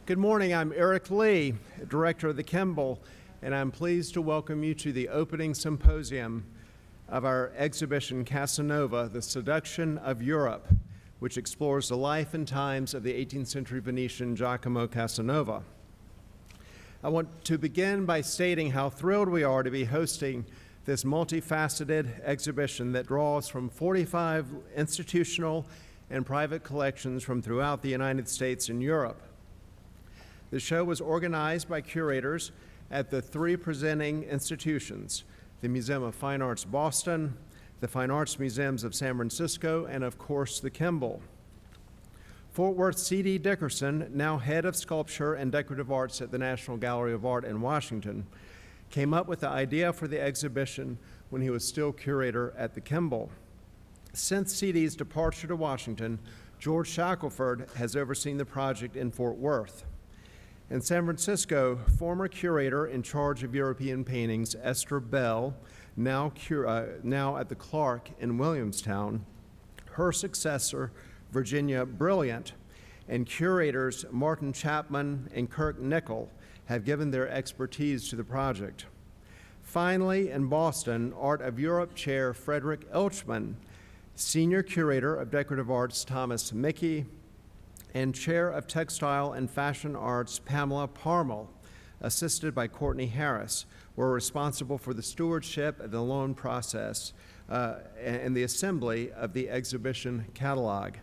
Good morning, I'm Eric Lee, Director of the Kimbell, and I'm pleased to welcome you to the opening symposium of our exhibition Casanova, The Seduction of Europe, which explores the life and times of the 18th century Venetian Giacomo Casanova. I want to begin by stating how thrilled we are to be hosting this multifaceted exhibition that draws from 45 institutional and private collections from throughout the United States and Europe. The show was organized by curators at the three presenting institutions, the Museum of Fine Arts Boston, the Fine Arts Museums of San Francisco, and of course the Kimbell. Fort Worth C.D. Dickerson, now head of sculpture and decorative arts at the National Gallery of Art in Washington, came up with the idea for the exhibition when he was still curator at the Kimbell. Since C.D.'s departure to Washington, George Shackelford has overseen the project in Fort Worth. In San Francisco, former curator in charge of European paintings, Esther Bell, now at the Clark in Williamstown, her successor, Virginia Brilliant, and curators Martin Chapman and Kirk Nickel have given their expertise to the project. Finally, in Boston, Art of Europe chair Frederick Ilchman, senior curator of decorative arts Thomas Michie, and chair of textile and fashion arts Pamela Parmal, assisted by Courtney Harris, were responsible for the stewardship of the loan process and the assembly of the exhibition catalog.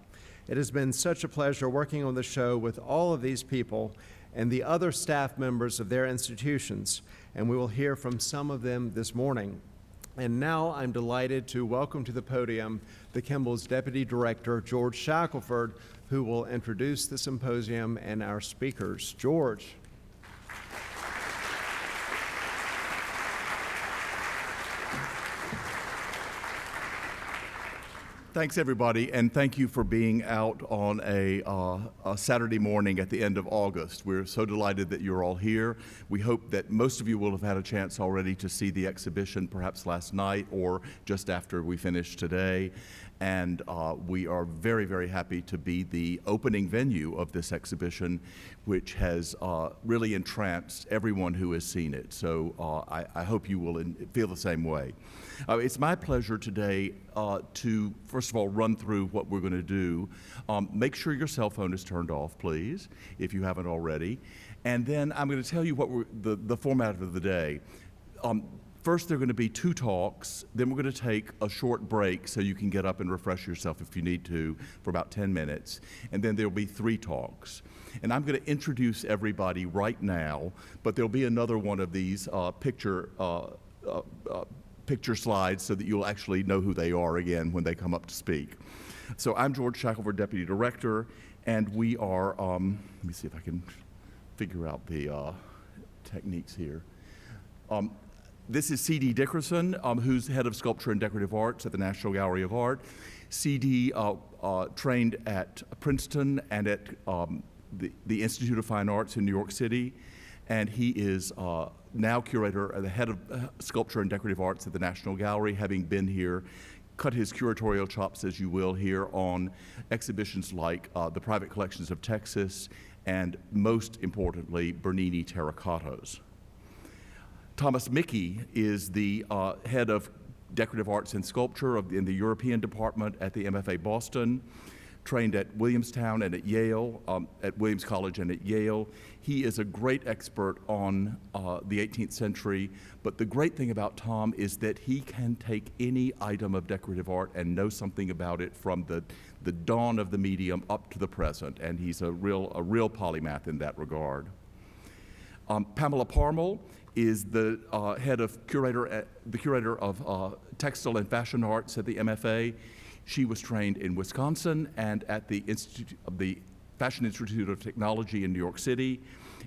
It has been such a pleasure working on the show with all of these people and the other staff members of their institutions, and we will hear from some of them this morning. And now I'm delighted to welcome to the podium the Kimbell's Deputy Director, George Shackelford, who will introduce the symposium and our speakers. George. Thanks, everybody, and thank you for being out on a Saturday morning at the end of August. We're so delighted that you're all here. We hope that most of you will have had a chance already to see the exhibition, perhaps last night or just after we finished today. And we are very, very happy to be the opening venue of this exhibition, which has really entranced everyone who has seen it. So I hope you will feel the same way. It's my pleasure today to, first of all, run through what we're going to do. Make sure your cell phone is turned off, please, if you haven't already. And then I'm going to tell you what the format of the day. First, there are going to be two talks. Then we're going to take a short break so you can get up and refresh yourself if you need to for about 10 minutes. And then there will be three talks. And I'm going to introduce everybody right now, but there'll be another one of these picture slides so that you'll actually know who they are again when they come up to speak. So I'm George Shackelford, Deputy Director, and we are, let me see if I can figure out the techniques here. This is C.D. Dickerson, who's head of sculpture and decorative arts at the National Gallery of Art. C.D. trained at Princeton and at the Institute of Fine Arts in New York City, and he is now curator, the head of sculpture and decorative arts at the National Gallery, having been here, cut his curatorial chops, as you will, here on exhibitions like the private collections of Texas and, most importantly, Bernini terracottas. Thomas Michie is the head of decorative arts and sculpture in the European department at the MFA Boston, trained at Williamstown and at Yale, at Williams College and at Yale. He is a great expert on the 18th century, but the great thing about Tom is that he can take any item of decorative art and know something about it from the dawn of the medium up to the present, and he's a real polymath in that regard. Pamela Parmal is the curator of textile and fashion arts at the MFA. She was trained in Wisconsin and at the Fashion Institute of Technology in New York City,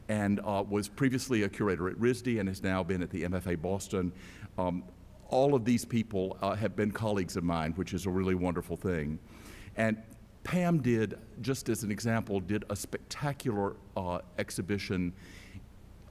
and was previously a curator at RISD and has now been at the MFA Boston. All of these people have been colleagues of mine, which is a really wonderful thing. And Pam did, just as an example, did a spectacular exhibition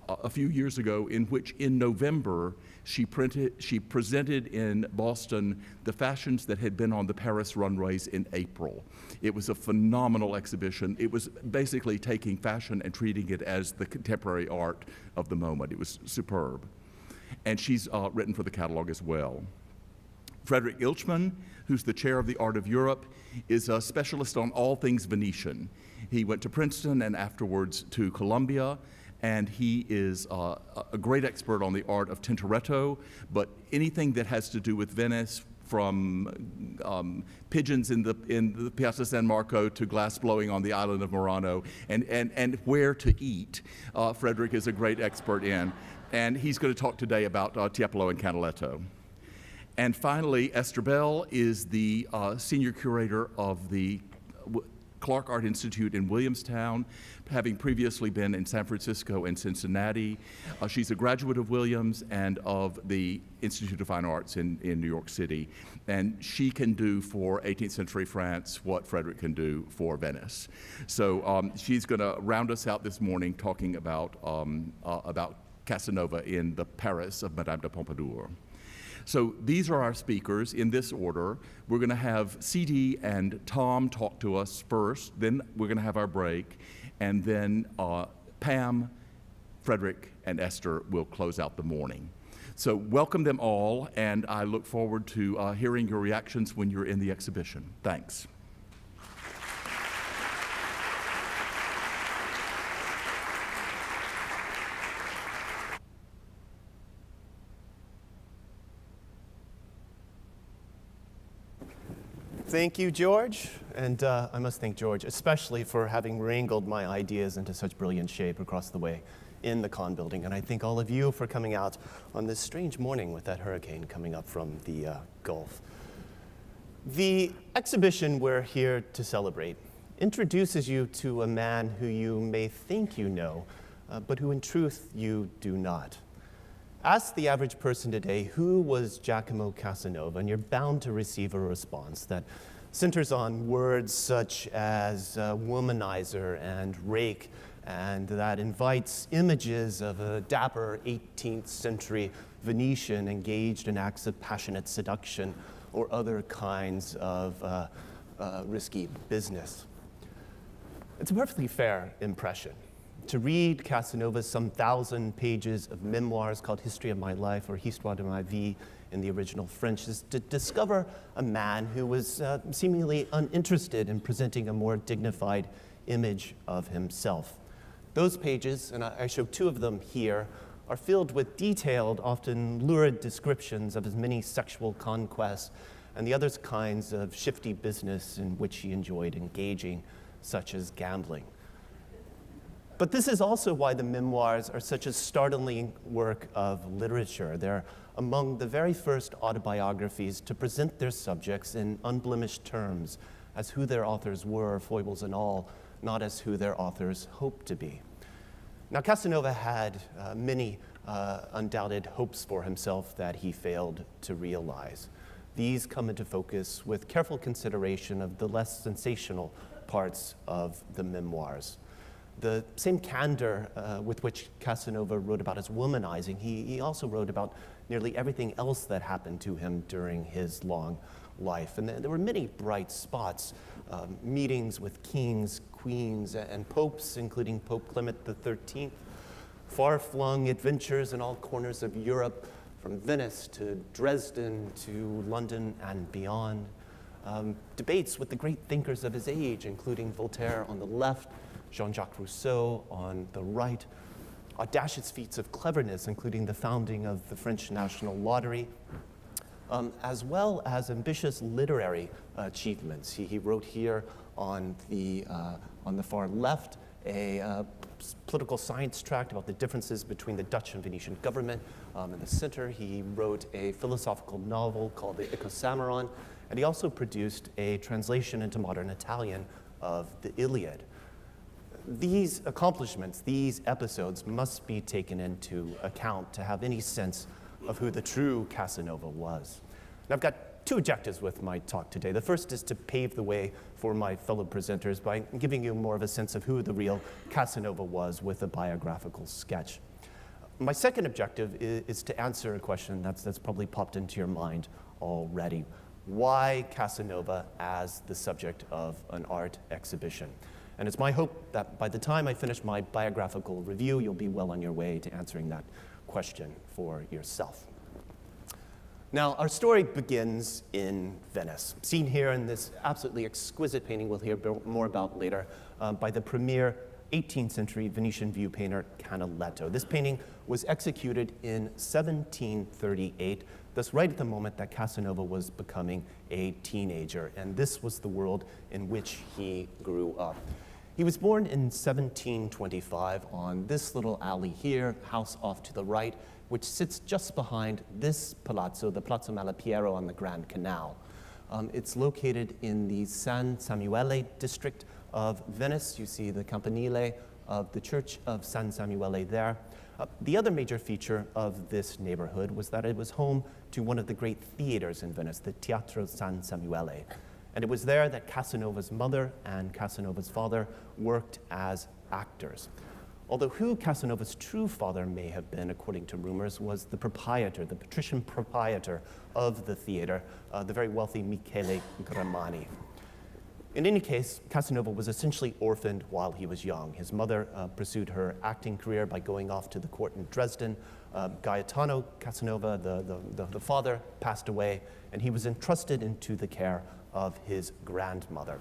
a few years ago, in which in November she presented in Boston the fashions that had been on the Paris runways in April. It was a phenomenal exhibition. It was basically taking fashion and treating it as the contemporary art of the moment. It was superb. And she's written for the catalog as well. Frederick Ilchman, who's the chair of the Art of Europe, is a specialist on all things Venetian. He went to Princeton and afterwards to Columbia, and he is a great expert on the art of Tintoretto, but anything that has to do with Venice, from pigeons in the Piazza San Marco to glass blowing on the island of Murano, and where to eat, Frederick is a great expert in. And he's going to talk today about Tiepolo and Canaletto. And finally, Esther Bell is the senior curator of the Clark Art Institute in Williamstown, having previously been in San Francisco and Cincinnati. She's a graduate of Williams and of the Institute of Fine Arts in New York City. And she can do for 18th century France what Frederick can do for Venice. So she's going to round us out this morning talking about Casanova in the Paris of Madame de Pompadour. So these are our speakers in this order. We're going to have CD and Tom talk to us first, then we're going to have our break, and then Pam, Frederick, and Esther will close out the morning. So welcome them all, and I look forward to hearing your reactions when you're in the exhibition. Thanks. Thank you, George. And I must thank George, especially for having wrangled my ideas into such brilliant shape across the way in the Con building. And I thank all of you for coming out on this strange morning with that hurricane coming up from the Gulf. The exhibition we're here to celebrate introduces you to a man who you may think you know, but who in truth you do not. Ask the average person today, who was Giacomo Casanova, and you're bound to receive a response that centers on words such as womanizer and rake, and that invites images of a dapper 18th century Venetian engaged in acts of passionate seduction or other kinds of risky business. It's a perfectly fair impression. To read Casanova's some 1,000 pages of memoirs called History of My Life, or Histoire de ma vie in the original French, is to discover a man who was seemingly uninterested in presenting a more dignified image of himself. Those pages, and I show two of them here, are filled with detailed, often lurid descriptions of his many sexual conquests and the other kinds of shifty business in which he enjoyed engaging, such as gambling. But this is also why the memoirs are such a startling work of literature. They're among the very first autobiographies to present their subjects in unblemished terms as who their authors were, foibles and all, not as who their authors hoped to be. Now, Casanova had many undoubted hopes for himself that he failed to realize. These come into focus with careful consideration of the less sensational parts of the memoirs. The same candor with which Casanova wrote about his womanizing, he also wrote about nearly everything else that happened to him during his long life. And there were many bright spots, meetings with kings, queens, and popes, including Pope Clement XIII, far-flung adventures in all corners of Europe, from Venice to Dresden to London and beyond, debates with the great thinkers of his age, including Voltaire on the left, Jean-Jacques Rousseau on the right, audacious feats of cleverness, including the founding of the French National Lottery, as well as ambitious literary achievements. He wrote here on the far left a political science tract about the differences between the Dutch and Venetian government. In the center, he wrote a philosophical novel called the Icosamaron, and he also produced a translation into modern Italian of the Iliad. These accomplishments, these episodes, must be taken into account to have any sense of who the true Casanova was. And I've got two objectives with my talk today. The first is to pave the way for my fellow presenters by giving you more of a sense of who the real Casanova was with a biographical sketch. My second objective is to answer a question that's probably popped into your mind already. Why Casanova as the subject of an art exhibition? And it's my hope that by the time I finish my biographical review, you'll be well on your way to answering that question for yourself. Now, our story begins in Venice, seen here in this absolutely exquisite painting we'll hear more about later, by the premier 18th century Venetian view painter Canaletto. This painting was executed in 1738, thus right at the moment that Casanova was becoming a teenager, and this was the world in which he grew up. He was born in 1725 on this little alley here, house off to the right, which sits just behind this palazzo, the Palazzo Malapiero on the Grand Canal. It's located in the San Samuele district of Venice. You see the campanile of the Church of San Samuele there. The other major feature of this neighborhood was that it was home to one of the great theaters in Venice, the Teatro San Samuele. And it was there that Casanova's mother and Casanova's father worked as actors. Although who Casanova's true father may have been, according to rumors, was the proprietor, the patrician proprietor of the theater, the very wealthy Michele Grimani. In any case, Casanova was essentially orphaned while he was young. His mother pursued her acting career by going off to the court in Dresden. Gaetano Casanova, the father, passed away, and he was entrusted into the care of his grandmother.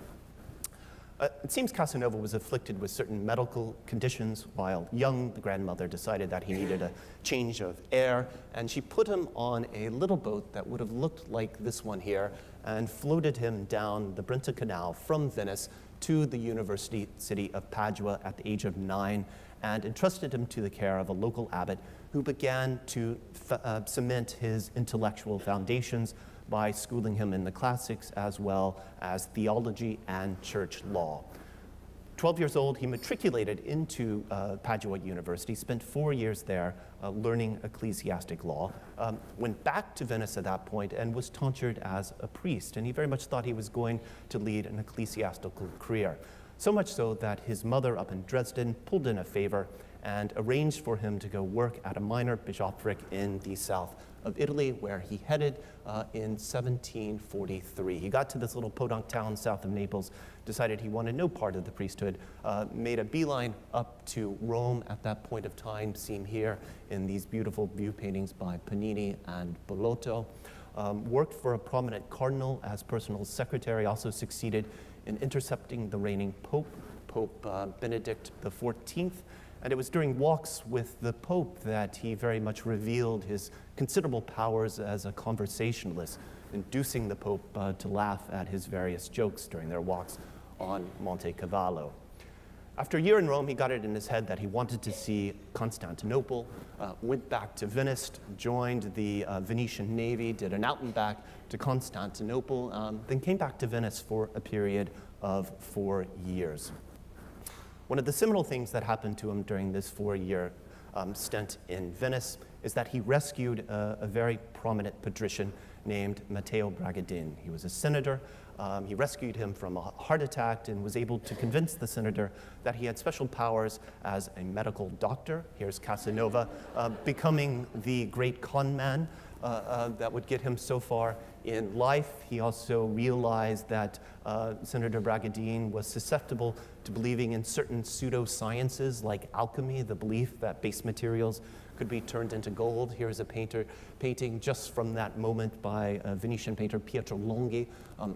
It seems Casanova was afflicted with certain medical conditions. While young, the grandmother decided that he needed a change of air, and she put him on a little boat that would have looked like this one here and floated him down the Brenta Canal from Venice to the university city of Padua at the age of 9 and entrusted him to the care of a local abbot who began to cement his intellectual foundations by schooling him in the classics as well as theology and church law. 12 years old, he matriculated into Padua University, spent 4 years there learning ecclesiastic law, went back to Venice at that point and was tonsured as a priest. And he very much thought he was going to lead an ecclesiastical career. So much so that his mother up in Dresden pulled in a favor and arranged for him to go work at a minor bishopric in the south of Italy, where he headed in 1743. He got to this little podunk town south of Naples, decided he wanted no part of the priesthood, made a beeline up to Rome at that point of time, seen here in these beautiful view paintings by Panini and Bellotto. Worked for a prominent cardinal as personal secretary, also succeeded in intercepting the reigning Pope, Pope Benedict XIV. And it was during walks with the Pope that he very much revealed his considerable powers as a conversationalist, inducing the Pope to laugh at his various jokes during their walks on Monte Cavallo. After a year in Rome, he got it in his head that he wanted to see Constantinople, went back to Venice, joined the Venetian Navy, did an out and back to Constantinople, then came back to Venice for a period of 4 years. One of the seminal things that happened to him during this 4-year stint in Venice is that he rescued a very prominent patrician named Matteo Bragadin. He was a senator. He rescued him from a heart attack and was able to convince the senator that he had special powers as a medical doctor. Here's Casanova becoming the great con man that would get him so far in life. He also realized that Senator Bragadin was susceptible to believing in certain pseudosciences like alchemy, the belief that base materials could be turned into gold. Here's a painting just from that moment by Venetian painter Pietro Longhi,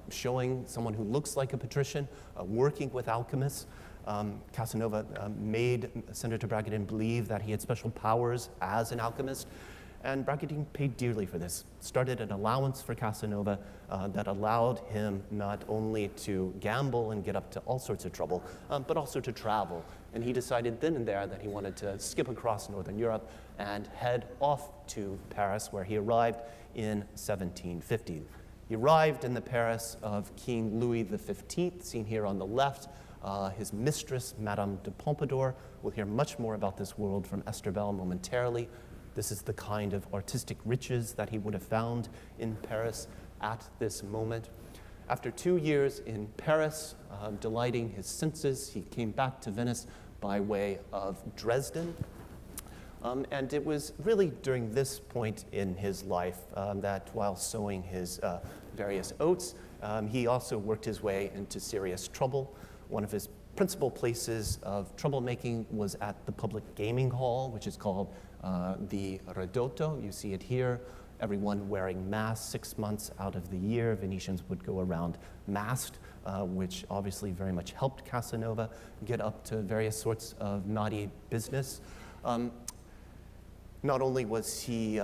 showing someone who looks like a patrician working with alchemists. Casanova made Senator Bragadin believe that he had special powers as an alchemist, and Bragadin paid dearly for this. Started an allowance for Casanova that allowed him not only to gamble and get up to all sorts of trouble, but also to travel. And he decided then and there that he wanted to skip across Northern Europe and head off to Paris, where he arrived in 1750. He arrived in the Paris of King Louis XV, seen here on the left. His mistress, Madame de Pompadour. We'll hear much more about this world from Esther Bell momentarily. This is the kind of artistic riches that he would have found in Paris at this moment. After 2 years in Paris, delighting his senses, he came back to Venice by way of Dresden, And it was really during this point in his life that while sowing his various oats, he also worked his way into serious trouble. One of his principal places of troublemaking was at the public gaming hall, which is called the Ridotto. You see it here. Everyone wearing masks 6 months out of the year. Venetians would go around masked, which obviously very much helped Casanova get up to various sorts of naughty business. Not only was he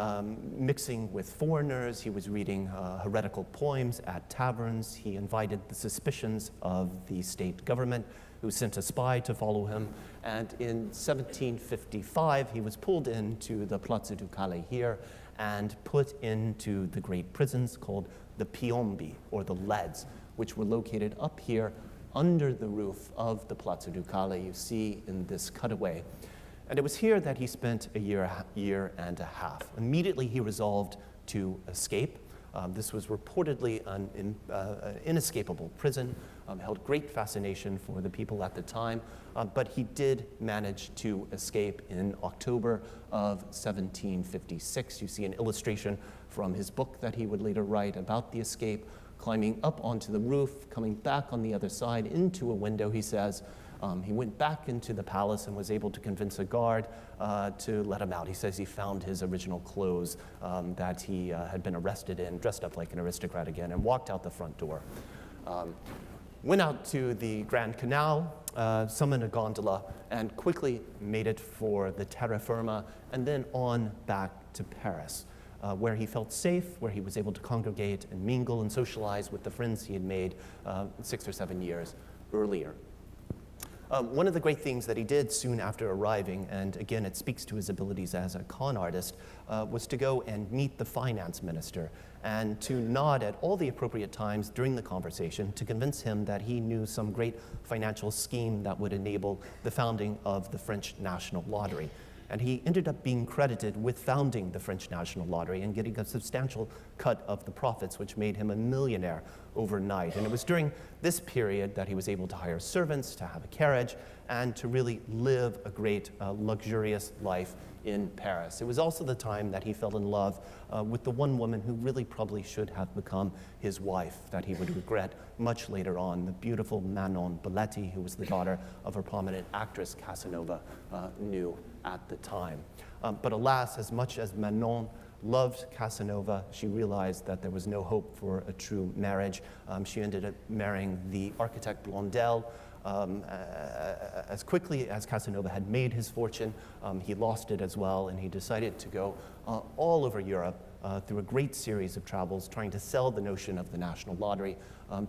mixing with foreigners, he was reading heretical poems at taverns. He invited the suspicions of the state government, who sent a spy to follow him. And in 1755, he was pulled into the Palazzo Ducale here and put into the great prisons called the Piombi, or the Leads, which were located up here under the roof of the Palazzo Ducale you see in this cutaway. And it was here that he spent a year and a half. Immediately he resolved to escape. This was reportedly an inescapable prison, held great fascination for the people at the time, but he did manage to escape in October of 1756. You see an illustration from his book that he would later write about the escape, climbing up onto the roof, coming back on the other side into a window, he says. He went back into the palace and was able to convince a guard to let him out. He says he found his original clothes that he had been arrested in, dressed up like an aristocrat again, and walked out the front door. Went out to the Grand Canal, summoned a gondola, and quickly made it for the terra firma, and then on back to Paris, where he felt safe, where he was able to congregate and mingle and socialize with the friends he had made 6 or 7 years earlier. One of the great things that he did soon after arriving, and again it speaks to his abilities as a con artist, was to go and meet the finance minister and to nod at all the appropriate times during the conversation to convince him that he knew some great financial scheme that would enable the founding of the French National Lottery. And he ended up being credited with founding the French National Lottery and getting a substantial cut of the profits, which made him a millionaire overnight. And it was during this period that he was able to hire servants, to have a carriage, and to really live a great, luxurious life in Paris. It was also the time that he fell in love with the one woman who really probably should have become his wife, that he would regret much later on, the beautiful Manon Belletti, who was the daughter of a prominent actress Casanova knew at the time. But alas, as much as Manon loved Casanova, she realized that there was no hope for a true marriage. She ended up marrying the architect Blondel. As quickly as Casanova had made his fortune, he lost it as well, and he decided to go all over Europe through a great series of travels, trying to sell the notion of the National Lottery,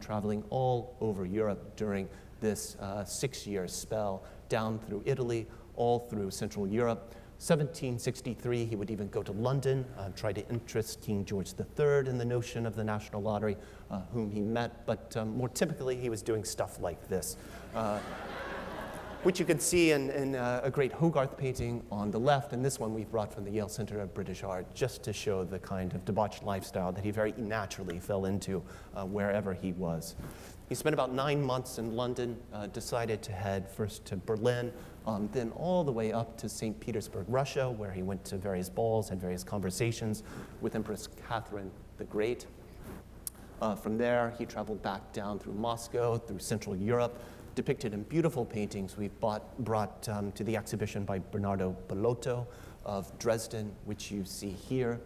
traveling all over Europe during this 6-year spell, down through Italy, all through Central Europe. 1763, he would even go to London, try to interest King George III in the notion of the National Lottery, whom he met, but more typically he was doing stuff like this, which you can see in a great Hogarth painting on the left, and this one we've brought from the Yale Center of British Art just to show the kind of debauched lifestyle that he very naturally fell into wherever he was. He spent about 9 months in London, decided to head first to Berlin, then all the way up to St. Petersburg, Russia, where he went to various balls, had various conversations with Empress Catherine the Great. From there, he traveled back down through Moscow, through Central Europe, depicted in beautiful paintings we've brought to the exhibition by Bernardo Bellotto of Dresden, which you see here.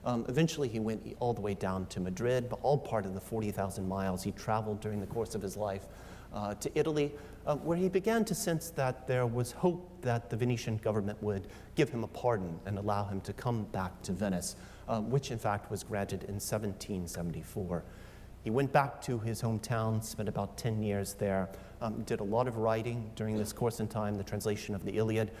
Eventually, he went all the way down to Madrid, but all part of the 40,000 miles he traveled during the course of his life to Italy, where he began to sense that there was hope that the Venetian government would give him a pardon and allow him to come back to Venice, which in fact was granted in 1774. He went back to his hometown, spent about 10 years there, did a lot of writing during this course in time, the translation of the Iliad,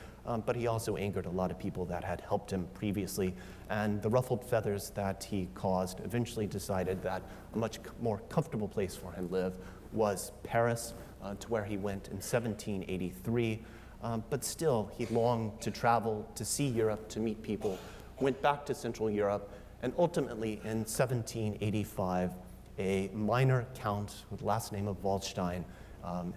but he also angered a lot of people that had helped him previously, and the ruffled feathers that he caused eventually decided that a much more comfortable place for him to live was Paris, to where he went in 1783, but still he longed to travel, to see Europe, to meet people, went back to Central Europe, and ultimately in 1785, a minor count with the last name of Waldstein,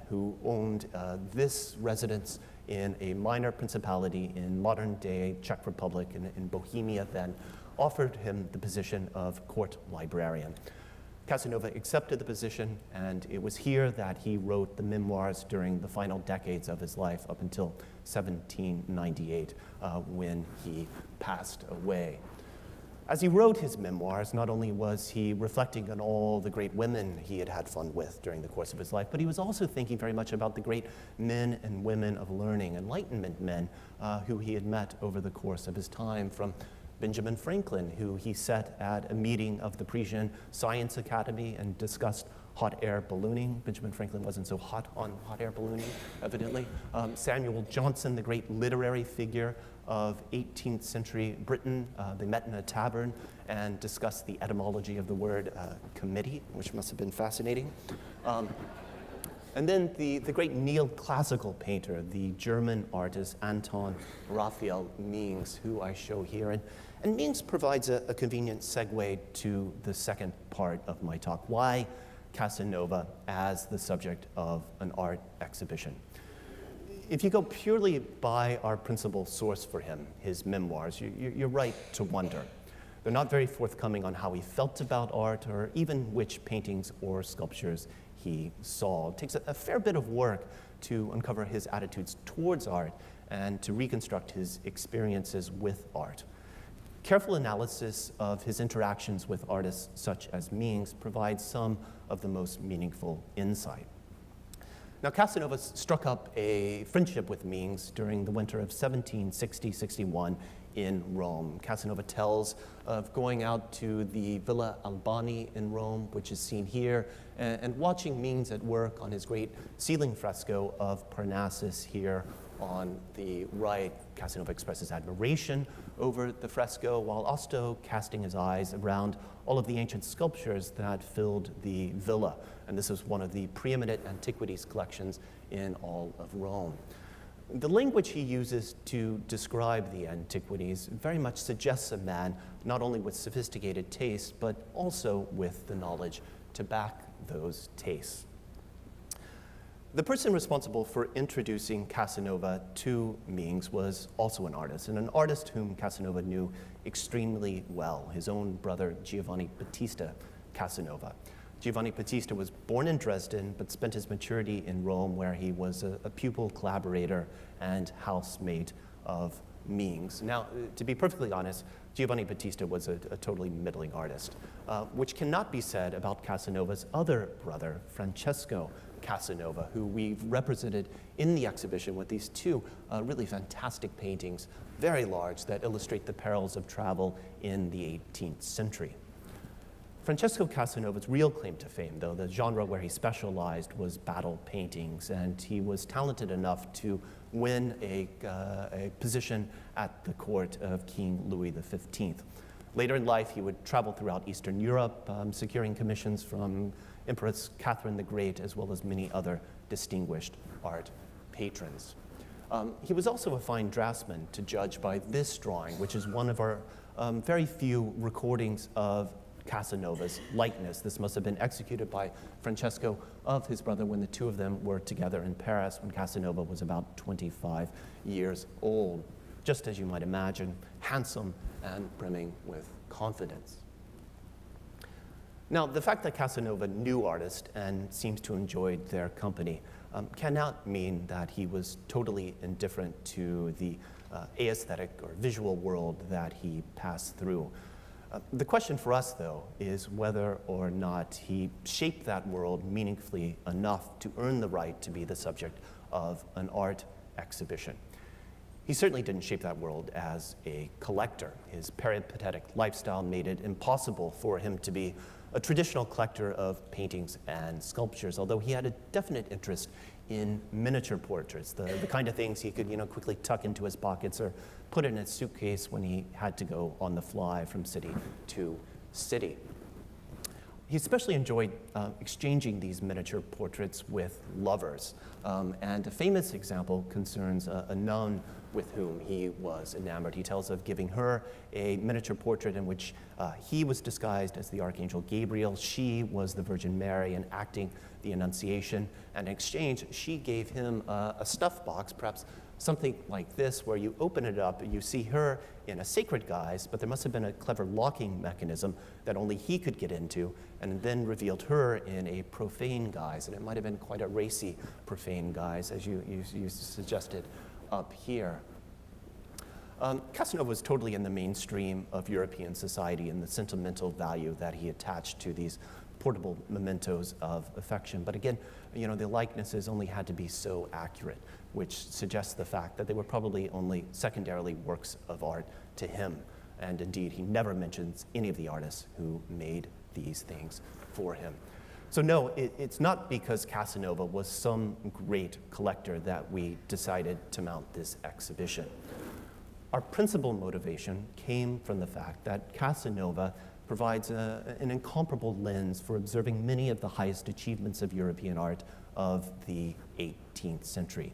who owned this residence in a minor principality in modern-day Czech Republic in Bohemia then, offered him the position of court librarian. Casanova accepted the position, and it was here that he wrote the memoirs during the final decades of his life up until 1798, when he passed away. As he wrote his memoirs, not only was he reflecting on all the great women he had had fun with during the course of his life, but he was also thinking very much about the great men and women of learning, Enlightenment men, who he had met over the course of his time, from Benjamin Franklin, who he sat at a meeting of the Parisian Science Academy and discussed hot air ballooning. Benjamin Franklin wasn't so hot on hot air ballooning, evidently. Samuel Johnson, the great literary figure of 18th century Britain, they met in a tavern and discussed the etymology of the word committee, which must have been fascinating. And then the great neoclassical painter, the German artist Anton Raphael Mengs, who I show here. And Mengs provides a convenient segue to the second part of my talk. Why Casanova as the subject of an art exhibition? If you go purely by our principal source for him, his memoirs, you're right to wonder. They're not very forthcoming on how he felt about art or even which paintings or sculptures he saw. It takes a fair bit of work to uncover his attitudes towards art and to reconstruct his experiences with art. Careful analysis of his interactions with artists such as Mengs provides some of the most meaningful insight. Now, Casanova struck up a friendship with Mengs during the winter of 1760-61 in Rome. Casanova tells of going out to the Villa Albani in Rome, which is seen here, and watching Mengs at work on his great ceiling fresco of Parnassus here on the right. Casanova expresses admiration over the fresco, while also casting his eyes around all of the ancient sculptures that filled the villa. And this is one of the preeminent antiquities collections in all of Rome. The language he uses to describe the antiquities very much suggests a man not only with sophisticated taste, but also with the knowledge to back those tastes. The person responsible for introducing Casanova to Mengs was also an artist, and an artist whom Casanova knew extremely well, his own brother Giovanni Battista Casanova. Giovanni Battista was born in Dresden, but spent his maturity in Rome, where he was a pupil collaborator and housemate of Mengs. Now, to be perfectly honest, Giovanni Battista was a totally middling artist, which cannot be said about Casanova's other brother, Francesco Casanova, who we've represented in the exhibition with these two really fantastic paintings, very large, that illustrate the perils of travel in the 18th century. Francesco Casanova's real claim to fame, though, the genre where he specialized was battle paintings, and he was talented enough to win a position at the court of King Louis XV. Later in life, he would travel throughout Eastern Europe, securing commissions from Empress Catherine the Great, as well as many other distinguished art patrons. He was also a fine draftsman, to judge by this drawing, which is one of our very few recordings of Casanova's likeness. This must have been executed by Francesco of his brother when the two of them were together in Paris when Casanova was about 25 years old. Just as you might imagine, handsome and brimming with confidence. Now, the fact that Casanova knew artists and seems to enjoy their company cannot mean that he was totally indifferent to the aesthetic or visual world that he passed through. The question for us, though, is whether or not he shaped that world meaningfully enough to earn the right to be the subject of an art exhibition. He certainly didn't shape that world as a collector. His peripatetic lifestyle made it impossible for him to be a traditional collector of paintings and sculptures, although he had a definite interest in miniature portraits, the kind of things he could quickly tuck into his pockets or put in his suitcase when he had to go on the fly from city to city. He especially enjoyed exchanging these miniature portraits with lovers. And a famous example concerns a nun with whom he was enamored. He tells of giving her a miniature portrait in which he was disguised as the Archangel Gabriel, she was the Virgin Mary and acting the Annunciation, and in exchange she gave him a stuff box, perhaps something like this, where you open it up, you see her in a sacred guise, but there must have been a clever locking mechanism that only he could get into, and then revealed her in a profane guise, and it might have been quite a racy profane guise, as you suggested up here. Casanova was totally in the mainstream of European society and the sentimental value that he attached to these portable mementos of affection. But again, the likenesses only had to be so accurate, which suggests the fact that they were probably only secondarily works of art to him. And indeed, he never mentions any of the artists who made these things for him. So no, it's not because Casanova was some great collector that we decided to mount this exhibition. Our principal motivation came from the fact that Casanova provides an incomparable lens for observing many of the highest achievements of European art of the 18th century.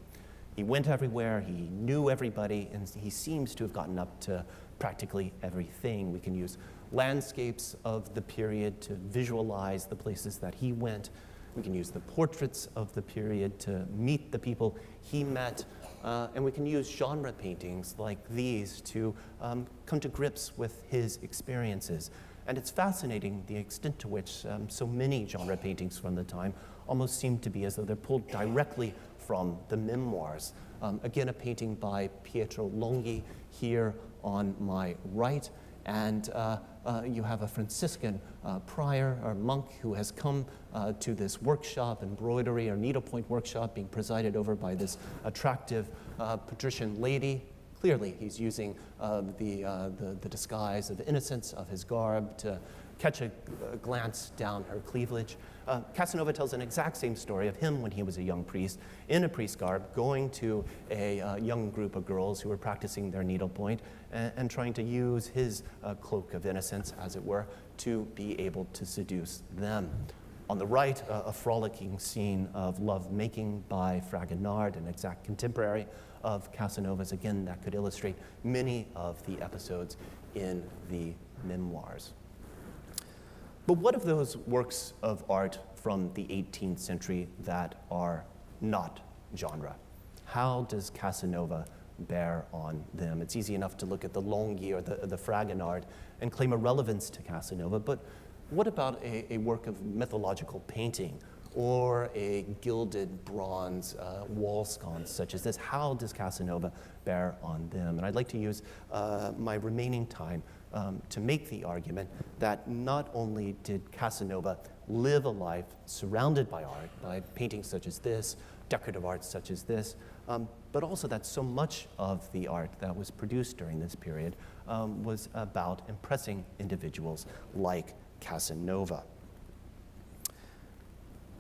He went everywhere, he knew everybody, and he seems to have gotten up to practically everything. We can use landscapes of the period to visualize the places that he went. We can use the portraits of the period to meet the people he met. And we can use genre paintings like these to come to grips with his experiences. And it's fascinating the extent to which so many genre paintings from the time almost seem to be as though they're pulled directly from the memoirs. Again, a painting by Pietro Longhi here on my right. And you have a Franciscan prior or monk who has come to this workshop, embroidery or needlepoint workshop, being presided over by this attractive patrician lady. Clearly, he's using the disguise of innocence of his garb to catch a glance down her cleavage. Casanova tells an exact same story of him when he was a young priest, in a priest garb, going to a young group of girls who were practicing their needlepoint and trying to use his cloak of innocence, as it were, to be able to seduce them. On the right, a frolicking scene of love-making by Fragonard, an exact contemporary of Casanova's, again, that could illustrate many of the episodes in the memoirs. But what of those works of art from the 18th century that are not genre? How does Casanova bear on them? It's easy enough to look at the Longhi or the Fragonard and claim a relevance to Casanova, but what about a work of mythological painting or a gilded bronze wall sconce such as this? How does Casanova bear on them? And I'd like to use my remaining time to make the argument that not only did Casanova live a life surrounded by art, by paintings such as this, decorative art such as this, but also that so much of the art that was produced during this period was about impressing individuals like Casanova.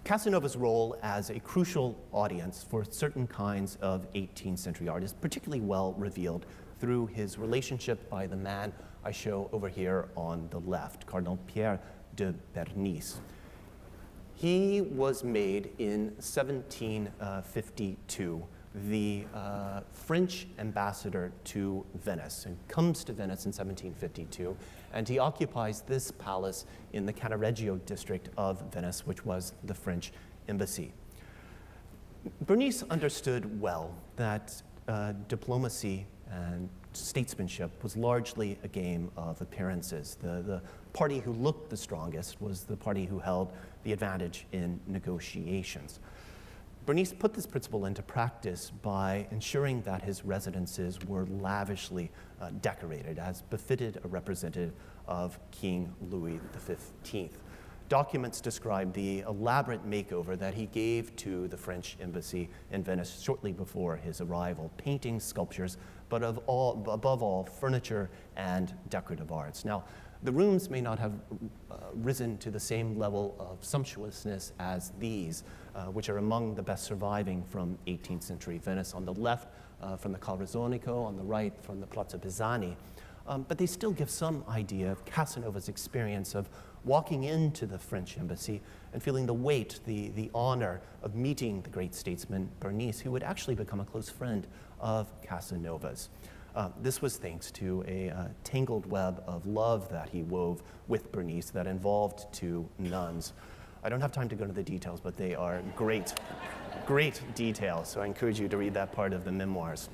Casanova's role as a crucial audience for certain kinds of 18th century art is particularly well revealed through his relationship by the man I show over here on the left, Cardinal Pierre de Bernis. He was made in 1752 the French ambassador to Venice, and comes to Venice in 1752, and he occupies this palace in the Cannaregio district of Venice, which was the French embassy. Bernice understood well that diplomacy and statesmanship was largely a game of appearances. The party who looked the strongest was the party who held the advantage in negotiations. Bernice put this principle into practice by ensuring that his residences were lavishly decorated, as befitted a representative of King Louis XV. Documents describe the elaborate makeover that he gave to the French embassy in Venice shortly before his arrival, paintings, sculptures, but above all, furniture and decorative arts. Now, the rooms may not have risen to the same level of sumptuousness as these, which are among the best surviving from 18th century Venice. On the left, from the Calrazonico, on the right, from the Palazzo Pisani. but they still give some idea of Casanova's experience of walking into the French embassy and feeling the weight, the honor of meeting the great statesman Bernice, who would actually become a close friend of Casanova's. This was thanks to a tangled web of love that he wove with Bernice that involved two nuns. I don't have time to go into the details, but they are great, great details, so I encourage you to read that part of the memoirs.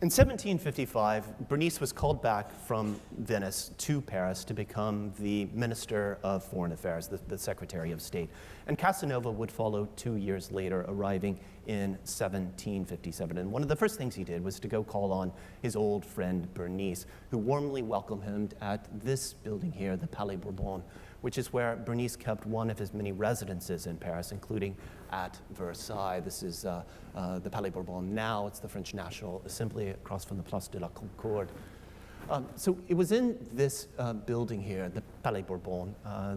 In 1755, Bernice was called back from Venice to Paris to become the Minister of Foreign Affairs, the Secretary of State. And Casanova would follow 2 years later, arriving in 1757. And one of the first things he did was to go call on his old friend Bernice, who warmly welcomed him at this building here, the Palais Bourbon, which is where Bernice kept one of his many residences in Paris, including at Versailles. This is the Palais Bourbon now. It's the French National Assembly across from the Place de la Concorde. So it was in this building here, the Palais Bourbon,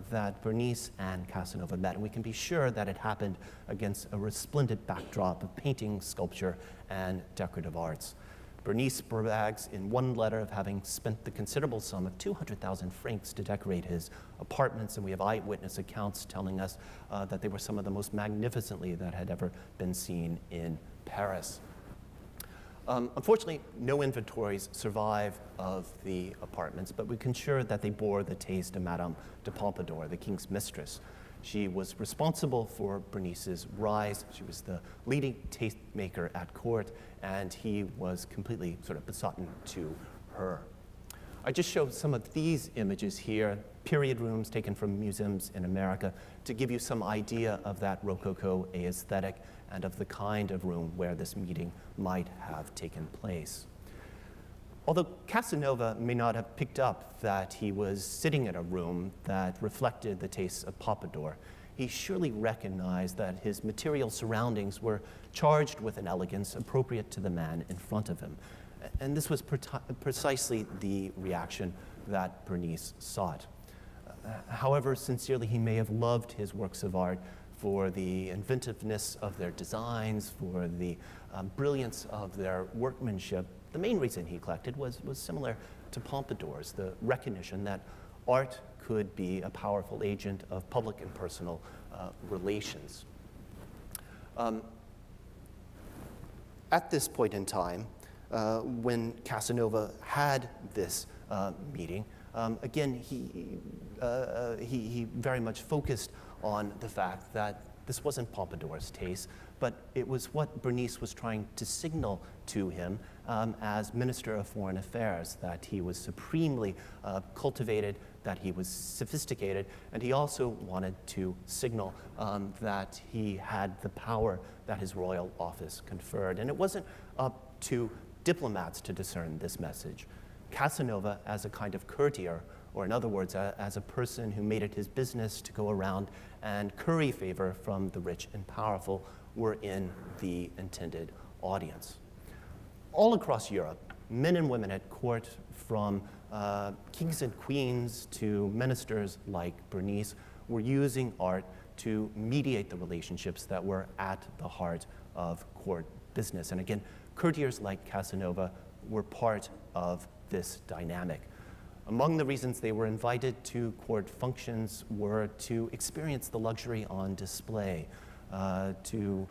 that Bernice and Casanova met. And we can be sure that it happened against a resplendent backdrop of painting, sculpture, and decorative arts. Bernice brags in one letter of having spent the considerable sum of 200,000 francs to decorate his apartments, and we have eyewitness accounts telling us that they were some of the most magnificently that had ever been seen in Paris. Unfortunately, no inventories survive of the apartments, but we can ensure that they bore the taste of Madame de Pompadour, the king's mistress. She was responsible for Bernice's rise. She was the leading tastemaker at court, and he was completely sort of besotten to her. I just showed some of these images here, period rooms taken from museums in America, to give you some idea of that Rococo aesthetic and of the kind of room where this meeting might have taken place. Although Casanova may not have picked up that he was sitting in a room that reflected the tastes of Pompadour, he surely recognized that his material surroundings were charged with an elegance appropriate to the man in front of him. And this was precisely the reaction that Bernice sought. However sincerely he may have loved his works of art for the inventiveness of their designs, for the brilliance of their workmanship, the main reason he collected was similar to Pompadour's, the recognition that art could be a powerful agent of public and personal relations. At this point in time, when Casanova had this meeting, again, he very much focused on the fact that this wasn't Pompadour's taste, but it was what Bernice was trying to signal to him as Minister of Foreign Affairs, that he was supremely cultivated, that he was sophisticated, and he also wanted to signal that he had the power that his royal office conferred. And it wasn't up to diplomats to discern this message. Casanova, as a kind of courtier, or in other words, as a person who made it his business to go around and curry favor from the rich and powerful, were in the intended audience. All across Europe, men and women at court, from kings and queens to ministers like Bernice, were using art to mediate the relationships that were at the heart of court business. And again, courtiers like Casanova were part of this dynamic. Among the reasons they were invited to court functions were to experience the luxury on display, to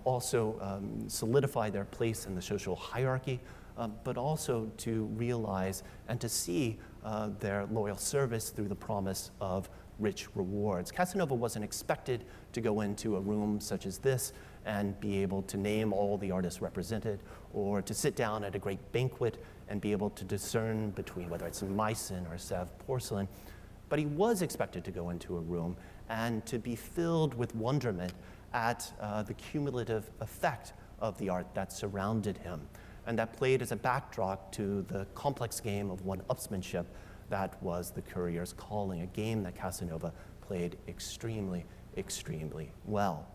also solidify their place in the social hierarchy, but also to realize and to see their loyal service through the promise of rich rewards. Casanova wasn't expected to go into a room such as this and be able to name all the artists represented, or to sit down at a great banquet and be able to discern between whether it's Meissen or Sèvres porcelain. But he was expected to go into a room and to be filled with wonderment at the cumulative effect of the art that surrounded him, and that played as a backdrop to the complex game of one-upsmanship that was the courier's calling, a game that Casanova played extremely, extremely well.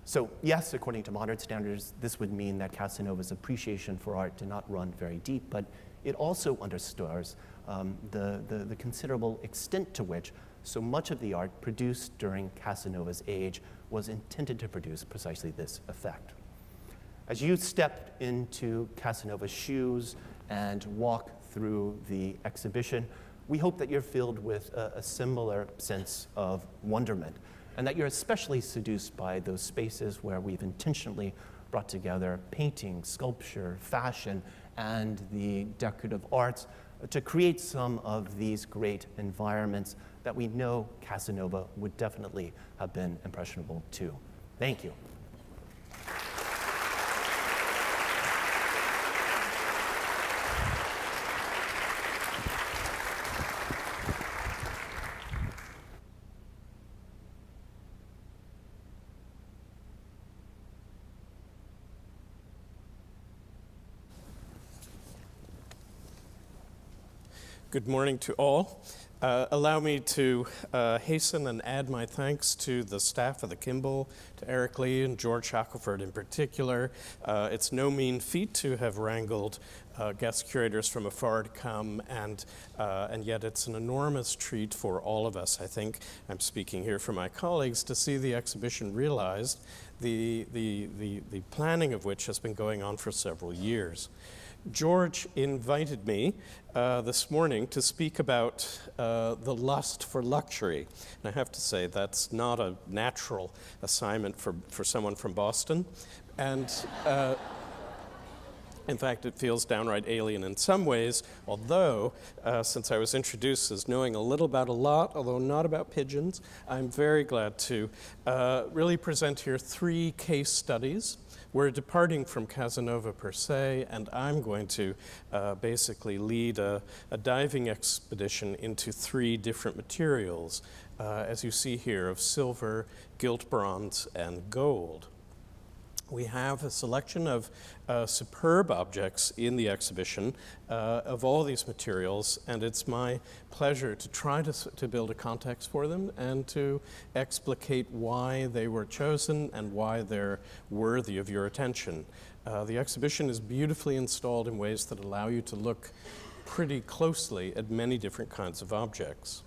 So yes, according to modern standards, this would mean that Casanova's appreciation for art did not run very deep, but it also underscores the considerable extent to which so much of the art produced during Casanova's age was intended to produce precisely this effect. As you step into Casanova's shoes and walk through the exhibition, we hope that you're filled with a similar sense of wonderment, and that you're especially seduced by those spaces where we've intentionally brought together painting, sculpture, fashion, and the decorative arts to create some of these great environments that we know Casanova would definitely have been impressionable to. Thank you. Good morning to all. Allow me to hasten and add my thanks to the staff of the Kimbell, to Eric Lee and George Shackelford in particular. It's no mean feat to have wrangled guest curators from afar to come, and yet it's an enormous treat for all of us, I think. I'm speaking here for my colleagues, to see the exhibition realized, the planning of which has been going on for several years. George invited me this morning to speak about the lust for luxury. And I have to say, that's not a natural assignment for someone from Boston. And in fact, it feels downright alien in some ways, although since I was introduced as knowing a little about a lot, although not about pigeons, I'm very glad to really present here 3 case studies. We're departing from Casanova per se, and I'm going to basically lead a diving expedition into 3 different materials, as you see here, of silver, gilt bronze, and gold. We have a selection of superb objects in the exhibition of all these materials, and it's my pleasure to try to build a context for them and to explicate why they were chosen and why they're worthy of your attention. The exhibition is beautifully installed in ways that allow you to look pretty closely at many different kinds of objects.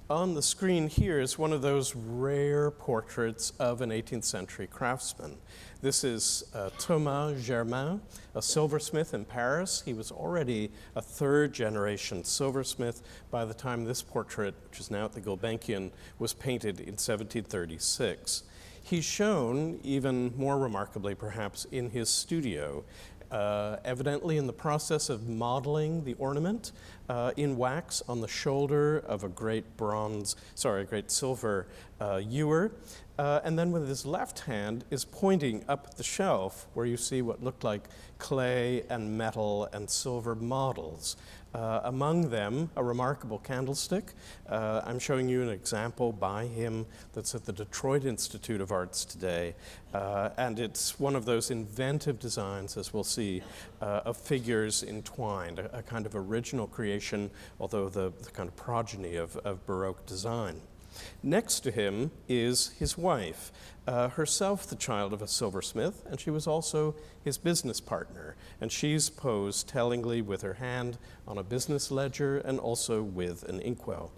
On the screen here is one of those rare portraits of an 18th century craftsman. This is Thomas Germain, a silversmith in Paris. He was already a 3rd generation silversmith by the time this portrait, which is now at the Gulbenkian, was painted in 1736. He's shown, even more remarkably perhaps, in his studio, evidently in the process of modeling the ornament in wax on the shoulder of a great silver ewer. And then with his left hand is pointing up the shelf where you see what looked like clay and metal and silver models. Among them, a remarkable candlestick. I'm showing you an example by him that's at the Detroit Institute of Arts today. And it's one of those inventive designs, as we'll see, of figures entwined, a kind of original creation, although the kind of progeny of Baroque design. Next to him is his wife, herself the child of a silversmith, and she was also his business partner. And she's posed tellingly with her hand on a business ledger and also with an inkwell.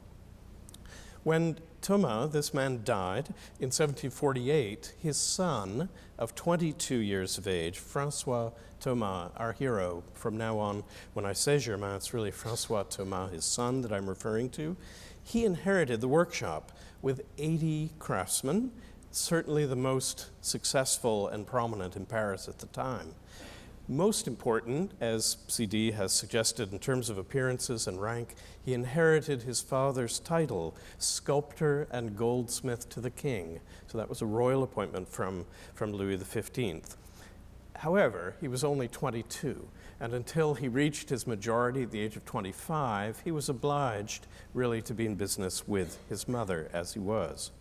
When Thomas, this man, died in 1748, his son of 22 years of age, Francois Thomas, our hero, from now on, when I say Germain, it's really Francois Thomas, his son, that I'm referring to. He inherited the workshop with 80 craftsmen, certainly the most successful and prominent in Paris at the time. Most important, as CD has suggested in terms of appearances and rank, he inherited his father's title, sculptor and goldsmith to the king. So that was a royal appointment from Louis XV. However, he was only 22, and until he reached his majority at the age of 25, he was obliged really to be in business with his mother, as he was.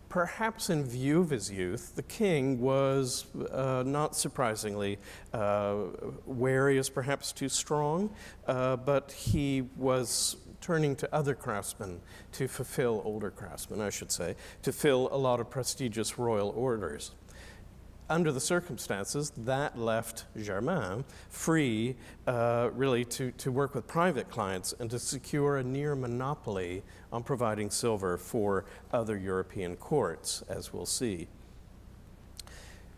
Perhaps in view of his youth, the king was, not surprisingly, wary is perhaps too strong, but he was turning to other craftsmen to fulfill, older craftsmen, I should say, to fill a lot of prestigious royal orders. Under the circumstances, that left Germain free, really, to work with private clients and to secure a near monopoly on providing silver for other European courts, as we'll see.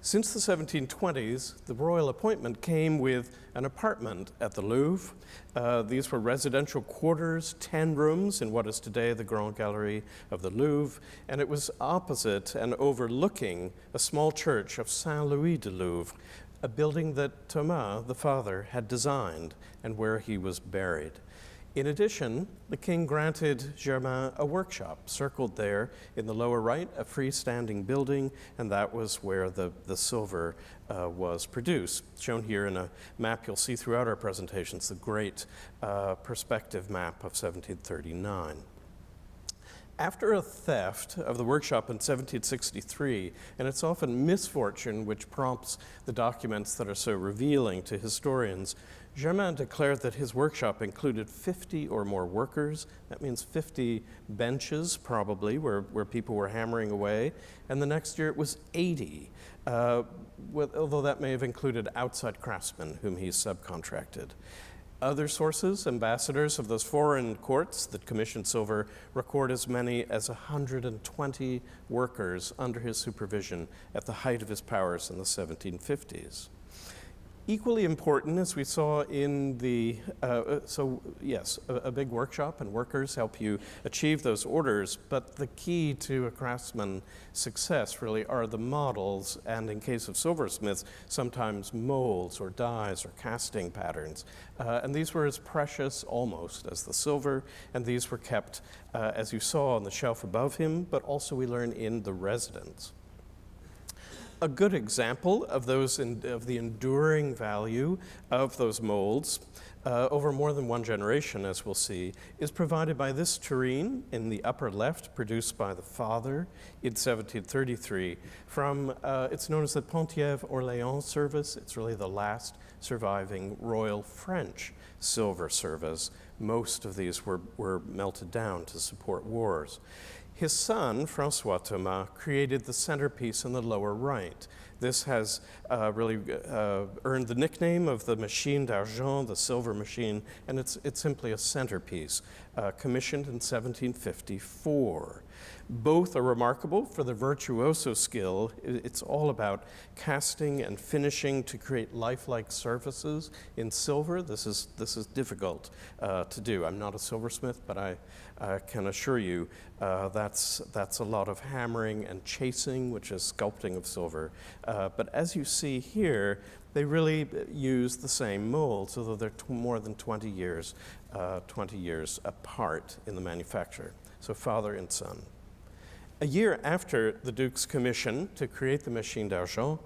Since the 1720s, the royal appointment came with an apartment at the Louvre. These were residential quarters, 10 rooms in what is today the Grand Gallery of the Louvre, and it was opposite and overlooking a small church of Saint-Louis de Louvre, a building that Thomas, the father, had designed and where he was buried. In addition, the king granted Germain a workshop, circled there in the lower right, a freestanding building, and that was where the silver was produced. Shown here in a map you'll see throughout our presentations, the great perspective map of 1739. After a theft of the workshop in 1763, and it's often misfortune which prompts the documents that are so revealing to historians, Germain declared that his workshop included 50 or more workers. That means 50 benches, probably, where people were hammering away. And the next year it was 80, although that may have included outside craftsmen whom he subcontracted. Other sources, ambassadors of those foreign courts that commissioned silver, record as many as 120 workers under his supervision at the height of his powers in the 1750s. Equally important, as we saw in the, a big workshop and workers help you achieve those orders, but the key to a craftsman's success really are the models, and in case of silversmiths, sometimes molds or dyes or casting patterns. And these were as precious almost as the silver, and these were kept, as you saw, on the shelf above him, but also we learn in the residence. A good example of the enduring value of those molds over more than one generation, as we'll see, is provided by this tureen in the upper left, produced by the father in 1733 from, it's known as the Penthièvre-Orléans service. It's really the last surviving royal French silver service. Most of these were melted down to support wars. His son, François Thomas, created the centerpiece in the lower right. This has really earned the nickname of the machine d'argent, the silver machine, and it's simply a centerpiece, commissioned in 1754. Both are remarkable for the virtuoso skill. It's all about casting and finishing to create lifelike surfaces in silver. This is difficult to do. I'm not a silversmith, but I can assure you that's a lot of hammering and chasing, which is sculpting of silver. But as you see here, they really use the same molds, although they're more than 20 years apart in the manufacture. So father and son. A year after the Duke's commission to create the machine d'argent,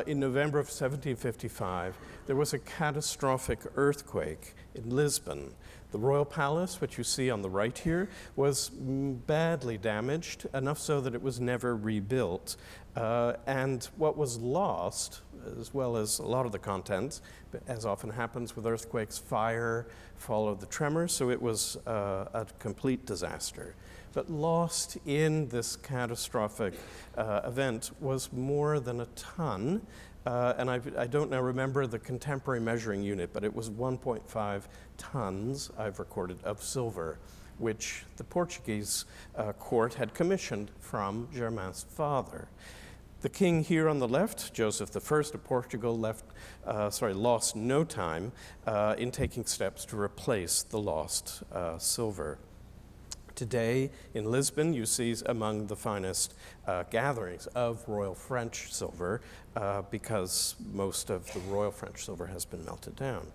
in November of 1755, there was a catastrophic earthquake in Lisbon. The royal palace, which you see on the right here, was badly damaged, enough so that it was never rebuilt. And what was lost, as well as a lot of the contents, as often happens with earthquakes, fire followed the tremor, so it was a complete disaster. But lost in this catastrophic event was more than a ton, and I don't now remember the contemporary measuring unit, but it was 1.5 tons, I've recorded, of silver, which the Portuguese court had commissioned from Germain's father. The king here on the left, Joseph I of Portugal, lost no time in taking steps to replace the lost silver. Today in Lisbon, you see among the finest gatherings of Royal French silver because most of the Royal French silver has been melted down.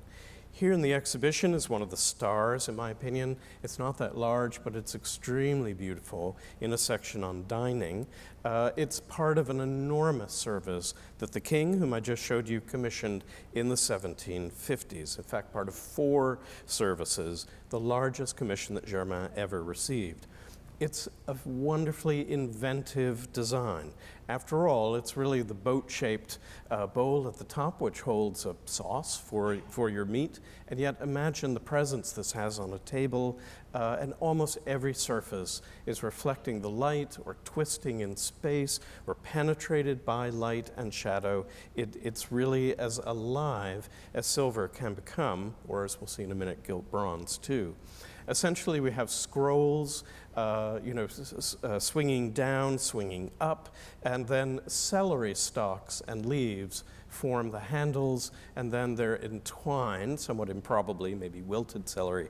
Here in the exhibition is one of the stars, in my opinion. It's not that large, but it's extremely beautiful in a section on dining. It's part of an enormous service that the king, whom I just showed you, commissioned in the 1750s. In fact, part of 4 services, the largest commission that Germain ever received. It's a wonderfully inventive design. After all, it's really the boat-shaped bowl at the top, which holds a sauce for your meat. And yet imagine the presence this has on a table, and almost every surface is reflecting the light or twisting in space or penetrated by light and shadow. It's really as alive as silver can become, or as we'll see in a minute, gilt bronze too. Essentially, we have scrolls swinging down, swinging up, and then celery stalks and leaves form the handles, and then they're entwined, somewhat improbably, maybe wilted celery,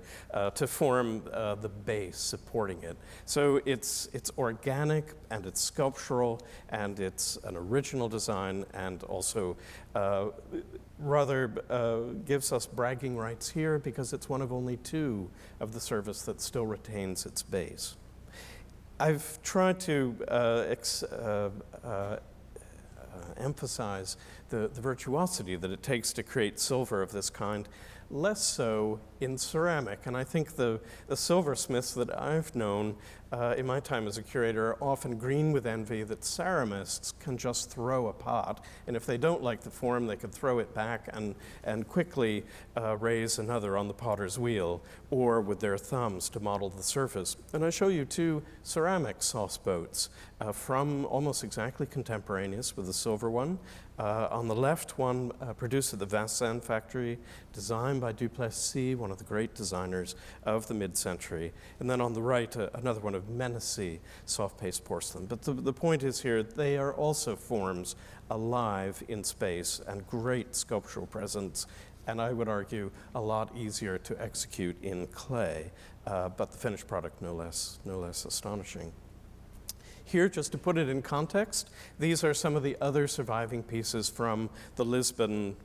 to form the base supporting it. So it's organic, and it's sculptural, and it's an original design, and also rather gives us bragging rights here because it's one of only 2 of the service that still retains its base. I've tried to emphasize the virtuosity that it takes to create silver of this kind, less so in ceramic. And I think the silversmiths that I've known in my time as a curator are often green with envy that ceramists can just throw a pot, and if they don't like the form, they can throw it back and quickly raise another on the potter's wheel, or with their thumbs to model the surface. And I show you 2 ceramic sauce boats from almost exactly contemporaneous with the silver one. On the left, one produced at the Vincennes factory, designed by Duplessis, one of the great designers of the mid-century. And then on the right, another one of Menacee soft paste porcelain. But the point is here, they are also forms alive in space and great sculptural presence, and I would argue a lot easier to execute in clay, but the finished product no less astonishing. Here, just to put it in context, these are some of the other surviving pieces from the Lisbon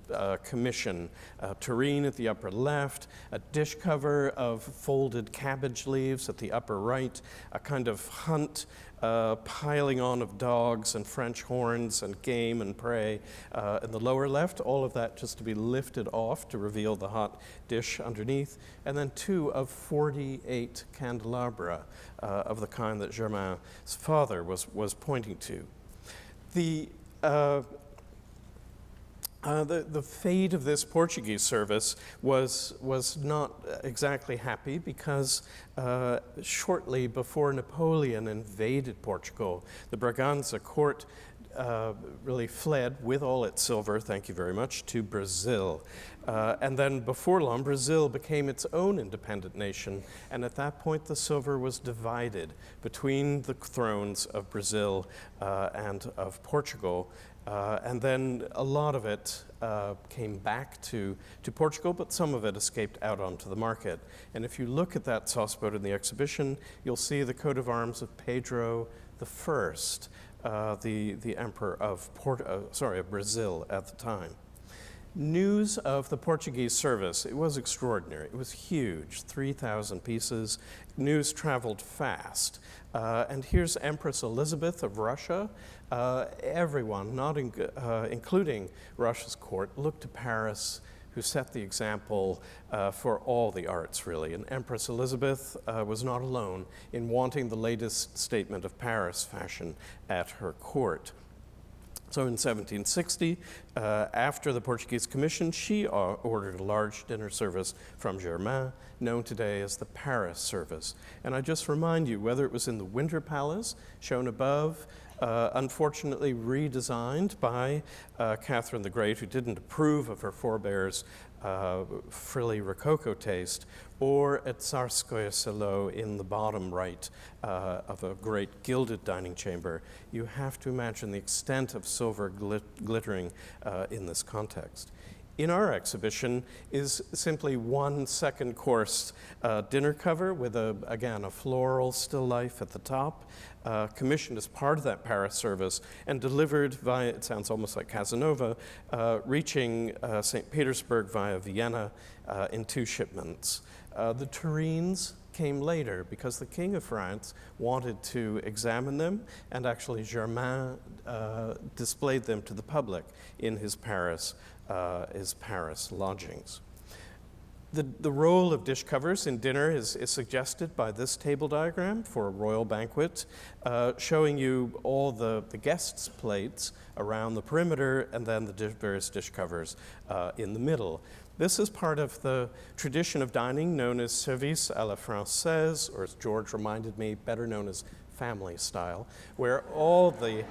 commission. Tureen at the upper left, a dish cover of folded cabbage leaves at the upper right, a kind of hunt piling on of dogs and French horns and game and prey. In the lower left, all of that just to be lifted off to reveal the hot dish underneath. And then 2 of 48 candelabra of the kind that Germain's father was pointing to. The fate of this Portuguese service was not exactly happy because shortly before Napoleon invaded Portugal, the Braganza court really fled with all its silver, thank you very much, to Brazil. And then before long, Brazil became its own independent nation, and at that point the silver was divided between the thrones of Brazil and of Portugal. And then a lot of it came back to Portugal, but some of it escaped out onto the market. And if you look at that sauce boat in the exhibition, you'll see the coat of arms of Pedro I, the emperor of Brazil at the time. News of the Portuguese service, it was extraordinary. It was huge, 3,000 pieces. News traveled fast. And here's Empress Elizabeth of Russia. Everyone, including Russia's court, looked to Paris, who set the example for all the arts, really. And Empress Elizabeth was not alone in wanting the latest statement of Paris fashion at her court. So in 1760, after the Portuguese commission, she ordered a large dinner service from Germain, known today as the Paris service. And I just remind you, whether it was in the Winter Palace, shown above, unfortunately redesigned by Catherine the Great, who didn't approve of her forebears' frilly Rococo taste, or at Tsarskoye Selo in the bottom right of a great gilded dining chamber. You have to imagine the extent of silver glittering in this context. In our exhibition is simply one second course dinner cover with, again, a floral still life at the top, commissioned as part of that Paris service and delivered via, it sounds almost like Casanova, reaching St. Petersburg via Vienna in 2 shipments. The tureens came later because the King of France wanted to examine them, and actually Germain displayed them to the public in his Paris lodgings. The role of dish covers in dinner is suggested by this table diagram for a royal banquet, showing you all the guests' plates around the perimeter and then the various dish covers in the middle. This is part of the tradition of dining known as service à la française, or as George reminded me, better known as family style, where all the,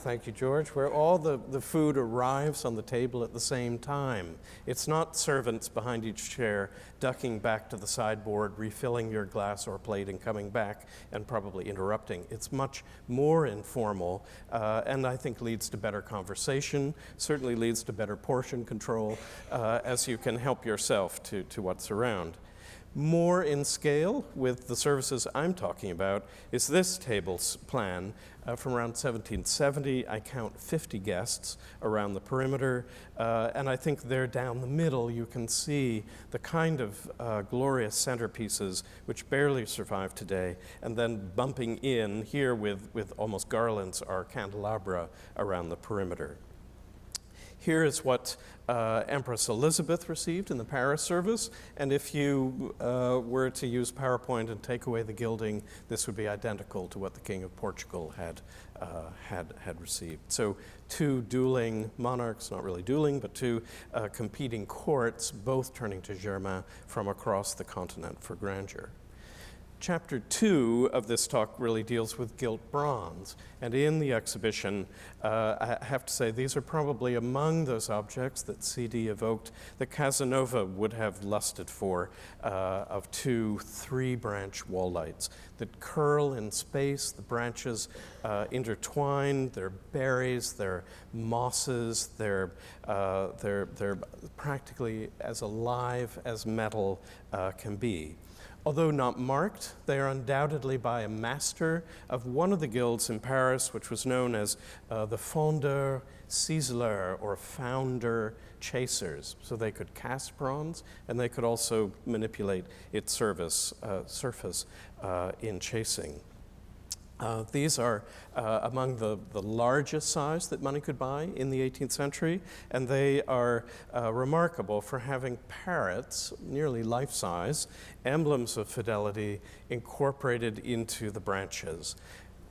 thank you, George, where all the food arrives on the table at the same time. It's not servants behind each chair ducking back to the sideboard, refilling your glass or plate and coming back and probably interrupting. It's much more informal, and I think leads to better conversation, certainly leads to better portion control, as you can help yourself to what's around. More in scale with the services I'm talking about is this table's plan from around 1770. I count 50 guests around the perimeter, and I think there down the middle you can see the kind of glorious centerpieces which barely survive today, and then bumping in here with almost garlands are candelabra around the perimeter. Here is what Empress Elizabeth received in the Paris service, and if you were to use PowerPoint and take away the gilding, this would be identical to what the King of Portugal had received. So two dueling monarchs, not really dueling, but two competing courts, both turning to Germain from across the continent for grandeur. Chapter 2 of this talk really deals with gilt bronze, and in the exhibition, I have to say these are probably among those objects that CD evoked that Casanova would have lusted for, of 2 3-branch wall lights that curl in space. The branches intertwine, they're berries, they're mosses, they're practically as alive as metal can be. Although not marked, they are undoubtedly by a master of one of the guilds in Paris, which was known as the fondeur ciseleurs, or founder chasers. So they could cast bronze, and they could also manipulate its surface in chasing. These are among the largest size that money could buy in the 18th century, and they are remarkable for having parrots, nearly life-size, emblems of fidelity incorporated into the branches.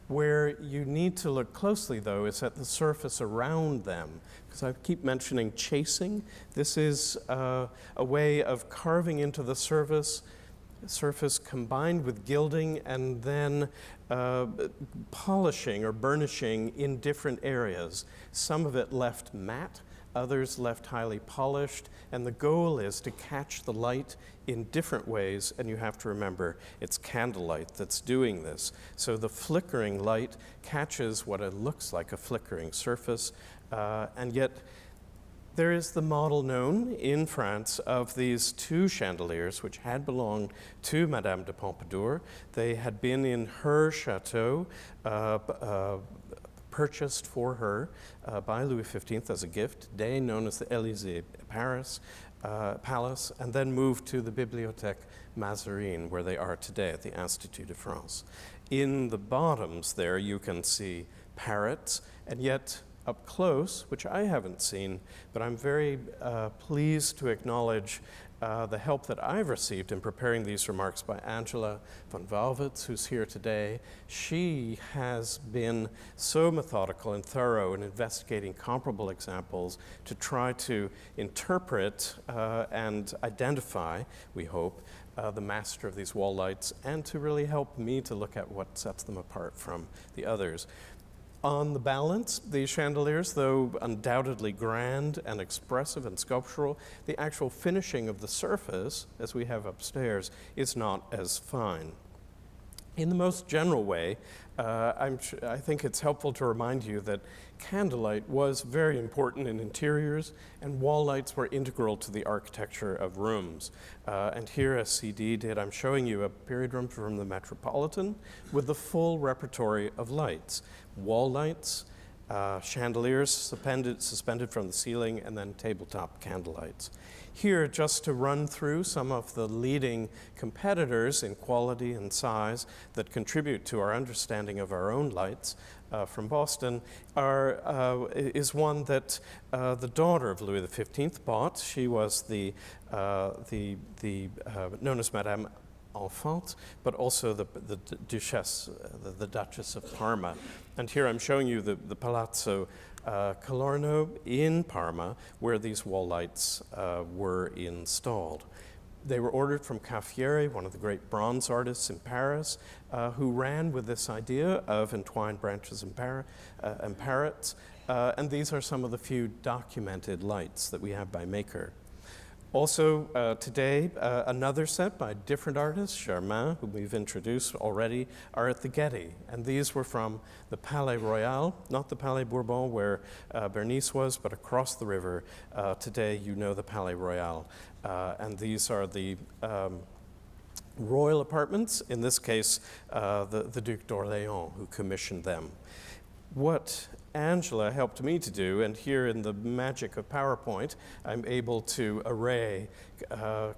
Where you need to look closely, though, is at the surface around them, because I keep mentioning chasing. This is a way of carving into the surface combined with gilding and then polishing or burnishing in different areas. Some of it left matte, others left highly polished, and the goal is to catch the light in different ways, and you have to remember it's candlelight that's doing this. So the flickering light catches what it looks like a flickering surface, and yet there is the model known in France of these 2 chandeliers which had belonged to Madame de Pompadour. They had been in her chateau, purchased for her by Louis XV as a gift, today known as the Élysée Palace, and then moved to the Bibliothèque Mazarine, where they are today at the Institut de France. In the bottoms there you can see parrots, and yet up close, which I haven't seen, but I'm very pleased to acknowledge the help that I've received in preparing these remarks by Angela von Walwitz, who's here today. She has been so methodical and thorough in investigating comparable examples to try to interpret and identify, we hope, the master of these wall lights, and to really help me to look at what sets them apart from the others. On the balance, these chandeliers, though undoubtedly grand and expressive and sculptural, the actual finishing of the surface, as we have upstairs, is not as fine. In the most general way, I think it's helpful to remind you that candlelight was very important in interiors, and wall lights were integral to the architecture of rooms. And here, as CD did, I'm showing you a period room from the Metropolitan with the full repertory of lights. Wall lights, chandeliers suspended from the ceiling, and then tabletop candlelights. Here, just to run through some of the leading competitors in quality and size that contribute to our understanding of our own lights from Boston, is one that the daughter of Louis XV bought. She was known as Madame Enfant, but also the Duchess, the Duchess of Parma. And here I'm showing you the Palazzo Colorno in Parma, where these wall lights were installed. They were ordered from Caffieri, one of the great bronze artists in Paris, who ran with this idea of entwined branches and parrots. And these are some of the few documented lights that we have by Maker. Also today, another set by different artists, Germain, whom we've introduced already, are at the Getty. And these were from the Palais Royal, not the Palais Bourbon where Bernice was, but across the river. Today, you know the Palais Royal. And these are the royal apartments, in this case, the Duc d'Orléans, who commissioned them. What Angela helped me to do, and here in the magic of PowerPoint, I'm able to array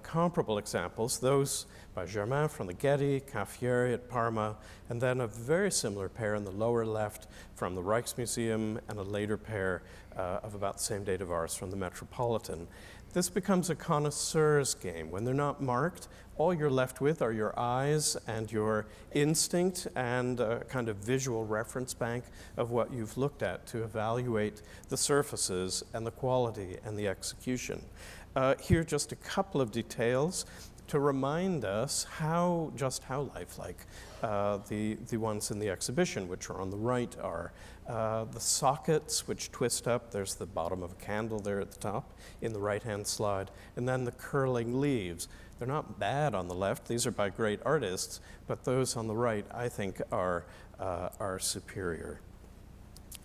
comparable examples, those by Germain from the Getty, Caffieri at Parma, and then a very similar pair in the lower left from the Rijksmuseum, and a later pair of about the same date of ours from the Metropolitan. This becomes a connoisseur's game. When they're not marked, all you're left with are your eyes and your instinct and a kind of visual reference bank of what you've looked at to evaluate the surfaces and the quality and the execution. Here, just a couple of details to remind us just how lifelike the ones in the exhibition, which are on the right, are. The sockets, which twist up, there's the bottom of a candle there at the top in the right-hand slide, and then the curling leaves. They're not bad on the left, these are by great artists, but those on the right, I think, are superior.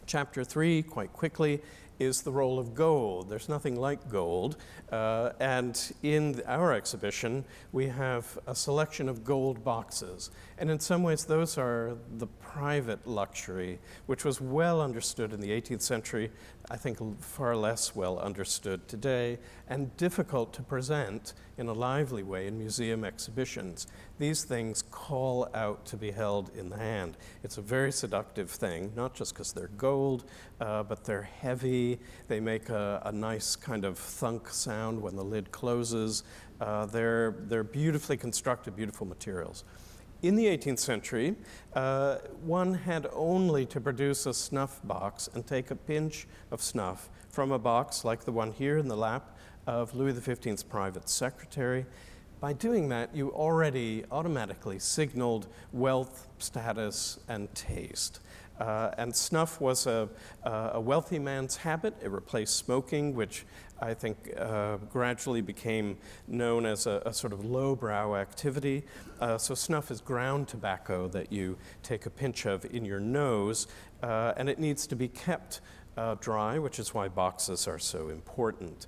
Chapter 3, quite quickly, is the role of gold. There's nothing like gold. And in our exhibition, we have a selection of gold boxes. And in some ways, those are the private luxury, which was well understood in the 18th century, I think far less well understood today, and difficult to present in a lively way in museum exhibitions. These things call out to be held in the hand. It's a very seductive thing, not just because they're gold, but they're heavy. They make a nice kind of thunk sound when the lid closes. They're beautifully constructed, beautiful materials. In the 18th century, one had only to produce a snuff box and take a pinch of snuff from a box like the one here in the lap of Louis XV's private secretary. By doing that, you already automatically signaled wealth, status, and taste. And snuff was a wealthy man's habit. It replaced smoking, which I think gradually became known as a sort of lowbrow activity. So snuff is ground tobacco that you take a pinch of in your nose, and it needs to be kept dry, which is why boxes are so important.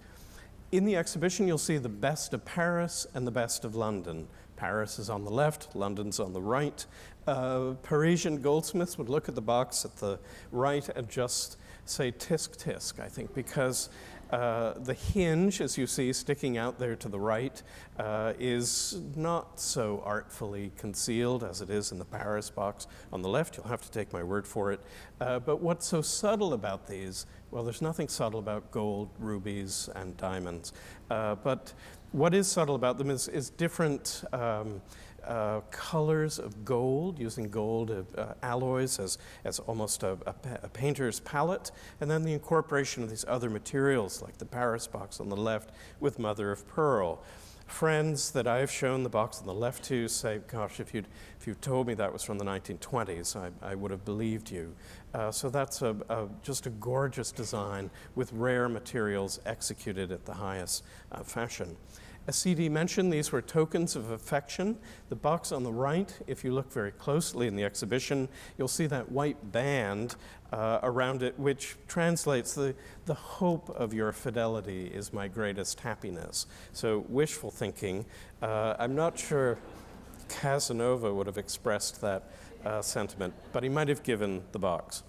In the exhibition, you'll see the best of Paris and the best of London. Paris is on the left, London's on the right. Parisian goldsmiths would look at the box at the right and just say tisk tisk, I think, because the hinge, as you see sticking out there to the right, is not so artfully concealed as it is in the Paris box on the left. You'll have to take my word for it. But what's so subtle about these? Well, there's nothing subtle about gold, rubies, and diamonds. But what is subtle about them is different colors of gold, using gold alloys as almost a painter's palette, and then the incorporation of these other materials like the Paris box on the left with mother of pearl. Friends that I've shown the box on the left to say, gosh, if you'd told me that was from the 1920s, I would have believed you. So that's just a gorgeous design with rare materials executed at the highest fashion. As CD mentioned, these were tokens of affection. The box on the right, if you look very closely in the exhibition, you'll see that white band around it, which translates the hope of your fidelity is my greatest happiness. So wishful thinking. I'm not sure Casanova would have expressed that sentiment, but he might have given the box.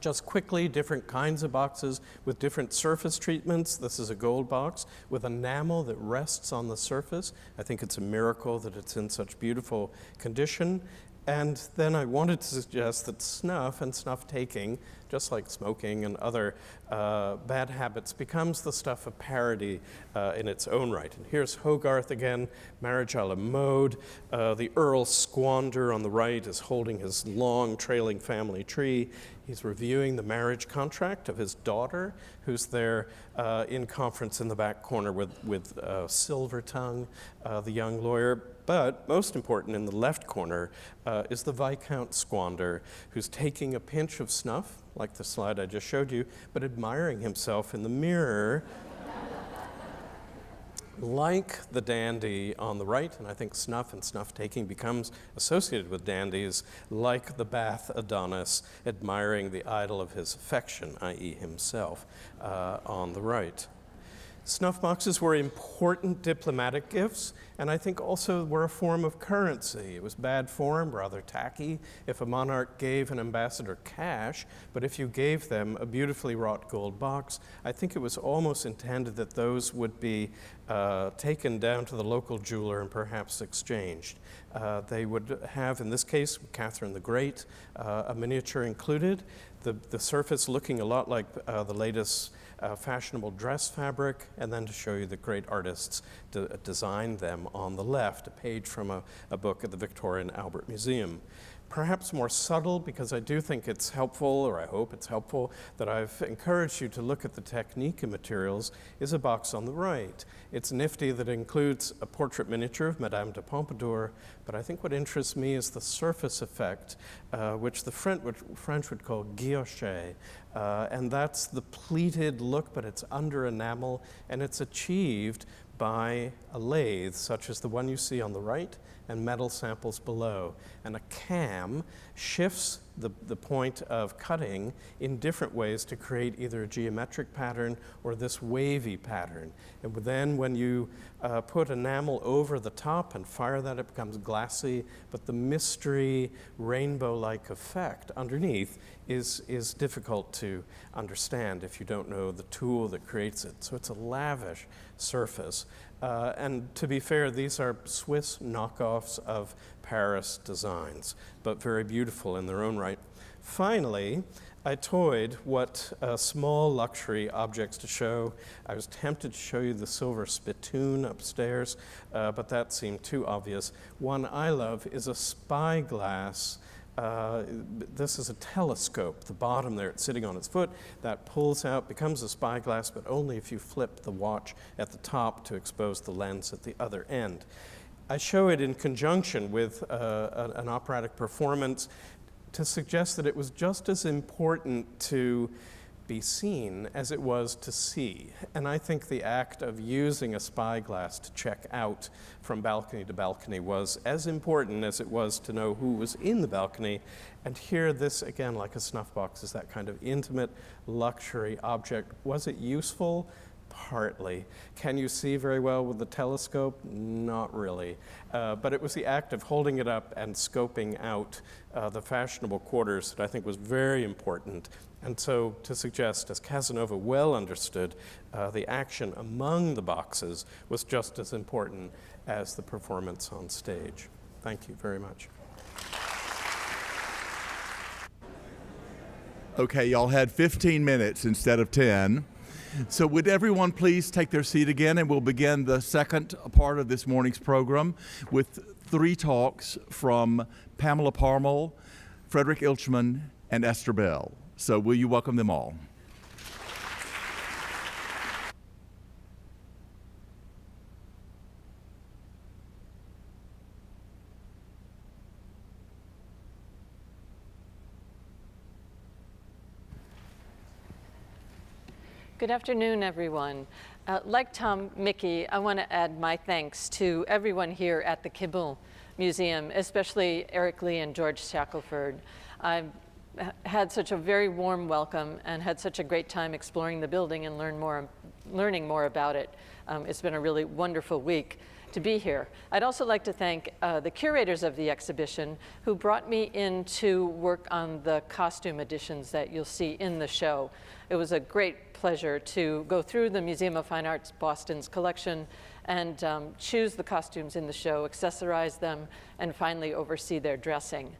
Just quickly, different kinds of boxes with different surface treatments. This is a gold box with enamel that rests on the surface. I think it's a miracle that it's in such beautiful condition. And then I wanted to suggest that snuff and snuff taking, just like smoking and other bad habits, becomes the stuff of parody in its own right. And here's Hogarth again, Marriage a la mode. The Earl Squander on the right is holding his long trailing family tree. He's reviewing the marriage contract of his daughter, who's there in conference in the back corner with Silver Tongue, the young lawyer. But most important, in the left corner, is the Viscount Squander, who's taking a pinch of snuff, like the slide I just showed you, but admiring himself in the mirror. Like the dandy on the right, and I think snuff and snuff-taking becomes associated with dandies, like the Bath Adonis admiring the idol of his affection, i.e. himself, on the right. Snuff boxes were important diplomatic gifts, and I think also were a form of currency. It was bad form, rather tacky, if a monarch gave an ambassador cash, but if you gave them a beautifully wrought gold box, I think it was almost intended that those would be taken down to the local jeweler and perhaps exchanged. They would have, in this case, Catherine the Great, a miniature included, the surface looking a lot like the latest fashionable dress fabric, and then to show you the great artists designed them on the left, a page from a book at the Victoria and Albert Museum. Perhaps more subtle, because I do think it's helpful, or I hope it's helpful, that I've encouraged you to look at the technique and materials, is a box on the right. It's nifty that includes a portrait miniature of Madame de Pompadour, but I think what interests me is the surface effect, which the French would call guilloche, and that's the pleated look, but it's under enamel, and it's achieved by a lathe, such as the one you see on the right, and metal samples below. And a cam shifts the point of cutting in different ways to create either a geometric pattern or this wavy pattern. And then when you put enamel over the top and fire that, it becomes glassy, but the mystery rainbow-like effect underneath is difficult to understand if you don't know the tool that creates it. So it's a lavish surface. And to be fair, these are Swiss knockoffs of Paris designs, but very beautiful in their own right. Finally, I toyed what small luxury objects to show. I was tempted to show you the silver spittoon upstairs, but that seemed too obvious. One I love is a spyglass. This is a telescope. The bottom there, it's sitting on its foot. That pulls out, becomes a spyglass, but only if you flip the watch at the top to expose the lens at the other end. I show it in conjunction with an operatic performance to suggest that it was just as important to be seen as it was to see. And I think the act of using a spyglass to check out from balcony to balcony was as important as it was to know who was in the balcony. And here, this, again, like a snuff box, is that kind of intimate luxury object. Was it useful? Partly. Can you see very well with the telescope? Not really. But it was the act of holding it up and scoping out the fashionable quarters that I think was very important. And so to suggest, as Casanova well understood, the action among the boxes was just as important as the performance on stage. Thank you very much. Okay, y'all had 15 minutes instead of 10. So would everyone please take their seat again, and we'll begin the second part of this morning's program with 3 talks from Pamela Parmal, Frederick Ilchman, and Esther Bell. So will you welcome them all? Good afternoon, everyone. Like Tom Michie, I want to add my thanks to everyone here at the Kimbell Museum, especially Eric Lee and George Shackelford. I've had such a very warm welcome and had such a great time exploring the building and learning more about it. It's been a really wonderful week to be here. I'd also like to thank the curators of the exhibition who brought me in to work on the costume editions that you'll see in the show. It was a great pleasure to go through the Museum of Fine Arts Boston's collection and choose the costumes in the show, accessorize them, and finally oversee their dressing.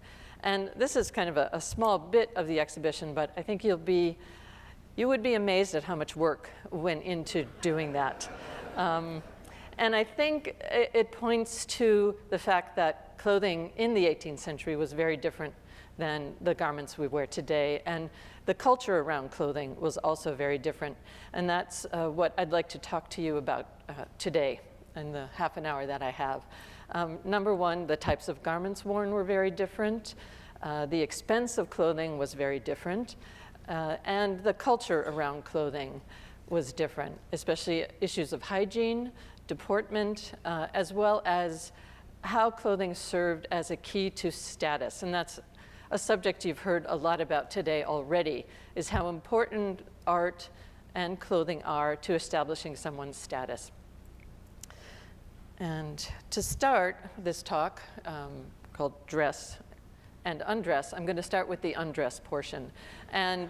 And this is kind of a small bit of the exhibition, but I think you would be amazed at how much work went into doing that. And I think it points to the fact that clothing in the 18th century was very different than the garments we wear today. And the culture around clothing was also very different. And that's what I'd like to talk to you about today in the half an hour that I have. Number one, the types of garments worn were very different. The expense of clothing was very different. And the culture around clothing was different, especially issues of hygiene, deportment, as well as how clothing served as a key to status. And that's a subject you've heard a lot about today already, is how important art and clothing are to establishing someone's status. And to start this talk, called Dress and Undress, I'm going to start with the undress portion and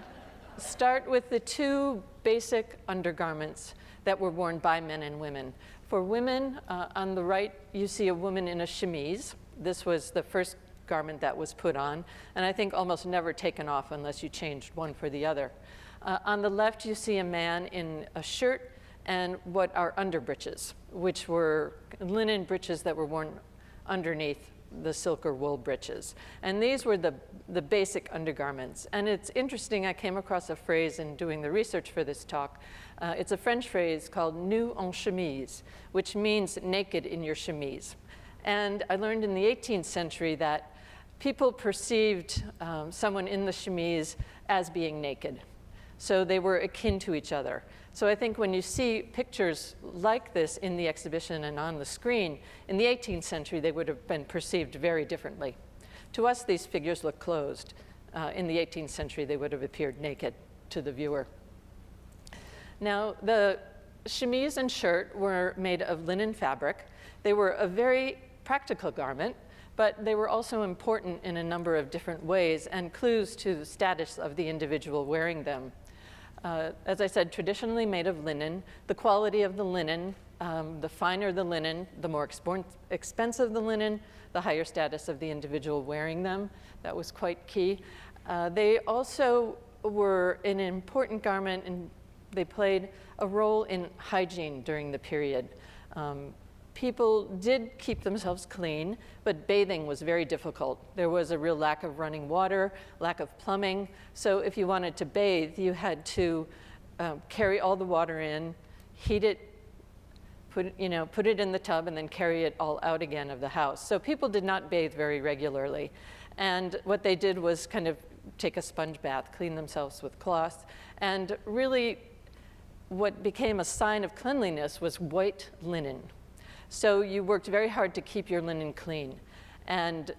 start with the two basic undergarments that were worn by men and women. For women, on the right, you see a woman in a chemise. This was the first garment that was put on, and I think almost never taken off unless you changed one for the other. On the left, you see a man in a shirt and what are underbreeches, which were linen breeches that were worn underneath the silk or wool breeches. And these were the basic undergarments. And it's interesting, I came across a phrase in doing the research for this talk. It's a French phrase called nu en chemise, which means naked in your chemise. And I learned in the 18th century that people perceived someone in the chemise as being naked. So they were akin to each other. So I think when you see pictures like this in the exhibition and on the screen, in the 18th century, they would have been perceived very differently. To us, these figures look clothed. In the 18th century, they would have appeared naked to the viewer. Now, the chemise and shirt were made of linen fabric. They were a very practical garment, but they were also important in a number of different ways and clues to the status of the individual wearing them. As I said, traditionally made of linen. The quality of the linen, the finer the linen, the more expensive the linen, the higher status of the individual wearing them. That was quite key. They also were an important garment, and they played a role in hygiene during the period. People did keep themselves clean, but bathing was very difficult. There was a real lack of running water, lack of plumbing. So if you wanted to bathe, you had to carry all the water in, heat it, put it in the tub, and then carry it all out again of the house. So people did not bathe very regularly. And what they did was kind of take a sponge bath, clean themselves with cloth. And really, what became a sign of cleanliness was white linen. So you worked very hard to keep your linen clean and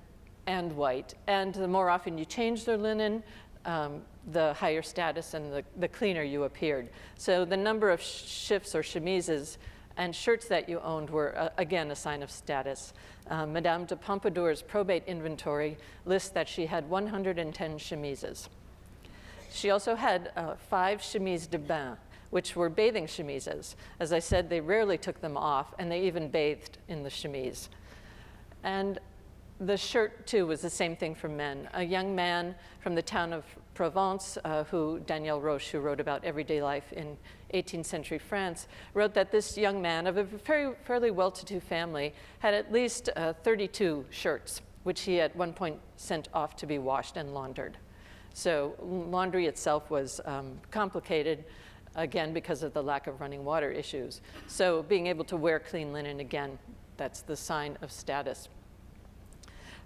white. And the more often you changed their linen, the higher status and the cleaner you appeared. So the number of shifts or chemises and shirts that you owned were, again, a sign of status. Madame de Pompadour's probate inventory lists that she had 110 chemises. She also had 5 chemises de bain, which were bathing chemises. As I said, they rarely took them off, and they even bathed in the chemise. And the shirt, too, was the same thing for men. A young man from the town of Provence, who Daniel Roche, who wrote about everyday life in 18th century France, wrote that this young man of a fairly well-to-do family had at least 32 shirts, which he at one point sent off to be washed and laundered. So laundry itself was complicated, again, because of the lack of running water issues. So being able to wear clean linen, again, that's the sign of status.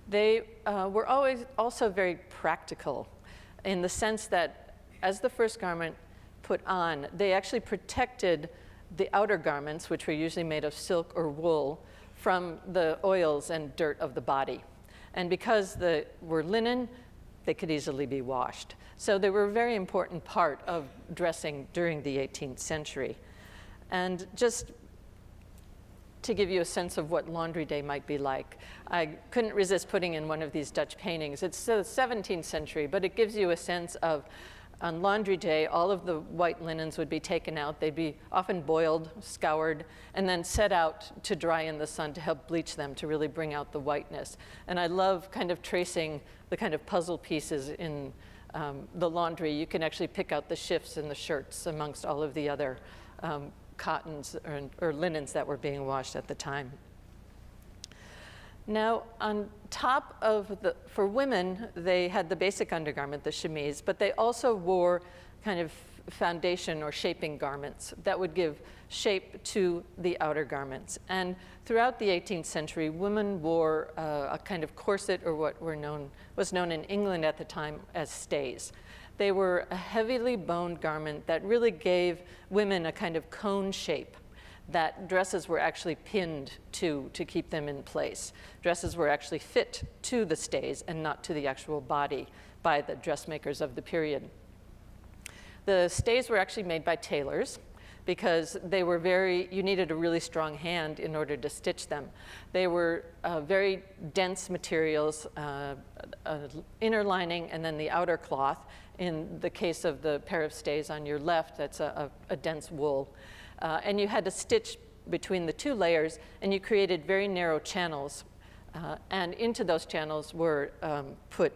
They were always also very practical in the sense that as the first garment put on, they actually protected the outer garments, which were usually made of silk or wool, from the oils and dirt of the body. And because they were linen, they could easily be washed. So they were a very important part of dressing during the 18th century. And just to give you a sense of what laundry day might be like, I couldn't resist putting in one of these Dutch paintings. It's the 17th century, but it gives you a sense of on laundry day, all of the white linens would be taken out. They'd be often boiled, scoured, and then set out to dry in the sun to help bleach them to really bring out the whiteness. And I love kind of tracing the kind of puzzle pieces in the laundry. You can actually pick out the shifts in the shirts amongst all of the other cottons or linens that were being washed at the time. Now, on top of for women, they had the basic undergarment, the chemise, but they also wore kind of foundation or shaping garments that would give shape to the outer garments. And throughout the 18th century, women wore a kind of corset, or what was known in England at the time as stays. They were a heavily boned garment that really gave women a kind of cone shape that dresses were actually pinned to keep them in place. Dresses were actually fit to the stays and not to the actual body by the dressmakers of the period. The stays were actually made by tailors because they were you needed a really strong hand in order to stitch them. They were very dense materials, inner lining and then the outer cloth. In the case of the pair of stays on your left, that's a dense wool. And you had to stitch between the two layers, and you created very narrow channels. And into those channels were put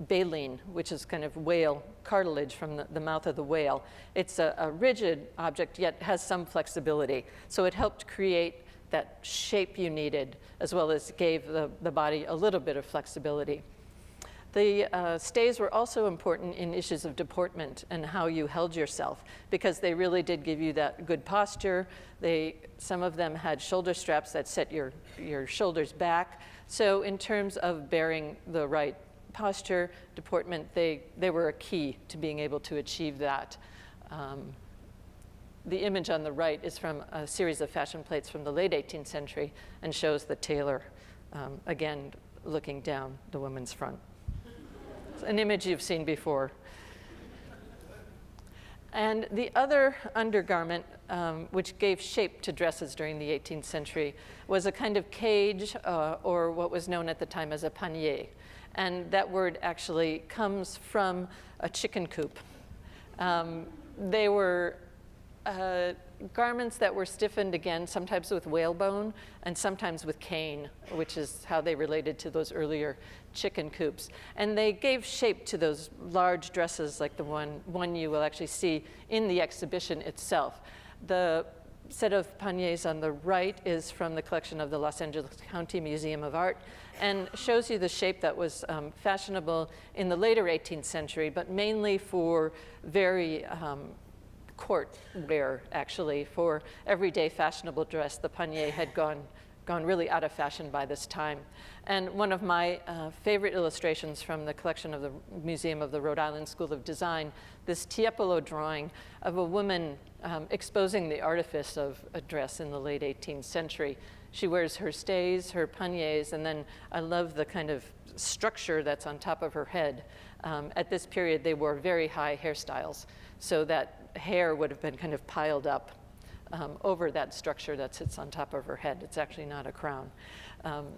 baleen, which is kind of whale cartilage from the mouth of the whale. It's a rigid object, yet has some flexibility. So it helped create that shape you needed, as well as gave the body a little bit of flexibility. The stays were also important in issues of deportment and how you held yourself, because they really did give you that good posture. Some of them had shoulder straps that set your shoulders back. So in terms of bearing the right posture, deportment, they were a key to being able to achieve that. The image on the right is from a series of fashion plates from the late 18th century and shows the tailor, again, looking down the woman's front. An image you've seen before. And the other undergarment, which gave shape to dresses during the 18th century, was a kind of cage, or what was known at the time as a panier. And that word actually comes from a chicken coop. They were garments that were stiffened, again, sometimes with whalebone and sometimes with cane, which is how they related to those earlier chicken coops. And they gave shape to those large dresses like the one you will actually see in the exhibition itself. The set of paniers on the right is from the collection of the Los Angeles County Museum of Art and shows you the shape that was fashionable in the later 18th century, but mainly for very court wear, actually. For everyday fashionable dress, the panier had gone really out of fashion by this time. And one of my favorite illustrations from the collection of the Museum of the Rhode Island School of Design, this Tiepolo drawing of a woman exposing the artifice of a dress in the late 18th century. She wears her stays, her paniers, and then I love the kind of structure that's on top of her head. At this period, they wore very high hairstyles, so that hair would have been kind of piled up over that structure that sits on top of her head. It's actually not a crown.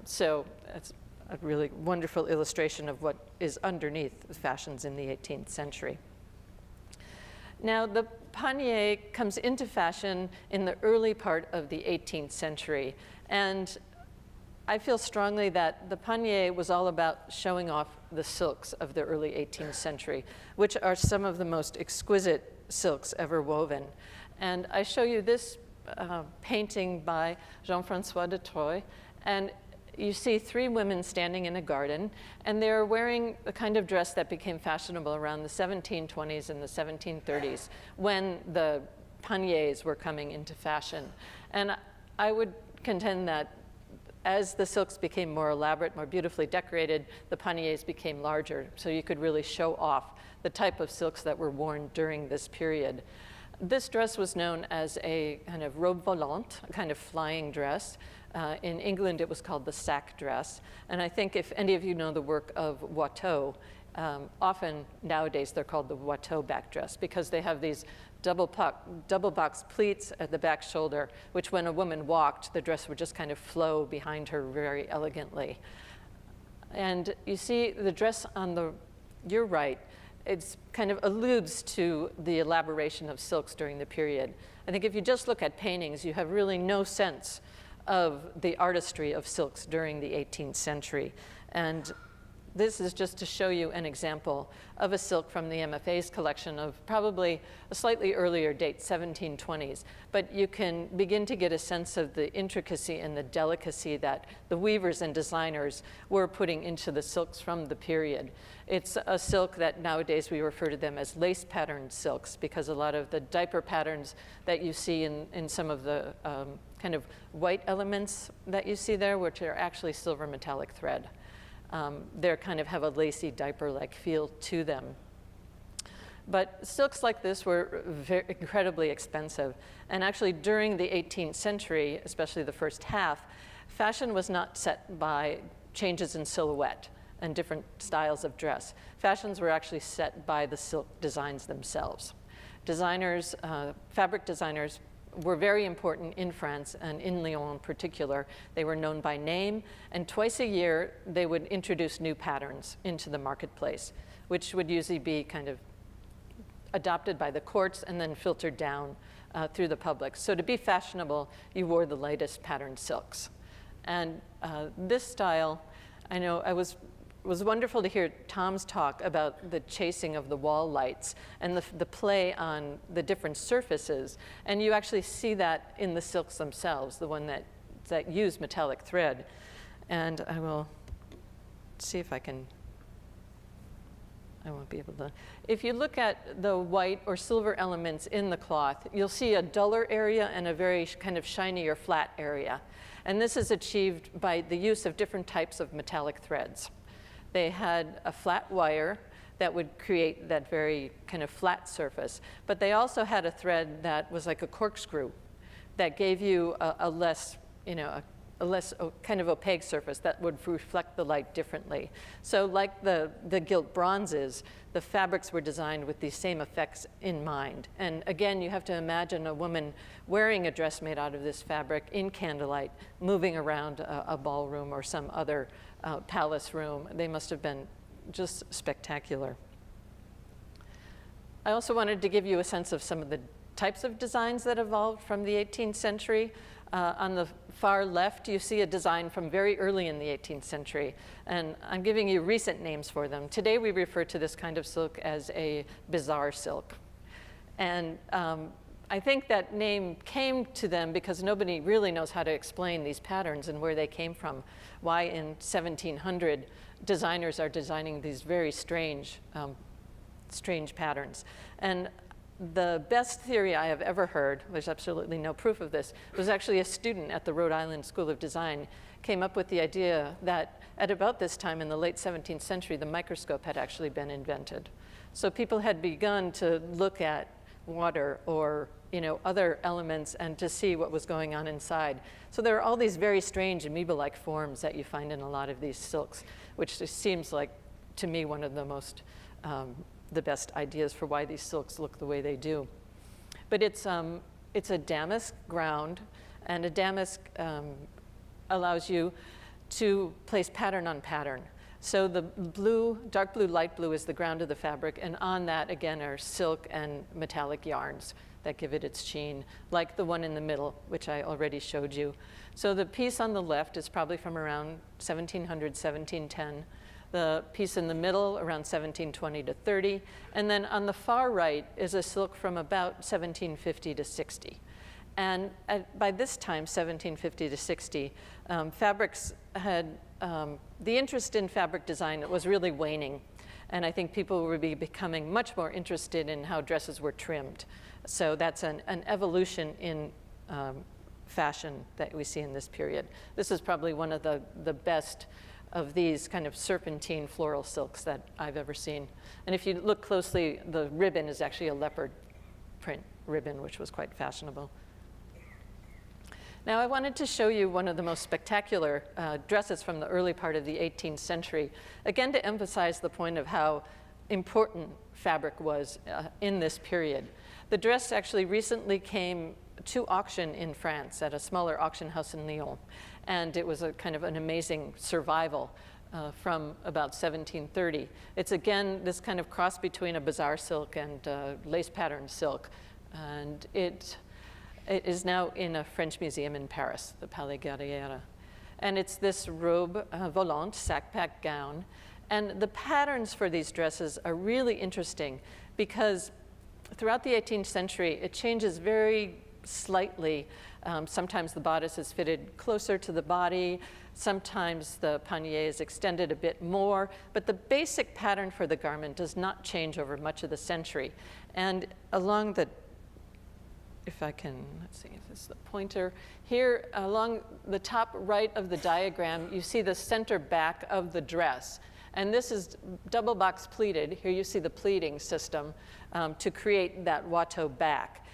So it's a really wonderful illustration of what is underneath the fashions in the 18th century. Now, the panier comes into fashion in the early part of the 18th century. And I feel strongly that the panier was all about showing off the silks of the early 18th century, which are some of the most exquisite silks ever woven. And I show you this painting by Jean-François de Troyes, and you see three women standing in a garden, and they're wearing the kind of dress that became fashionable around the 1720s and the 1730s, when the paniers were coming into fashion. And I would contend that as the silks became more elaborate, more beautifully decorated, the paniers became larger, so you could really show off the type of silks that were worn during this period. This dress was known as a kind of robe volante, a kind of flying dress. In England, it was called the sack dress. And I think if any of you know the work of Watteau, often nowadays they're called the Watteau back dress because they have these double box pleats at the back shoulder, which when a woman walked, the dress would just kind of flow behind her very elegantly. And you see the dress on your right it's kind of alludes to the elaboration of silks during the period. I think if you just look at paintings, you have really no sense of the artistry of silks during the 18th century. And this is just to show you an example of a silk from the MFA's collection of probably a slightly earlier date, 1720s. But you can begin to get a sense of the intricacy and the delicacy that the weavers and designers were putting into the silks from the period. It's a silk that nowadays we refer to them as lace patterned silks, because a lot of the diaper patterns that you see in some of the kind of white elements that you see there, which are actually silver metallic thread. They kind of have a lacy diaper-like feel to them. But silks like this were incredibly expensive. And actually during the 18th century, especially the first half, fashion was not set by changes in silhouette and different styles of dress. Fashions were actually set by the silk designs themselves. Designers, fabric designers, were very important in France and in Lyon in particular. They were known by name, and twice a year they would introduce new patterns into the marketplace, which would usually be kind of adopted by the courts and then filtered down through the public. So to be fashionable, you wore the latest patterned silks. And this style, I know it was wonderful to hear Tom's talk about the chasing of the wall lights and the play on the different surfaces. And you actually see that in the silks themselves, the one that use metallic thread. And I will see if I won't be able to. If you look at the white or silver elements in the cloth, you'll see a duller area and a very kind of shiny or flat area. And this is achieved by the use of different types of metallic threads. They had a flat wire that would create that very kind of flat surface, but they also had a thread that was like a corkscrew that gave you a less, a less kind of opaque surface that would reflect the light differently. So like the gilt bronzes, the fabrics were designed with these same effects in mind. And again, you have to imagine a woman wearing a dress made out of this fabric in candlelight, moving around a ballroom or some other palace room. They must have been just spectacular. I also wanted to give you a sense of some of the types of designs that evolved from the 18th century. On the far left, you see a design from very early in the 18th century, and I'm giving you recent names for them. Today, we refer to this kind of silk as a bizarre silk. And I think that name came to them because nobody really knows how to explain these patterns and where they came from. Why in 1700 designers are designing these very strange patterns. And the best theory I have ever heard, there's absolutely no proof of this, was actually a student at the Rhode Island School of Design came up with the idea that at about this time in the late 17th century, the microscope had actually been invented. So people had begun to look at water or other elements and to see what was going on inside. So there are all these very strange amoeba-like forms that you find in a lot of these silks, which just seems like, to me, one of the most the best ideas for why these silks look the way they do. But it's a damask ground, and a damask allows you to place pattern on pattern. So the blue, dark blue, light blue is the ground of the fabric, and on that, again, are silk and metallic yarns that give it its sheen, like the one in the middle, which I already showed you. So the piece on the left is probably from around 1700, 1710. The piece in the middle, around 1720 to 30. And then on the far right is a silk from about 1750 to 60. And by this time, 1750 to 60, fabrics had, the interest in fabric design was really waning. And I think people would be becoming much more interested in how dresses were trimmed. So that's an evolution in fashion that we see in this period. This is probably one of the best of these kind of serpentine floral silks that I've ever seen. And if you look closely, the ribbon is actually a leopard print ribbon, which was quite fashionable. Now I wanted to show you one of the most spectacular dresses from the early part of the 18th century, again to emphasize the point of how important fabric was in this period. The dress actually recently came to auction in France at a smaller auction house in Lyon. And it was a kind of an amazing survival from about 1730. It's again this kind of cross between a bazaar silk and lace patterned silk. And it is now in a French museum in Paris, the Palais Guerrière. And it's this robe volante, sack-pack gown. And the patterns for these dresses are really interesting because throughout the 18th century, it changes very slightly. Sometimes the bodice is fitted closer to the body. Sometimes the panier is extended a bit more. But the basic pattern for the garment does not change over much of the century. And along the, if I can, let's see if this is the pointer. Here, along the top right of the diagram, you see the center back of the dress. And this is double box pleated. Here you see the pleating system to create that watteau back.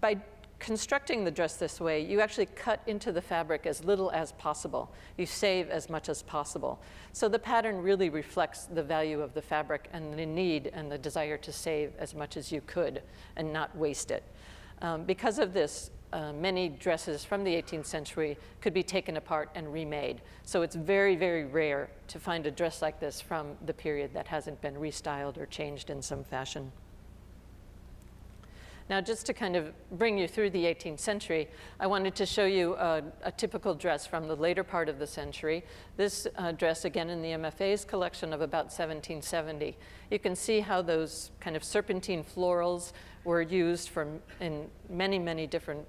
By constructing the dress this way, you actually cut into the fabric as little as possible. You save as much as possible. So the pattern really reflects the value of the fabric and the need and the desire to save as much as you could and not waste it. Because of this, many dresses from the 18th century could be taken apart and remade. So it's very, very rare to find a dress like this from the period that hasn't been restyled or changed in some fashion. Now, just to kind of bring you through the 18th century, I wanted to show you a typical dress from the later part of the century. This dress, again, in the MFA's collection of about 1770. You can see how those kind of serpentine florals were used in many, many different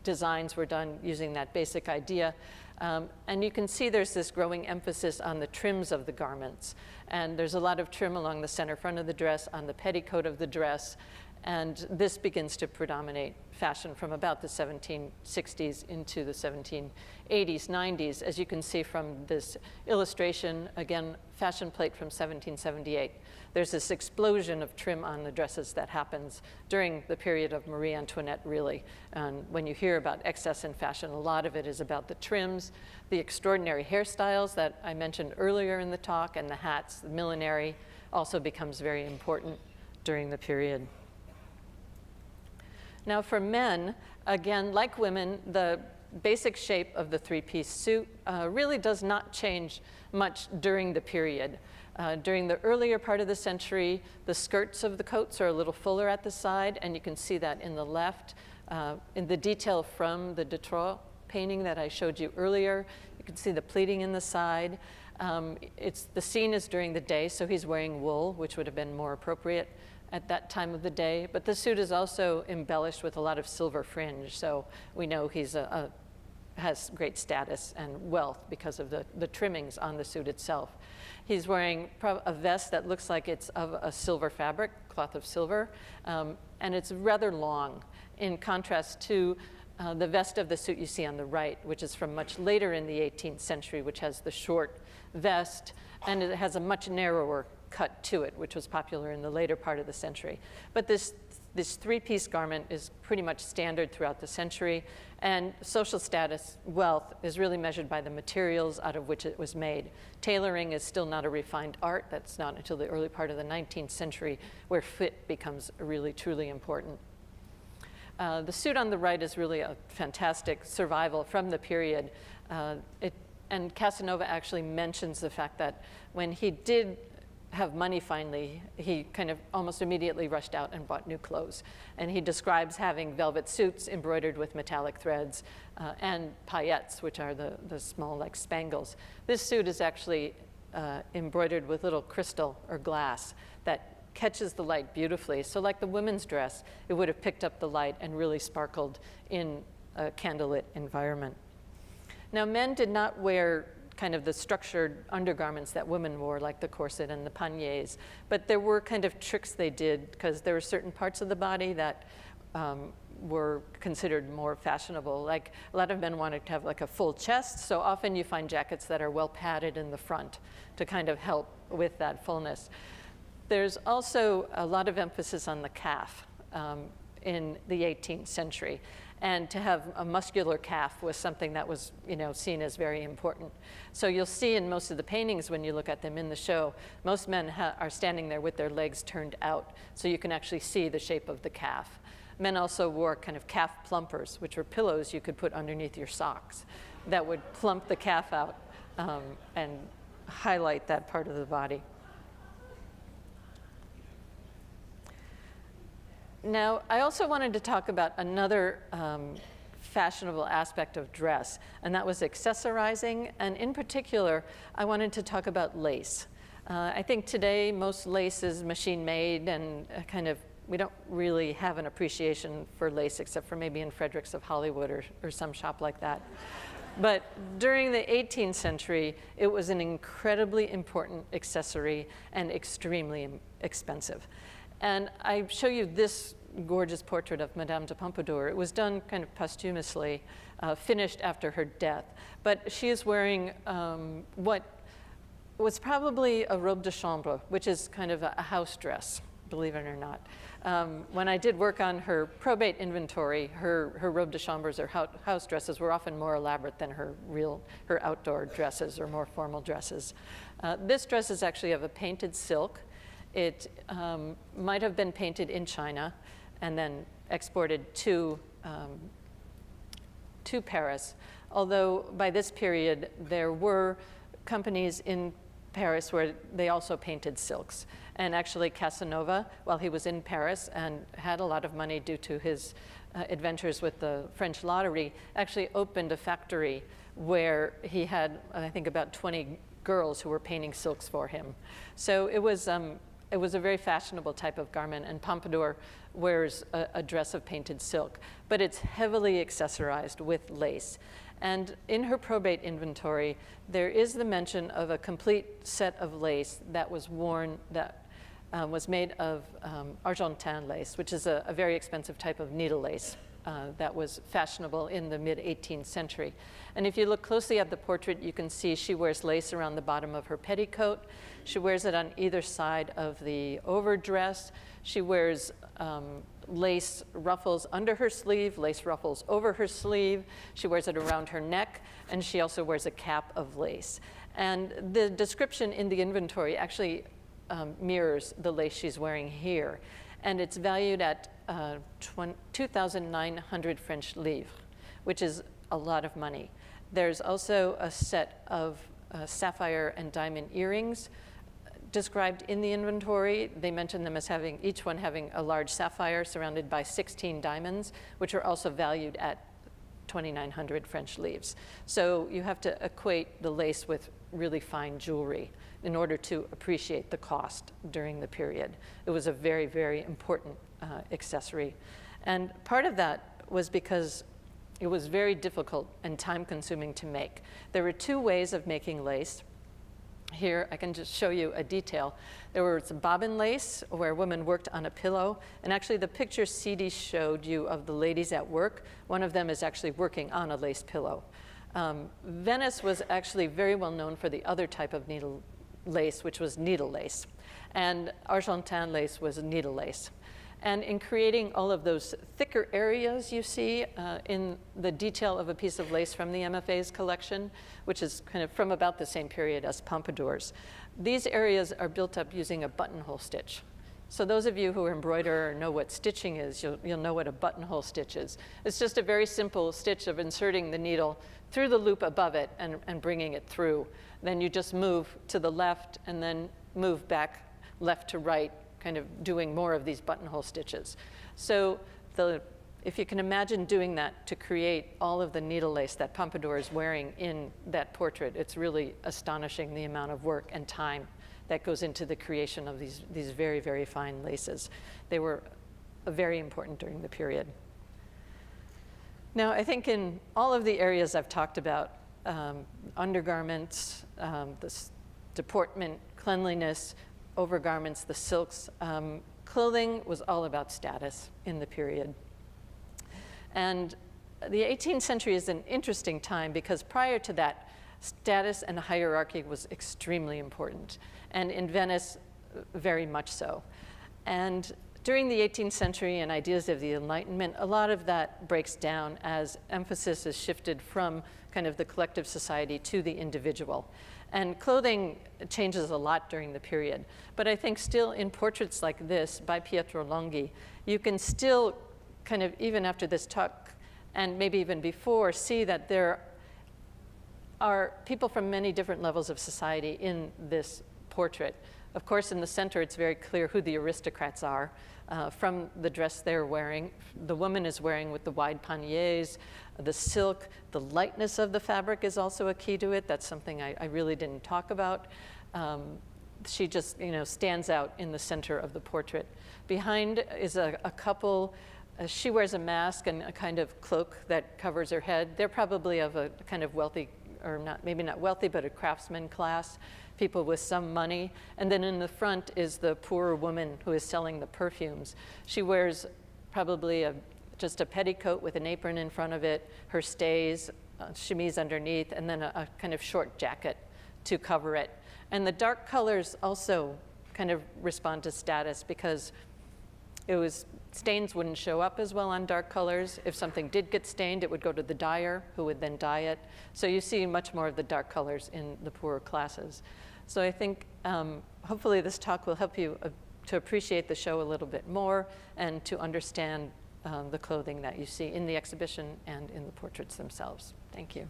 designs were done using that basic idea. And you can see there's this growing emphasis on the trims of the garments. And there's a lot of trim along the center front of the dress, on the petticoat of the dress. And this begins to predominate fashion from about the 1760s into the 1780s, 90s, as you can see from this illustration, again, fashion plate from 1778. There's this explosion of trim on the dresses that happens during the period of Marie Antoinette, really. And when you hear about excess in fashion, a lot of it is about the trims, the extraordinary hairstyles that I mentioned earlier in the talk, and the hats. The millinery also becomes very important during the period. Now for men, again, like women, the basic shape of the three-piece suit really does not change much during the period. During the earlier part of the century, the skirts of the coats are a little fuller at the side, and you can see that in the left. In the detail from the Detroit painting that I showed you earlier, you can see the pleating in the side. The scene is during the day, so he's wearing wool, which would have been more appropriate at that time of the day. But the suit is also embellished with a lot of silver fringe, so we know he's has great status and wealth because of the trimmings on the suit itself. He's wearing a vest that looks like it's of a silver fabric, cloth of silver, and it's rather long, in contrast to the vest of the suit you see on the right, which is from much later in the 18th century, which has the short vest, and it has a much narrower cut to it, which was popular in the later part of the century. But this three-piece garment is pretty much standard throughout the century, and social status, wealth, is really measured by the materials out of which it was made. Tailoring is still not a refined art. That's not until the early part of the 19th century where fit becomes really, truly important. The suit on the right is really a fantastic survival from the period. And Casanova actually mentions the fact that when he did have money finally, he kind of almost immediately rushed out and bought new clothes. And he describes having velvet suits embroidered with metallic threads and paillettes, which are the small like spangles. This suit is actually embroidered with little crystal or glass that catches the light beautifully. So like the women's dress, it would have picked up the light and really sparkled in a candlelit environment. Now, men did not wear kind of the structured undergarments that women wore, like the corset and the paniers. But there were kind of tricks they did, because there were certain parts of the body that were considered more fashionable. Like a lot of men wanted to have like a full chest, so often you find jackets that are well padded in the front to kind of help with that fullness. There's also a lot of emphasis on the calf in the 18th century. And to have a muscular calf was something that was, seen as very important. So you'll see in most of the paintings when you look at them in the show, most men are standing there with their legs turned out, so you can actually see the shape of the calf. Men also wore kind of calf plumpers, which were pillows you could put underneath your socks that would plump the calf out and highlight that part of the body. Now, I also wanted to talk about another fashionable aspect of dress, and that was accessorizing, and in particular, I wanted to talk about lace. I think today most lace is machine-made, and we don't really have an appreciation for lace except for maybe in Frederick's of Hollywood or some shop like that. But during the 18th century, it was an incredibly important accessory and extremely expensive. And I show you this gorgeous portrait of Madame de Pompadour. It was done kind of posthumously, finished after her death. But she is wearing what was probably a robe de chambre, which is kind of a house dress, believe it or not. When I did work on her probate inventory, her robe de chambres or house dresses were often more elaborate than her outdoor dresses or more formal dresses. This dress is actually of a painted silk. It might have been painted in China and then exported to Paris, although by this period there were companies in Paris where they also painted silks. And actually Casanova, while he was in Paris and had a lot of money due to his adventures with the French lottery, actually opened a factory where he had, I think, about 20 girls who were painting silks for him. So it was a very fashionable type of garment, and Pompadour wears a dress of painted silk, but it's heavily accessorized with lace. And in her probate inventory, there is the mention of a complete set of lace that was worn, that was made of Argentin lace, which is a very expensive type of needle lace that was fashionable in the mid-18th century. And if you look closely at the portrait, you can see she wears lace around the bottom of her petticoat. She wears it on either side of the overdress. She wears lace ruffles under her sleeve, lace ruffles over her sleeve. She wears it around her neck, and she also wears a cap of lace. And the description in the inventory actually mirrors the lace she's wearing here. And it's valued at 2,900 French livres, which is a lot of money. There's also a set of sapphire and diamond earrings described in the inventory. They mention them as having, each one having a large sapphire surrounded by 16 diamonds, which are also valued at 2,900 French livres. So you have to equate the lace with really fine jewelry in order to appreciate the cost during the period. It was a very, very important accessory. And part of that was because it was very difficult and time-consuming to make. There were two ways of making lace. Here, I can just show you a detail. There was bobbin lace, where women worked on a pillow. And actually, the picture CD showed you of the ladies at work. One of them is actually working on a lace pillow. Venice was actually very well known for the other type of needle lace, which was needle lace. And Argentin lace was needle lace. And in creating all of those thicker areas you see in the detail of a piece of lace from the MFA's collection, which is kind of from about the same period as Pompadour's, these areas are built up using a buttonhole stitch. So those of you who embroider or know what stitching is, you'll know what a buttonhole stitch is. It's just a very simple stitch of inserting the needle through the loop above it and bringing it through. Then you just move to the left and then move back left to right, kind of doing more of these buttonhole stitches. So if you can imagine doing that to create all of the needle lace that Pompadour is wearing in that portrait, it's really astonishing the amount of work and time that goes into the creation of these very, very fine laces. They were very important during the period. Now, I think in all of the areas I've talked about, undergarments, the deportment, cleanliness, overgarments, the silks, clothing was all about status in the period. And the 18th century is an interesting time because prior to that, status and hierarchy was extremely important, and in Venice, very much so. And during the 18th century and ideas of the Enlightenment, a lot of that breaks down as emphasis is shifted from kind of the collective society to the individual. And clothing changes a lot during the period. But I think still in portraits like this by Pietro Longhi, you can still kind of, even after this talk, and maybe even before, see that there are people from many different levels of society in this portrait. Of course, in the center, it's very clear who the aristocrats are. From the dress they're wearing, the woman is wearing with the wide panniers, the silk, the lightness of the fabric is also a key to it. That's something I really didn't talk about. She just, stands out in the center of the portrait. Behind is a couple. She wears a mask and a kind of cloak that covers her head. They're probably of a kind of wealthy, or not, maybe not wealthy, but a craftsman class, people with some money. And then in the front is the poorer woman who is selling the perfumes. She wears probably just a petticoat with an apron in front of it, her stays, chemise underneath, and then a kind of short jacket to cover it. And the dark colors also kind of respond to status, because stains wouldn't show up as well on dark colors. If something did get stained, it would go to the dyer, who would then dye it. So you see much more of the dark colors in the poorer classes. So I think hopefully this talk will help you to appreciate the show a little bit more and to understand the clothing that you see in the exhibition and in the portraits themselves. Thank you.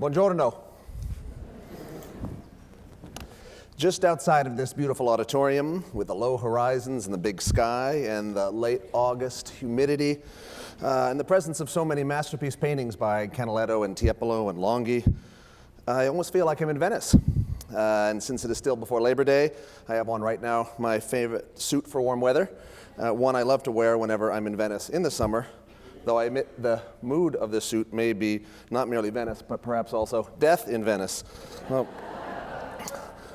Buongiorno. Just outside of this beautiful auditorium, with the low horizons and the big sky and the late August humidity, in the presence of so many masterpiece paintings by Canaletto and Tiepolo and Logie, I almost feel like I'm in Venice. And since it is still before Labor Day, I have on right now my favorite suit for warm weather, one I love to wear whenever I'm in Venice in the summer, though I admit the mood of this suit may be not merely Venice, but perhaps also death in Venice. Well,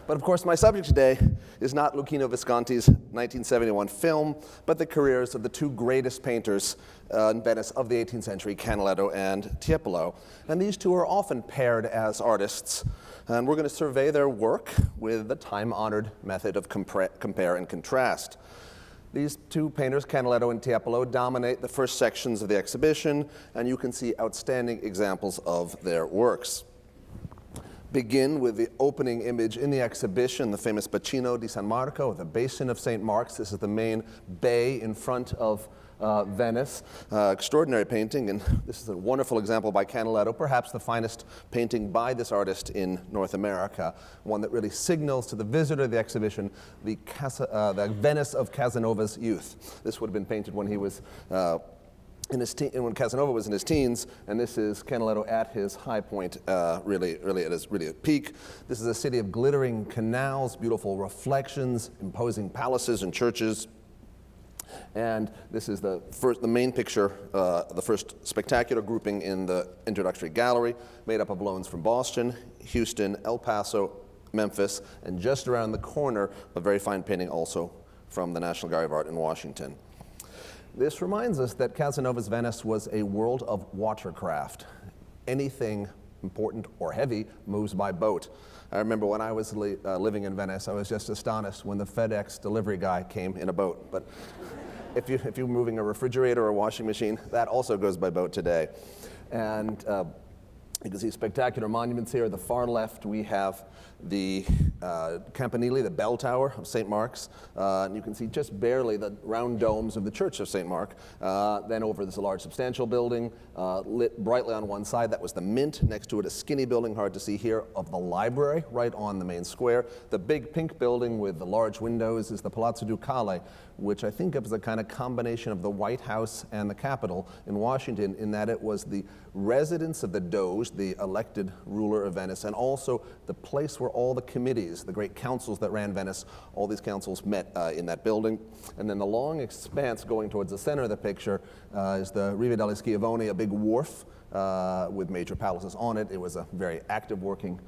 but of course, my subject today is not Luchino Visconti's 1971 film, but the careers of the two greatest painters in Venice of the 18th century, Canaletto and Tiepolo. And these two are often paired as artists, and we're going to survey their work with the time-honored method of compare and contrast. These two painters, Canaletto and Tiepolo, dominate the first sections of the exhibition, and you can see outstanding examples of their works. Begin with the opening image in the exhibition, the famous Bacino di San Marco, the Basin of St. Mark's. This is the main bay in front of Venice. Extraordinary painting, and this is a wonderful example by Canaletto, perhaps the finest painting by this artist in North America, one that really signals to the visitor of the exhibition the Venice of Casanova's youth. This would have been painted when he was when Casanova was in his teens, and this is Canaletto at his high point, really at his peak. This is a city of glittering canals, beautiful reflections, imposing palaces and churches. And this is the main picture, the first spectacular grouping in the introductory gallery, made up of loans from Boston, Houston, El Paso, Memphis, and just around the corner, a very fine painting also from the National Gallery of Art in Washington. This reminds us that Casanova's Venice was a world of watercraft. Anything important or heavy moves by boat. I remember when I was living in Venice, I was just astonished when the FedEx delivery guy came in a boat. But if you're moving a refrigerator or a washing machine, that also goes by boat today. And you can see spectacular monuments here. At the far left, we have the Campanile, the bell tower of St. Mark's. And you can see just barely the round domes of the Church of St. Mark. Then over this large substantial building, lit brightly on one side. That was the Mint. Next to it, a skinny building, hard to see here, of the library, right on the main square. The big pink building with the large windows is the Palazzo Ducale, which I think of as a kind of combination of the White House and the Capitol in Washington, in that it was the residence of the Doge, the elected ruler of Venice, and also the place where all the committees, the great councils that ran Venice, all these councils met in that building. And then the long expanse going towards the center of the picture is the Riva degli Schiavoni, a big wharf with major palaces on it. It was a very active working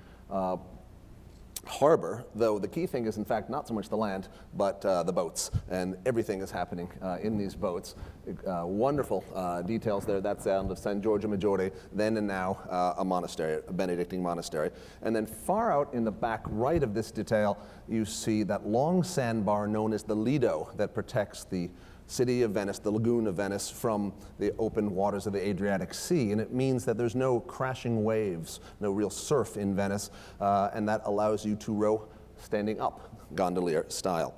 harbor, though the key thing is in fact not so much the land, but the boats, and everything is happening in these boats. Wonderful details there. That sound of San Giorgio Maggiore, then and now a monastery, a Benedictine monastery. And then far out in the back right of this detail, you see that long sandbar known as the Lido that protects the city of Venice, the lagoon of Venice, from the open waters of the Adriatic Sea. And it means that there's no crashing waves, no real surf in Venice, and that allows you to row standing up, gondolier style.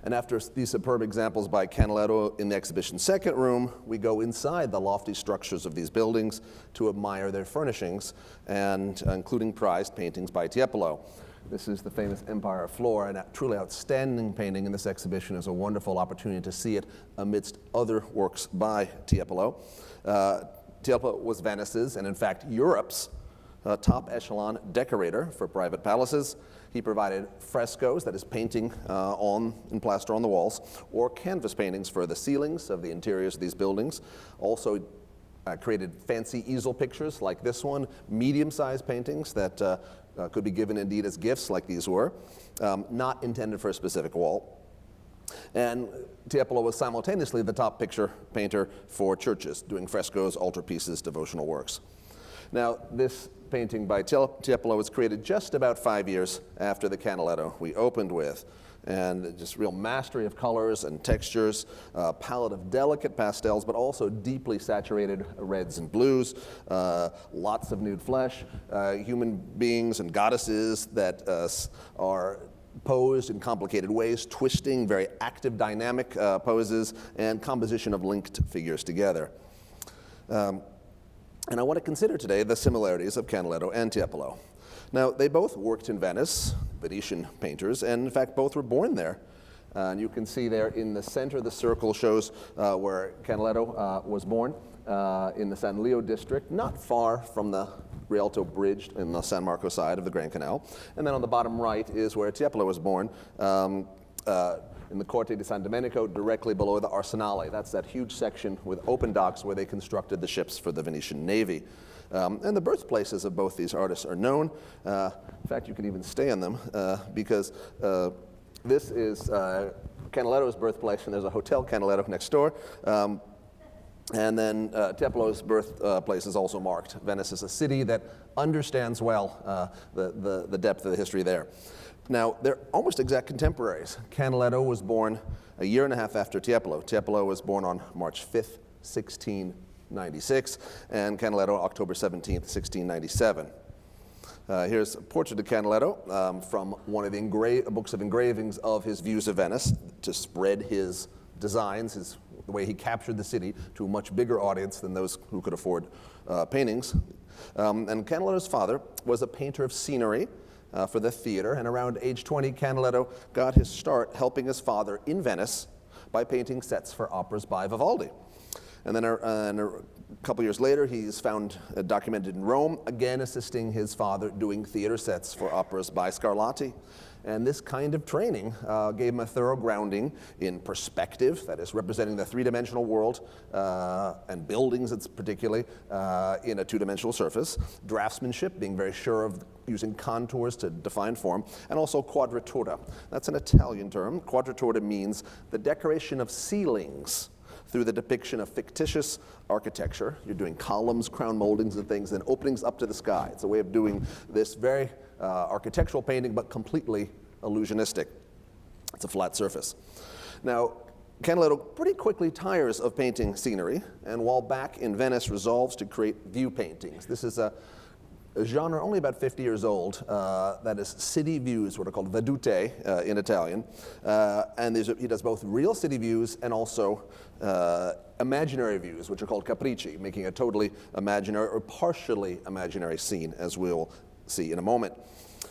And after these superb examples by Canaletto in the exhibition's second room, we go inside the lofty structures of these buildings to admire their furnishings, and including prized paintings by Tiepolo. This is the famous Empire floor, and a truly outstanding painting in this exhibition. Is a wonderful opportunity to see it amidst other works by Tiepolo. Tiepolo was Venice's, and in fact Europe's, top echelon decorator for private palaces. He provided frescoes, that is painting in plaster on the walls, or canvas paintings for the ceilings of the interiors of these buildings. Also created fancy easel pictures like this one, medium-sized paintings that could be given indeed as gifts like these were, not intended for a specific wall. And Tiepolo was simultaneously the top picture painter for churches, doing frescoes, altarpieces, devotional works. Now, this painting by Tiepolo was created just about 5 years after the Canaletto we opened with. And just real mastery of colors and textures, palette of delicate pastels, but also deeply saturated reds and blues, lots of nude flesh, human beings and goddesses that are posed in complicated ways, twisting, very active, dynamic poses, and composition of linked figures together. And I want to consider today the similarities of Canaletto and Tiepolo. Now, they both worked in Venice, Venetian painters, and in fact both were born there. And you can see there in the center of the circle shows where Canaletto was born in the San Leo district, not far from the Rialto Bridge in the San Marco side of the Grand Canal. And then on the bottom right is where Tiepolo was born, in the Corte di San Domenico, directly below the Arsenale. That's that huge section with open docks where they constructed the ships for the Venetian Navy. And the birthplaces of both these artists are known. In fact, you can even stay on them because this is Canaletto's birthplace, and there's a Hotel Canaletto next door. And then Tiepolo's birthplace is also marked. Venice is a city that understands well the depth of the history there. Now, they're almost exact contemporaries. Canaletto was born a year and a half after Tiepolo. Tiepolo was born on March 5th, 1696, and Canaletto October 17th, 1697. Here's a portrait of Canaletto from one of the books of engravings of his views of Venice to spread his designs, the way he captured the city to a much bigger audience than those who could afford paintings. And Canaletto's father was a painter of scenery for the theater, and around age 20, Canaletto got his start helping his father in Venice by painting sets for operas by Vivaldi. And then a couple years later, he's found documented in Rome, again assisting his father doing theater sets for operas by Scarlatti. And this kind of training gave him a thorough grounding in perspective, that is representing the three-dimensional world, and buildings particularly in a two-dimensional surface, draftsmanship, being very sure of using contours to define form, and also quadratura. That's an Italian term. Quadratura means the decoration of ceilings through the depiction of fictitious architecture. You're doing columns, crown moldings and things, and openings up to the sky. It's a way of doing this very architectural painting, but completely illusionistic. It's a flat surface. Now, Canaletto pretty quickly tires of painting scenery, and while back in Venice resolves to create view paintings. This is a genre only about 50 years old, that is city views, what are called vedute in Italian. And he does both real city views and also imaginary views, which are called capricci, making a totally imaginary or partially imaginary scene, as we'll see in a moment.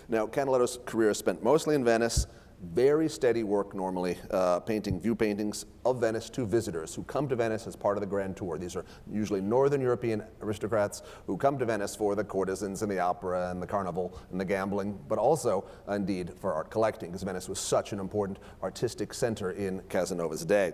Now, Canaletto's career is spent mostly in Venice, very steady work normally, painting view paintings of Venice to visitors who come to Venice as part of the grand tour. These are usually Northern European aristocrats who come to Venice for the courtesans and the opera and the carnival and the gambling, but also, indeed, for art collecting, because Venice was such an important artistic center in Casanova's day.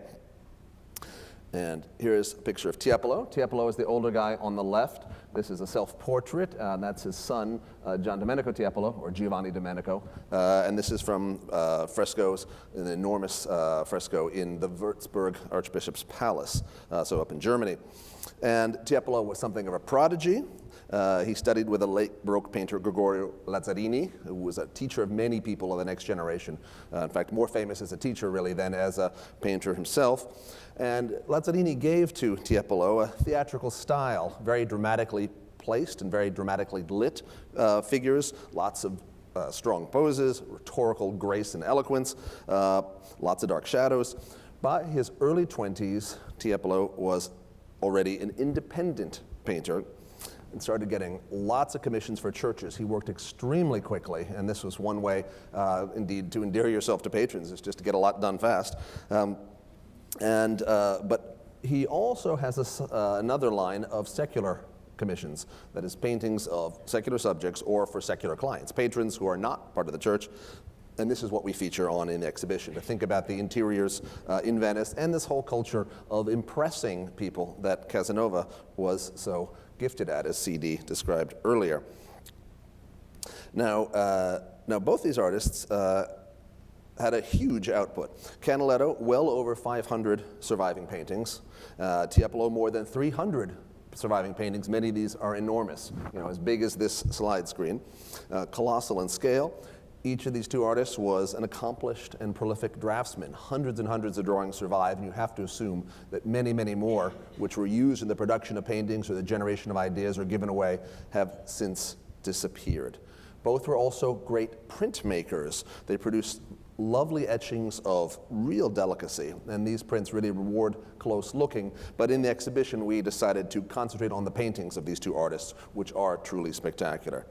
And here's a picture of Tiepolo. Tiepolo is the older guy on the left. This is a self-portrait, and that's his son, Gian Domenico Tiepolo, or Giovanni Domenico. And this is from frescoes, an enormous fresco in the Würzburg Archbishop's Palace, so up in Germany. And Tiepolo was something of a prodigy. He studied with a late Baroque painter, Gregorio Lazzarini, who was a teacher of many people of the next generation. In fact, more famous as a teacher, really, than as a painter himself. And Lazzarini gave to Tiepolo a theatrical style, very dramatically placed and very dramatically lit figures, lots of strong poses, rhetorical grace and eloquence, lots of dark shadows. By his early 20s, Tiepolo was already an independent painter and started getting lots of commissions for churches. He worked extremely quickly, and this was one way, indeed, to endear yourself to patrons, is just to get a lot done fast. But he also has another line of secular commissions, that is, paintings of secular subjects or for secular clients, patrons who are not part of the church. And this is what we feature on in the exhibition, to think about the interiors in Venice and this whole culture of impressing people that Casanova was so gifted at, as CD described earlier. Now both these artists had a huge output. Canaletto, well over 500 surviving paintings. Tiepolo, more than 300 surviving paintings. Many of these are enormous, as big as this slide screen. Colossal in scale. Each of these two artists was an accomplished and prolific draftsman. Hundreds and hundreds of drawings survive, and you have to assume that many, many more, which were used in the production of paintings or the generation of ideas or given away, have since disappeared. Both were also great printmakers. They produced lovely etchings of real delicacy, and these prints really reward close looking. But in the exhibition, we decided to concentrate on the paintings of these two artists, which are truly spectacular.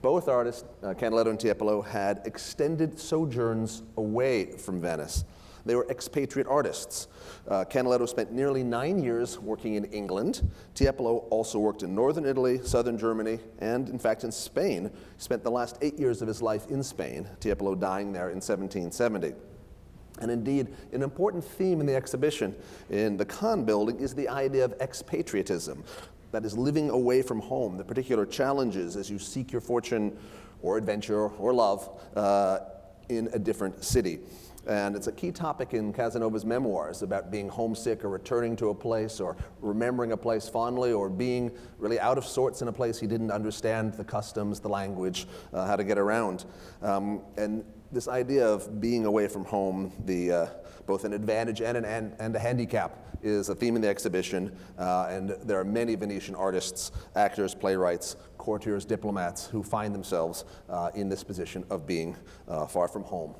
Both artists, Canaletto and Tiepolo, had extended sojourns away from Venice. They were expatriate artists. Canaletto spent nearly 9 years working in England. Tiepolo also worked in northern Italy, southern Germany, and in fact in Spain. He spent the last 8 years of his life in Spain, Tiepolo dying there in 1770. And indeed, an important theme in the exhibition in the Kahn building is the idea of expatriatism. That is, living away from home, the particular challenges as you seek your fortune or adventure or love in a different city. And it's a key topic in Casanova's memoirs about being homesick or returning to a place or remembering a place fondly or being really out of sorts in a place he didn't understand the customs, the language, how to get around. And this idea of being away from home, both an advantage and a handicap, is a theme in the exhibition, and there are many Venetian artists, actors, playwrights, courtiers, diplomats who find themselves in this position of being far from home.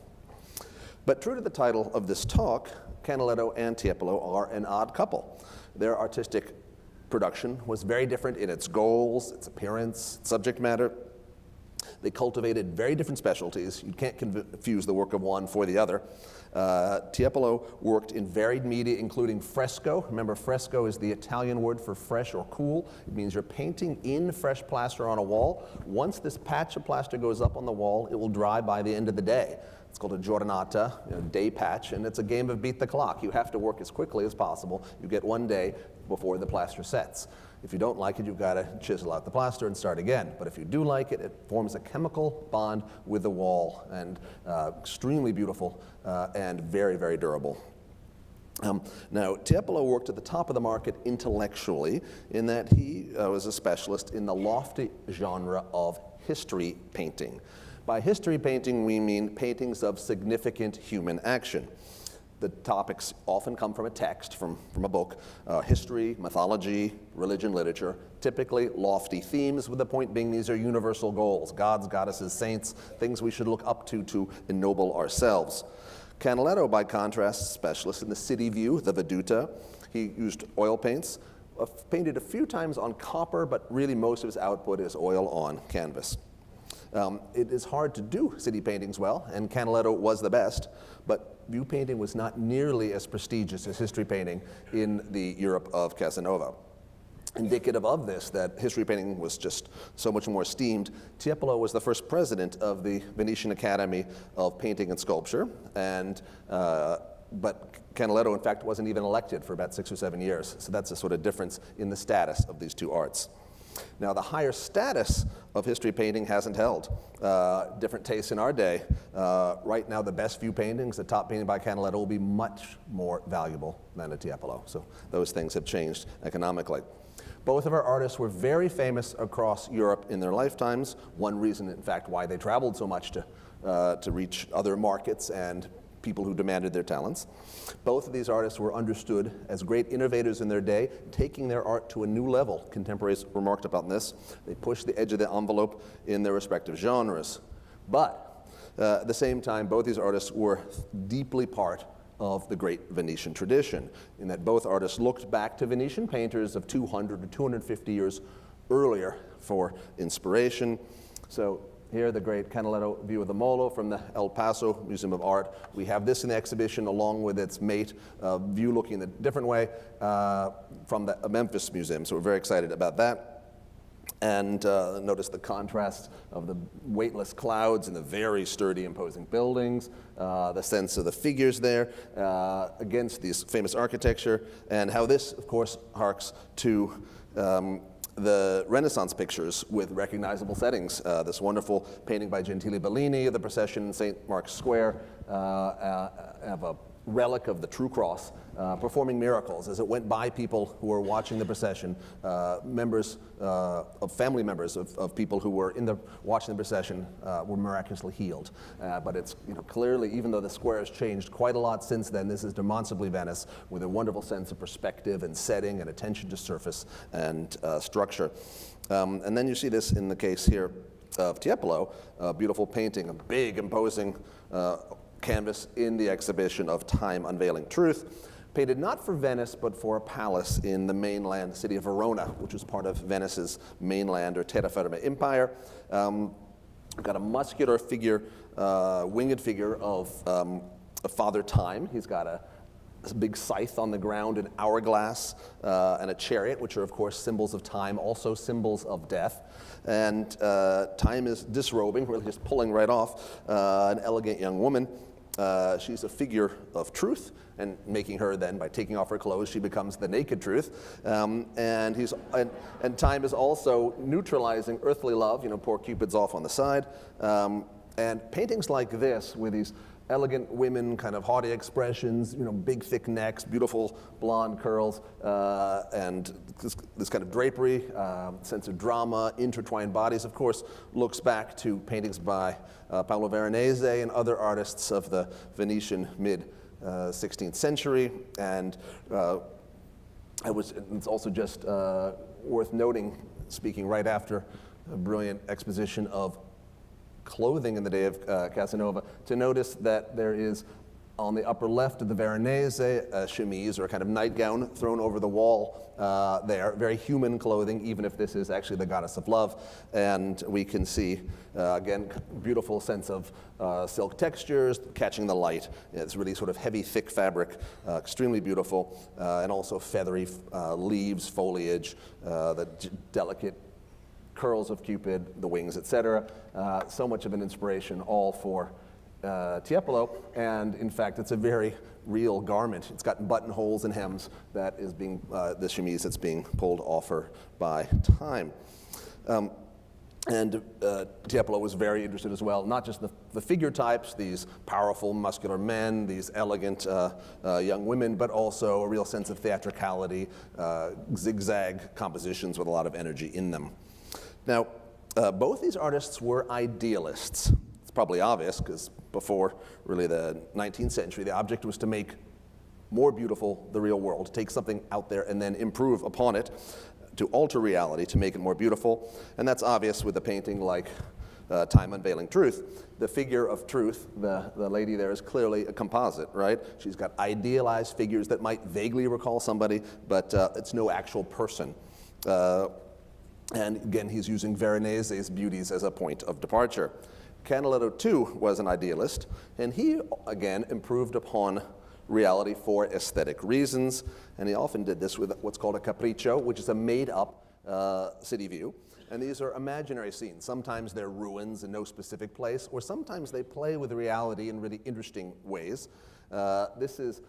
But true to the title of this talk, Canaletto and Tiepolo are an odd couple. Their artistic production was very different in its goals, its appearance, its subject matter. They cultivated very different specialties. You can't confuse the work of one for the other. Tiepolo worked in varied media, including fresco. Remember, fresco is the Italian word for fresh or cool. It means you're painting in fresh plaster on a wall. Once this patch of plaster goes up on the wall, it will dry by the end of the day. It's called a giornata, day patch, and it's a game of beat the clock. You have to work as quickly as possible. You get 1 day before the plaster sets. If you don't like it, you've got to chisel out the plaster and start again. But if you do like it, it forms a chemical bond with the wall, and extremely beautiful and very, very durable. Now, Tiepolo worked at the top of the market intellectually in that he was a specialist in the lofty genre of history painting. By history painting, we mean paintings of significant human action. The topics often come from a text, from a book, history, mythology, religion, literature, typically lofty themes, with the point being these are universal goals, gods, goddesses, saints, things we should look up to ennoble ourselves. Canaletto, by contrast, specialist in the city view, the veduta. He used oil paints, painted a few times on copper, but really most of his output is oil on canvas. It is hard to do city paintings well, and Canaletto was the best, but view painting was not nearly as prestigious as history painting in the Europe of Casanova. Indicative of this, that history painting was just so much more esteemed, Tiepolo was the first president of the Venetian Academy of Painting and Sculpture, but Canaletto, in fact, wasn't even elected for about 6 or 7 years, so that's a sort of difference in the status of these two arts. Now, the higher status of history painting hasn't held. Different tastes in our day. Right now, the best view paintings, the top painting by Canaletto, will be much more valuable than a Tiepolo. So those things have changed economically. Both of our artists were very famous across Europe in their lifetimes. One reason, in fact, why they traveled so much to reach other markets and people who demanded their talents. Both of these artists were understood as great innovators in their day, taking their art to a new level. Contemporaries remarked about this. They pushed the edge of the envelope in their respective genres. But at the same time, both these artists were deeply part of the great Venetian tradition, in that both artists looked back to Venetian painters of 200 to 250 years earlier for inspiration. So here, the great Canaletto view of the Molo from the El Paso Museum of Art. We have this in the exhibition along with its mate, view looking in a different way from the Memphis Museum. So we're very excited about that. And notice the contrast of the weightless clouds and the very sturdy, imposing buildings, the sense of the figures there against these famous architecture, and how this, of course, harks to the Renaissance pictures with recognizable settings. This wonderful painting by Gentile Bellini of the procession in St. Mark's Square of a relic of the True Cross performing miracles as it went by people who were watching the procession, family members of people who were watching the procession were miraculously healed. But it's clearly, even though the square has changed quite a lot since then, this is demonstrably Venice with a wonderful sense of perspective and setting and attention to surface and structure. And then you see this in the case here of Tiepolo, a beautiful painting, a big, imposing canvas in the exhibition of Time Unveiling Truth, painted not for Venice, but for a palace in the mainland city of Verona, which was part of Venice's mainland or terra firma empire. Got a muscular figure, winged figure of Father Time. He's got a big scythe on the ground, an hourglass, and a chariot, which are, of course, symbols of time, also symbols of death. And Time is disrobing, really just pulling right off an elegant young woman. She's a figure of truth, and making her then, by taking off her clothes, she becomes the naked truth. And Time is also neutralizing earthly love. Poor Cupid's off on the side. And paintings like this, with these elegant women, kind of haughty expressions, big thick necks, beautiful blonde curls, and this kind of drapery, sense of drama, intertwined bodies, of course, looks back to paintings by Paolo Veronese and other artists of the Venetian mid-16th century. And it's also just worth noting, speaking right after a brilliant exposition of clothing in the day of Casanova, to notice that there is, on the upper left of the Veronese, a chemise or a kind of nightgown thrown over the wall there, very human clothing, even if this is actually the goddess of love. And we can see, again, beautiful sense of silk textures, catching the light. It's really sort of heavy, thick fabric, extremely beautiful, and also feathery leaves, foliage, the delicate curls of Cupid, the wings, etc. So much of an inspiration, all for Tiepolo, and in fact, it's a very real garment. It's got buttonholes and hems that is being the chemise that's being pulled off her by Time. And Tiepolo was very interested as well, not just the figure types, these powerful, muscular men, these elegant young women, but also a real sense of theatricality, zigzag compositions with a lot of energy in them. Now, both these artists were idealists. It's probably obvious, because before really the 19th century, the object was to make more beautiful the real world, to take something out there and then improve upon it, to alter reality, to make it more beautiful. And that's obvious with a painting like Time Unveiling Truth. The figure of truth, the lady there, is clearly a composite, right? She's got idealized figures that might vaguely recall somebody, but it's no actual person. And again, he's using Veronese's beauties as a point of departure. Canaletto, too, was an idealist, and he, again, improved upon reality for aesthetic reasons, and he often did this with what's called a capriccio, which is a made-up city view. And these are imaginary scenes. Sometimes they're ruins in no specific place, or sometimes they play with reality in really interesting ways. This is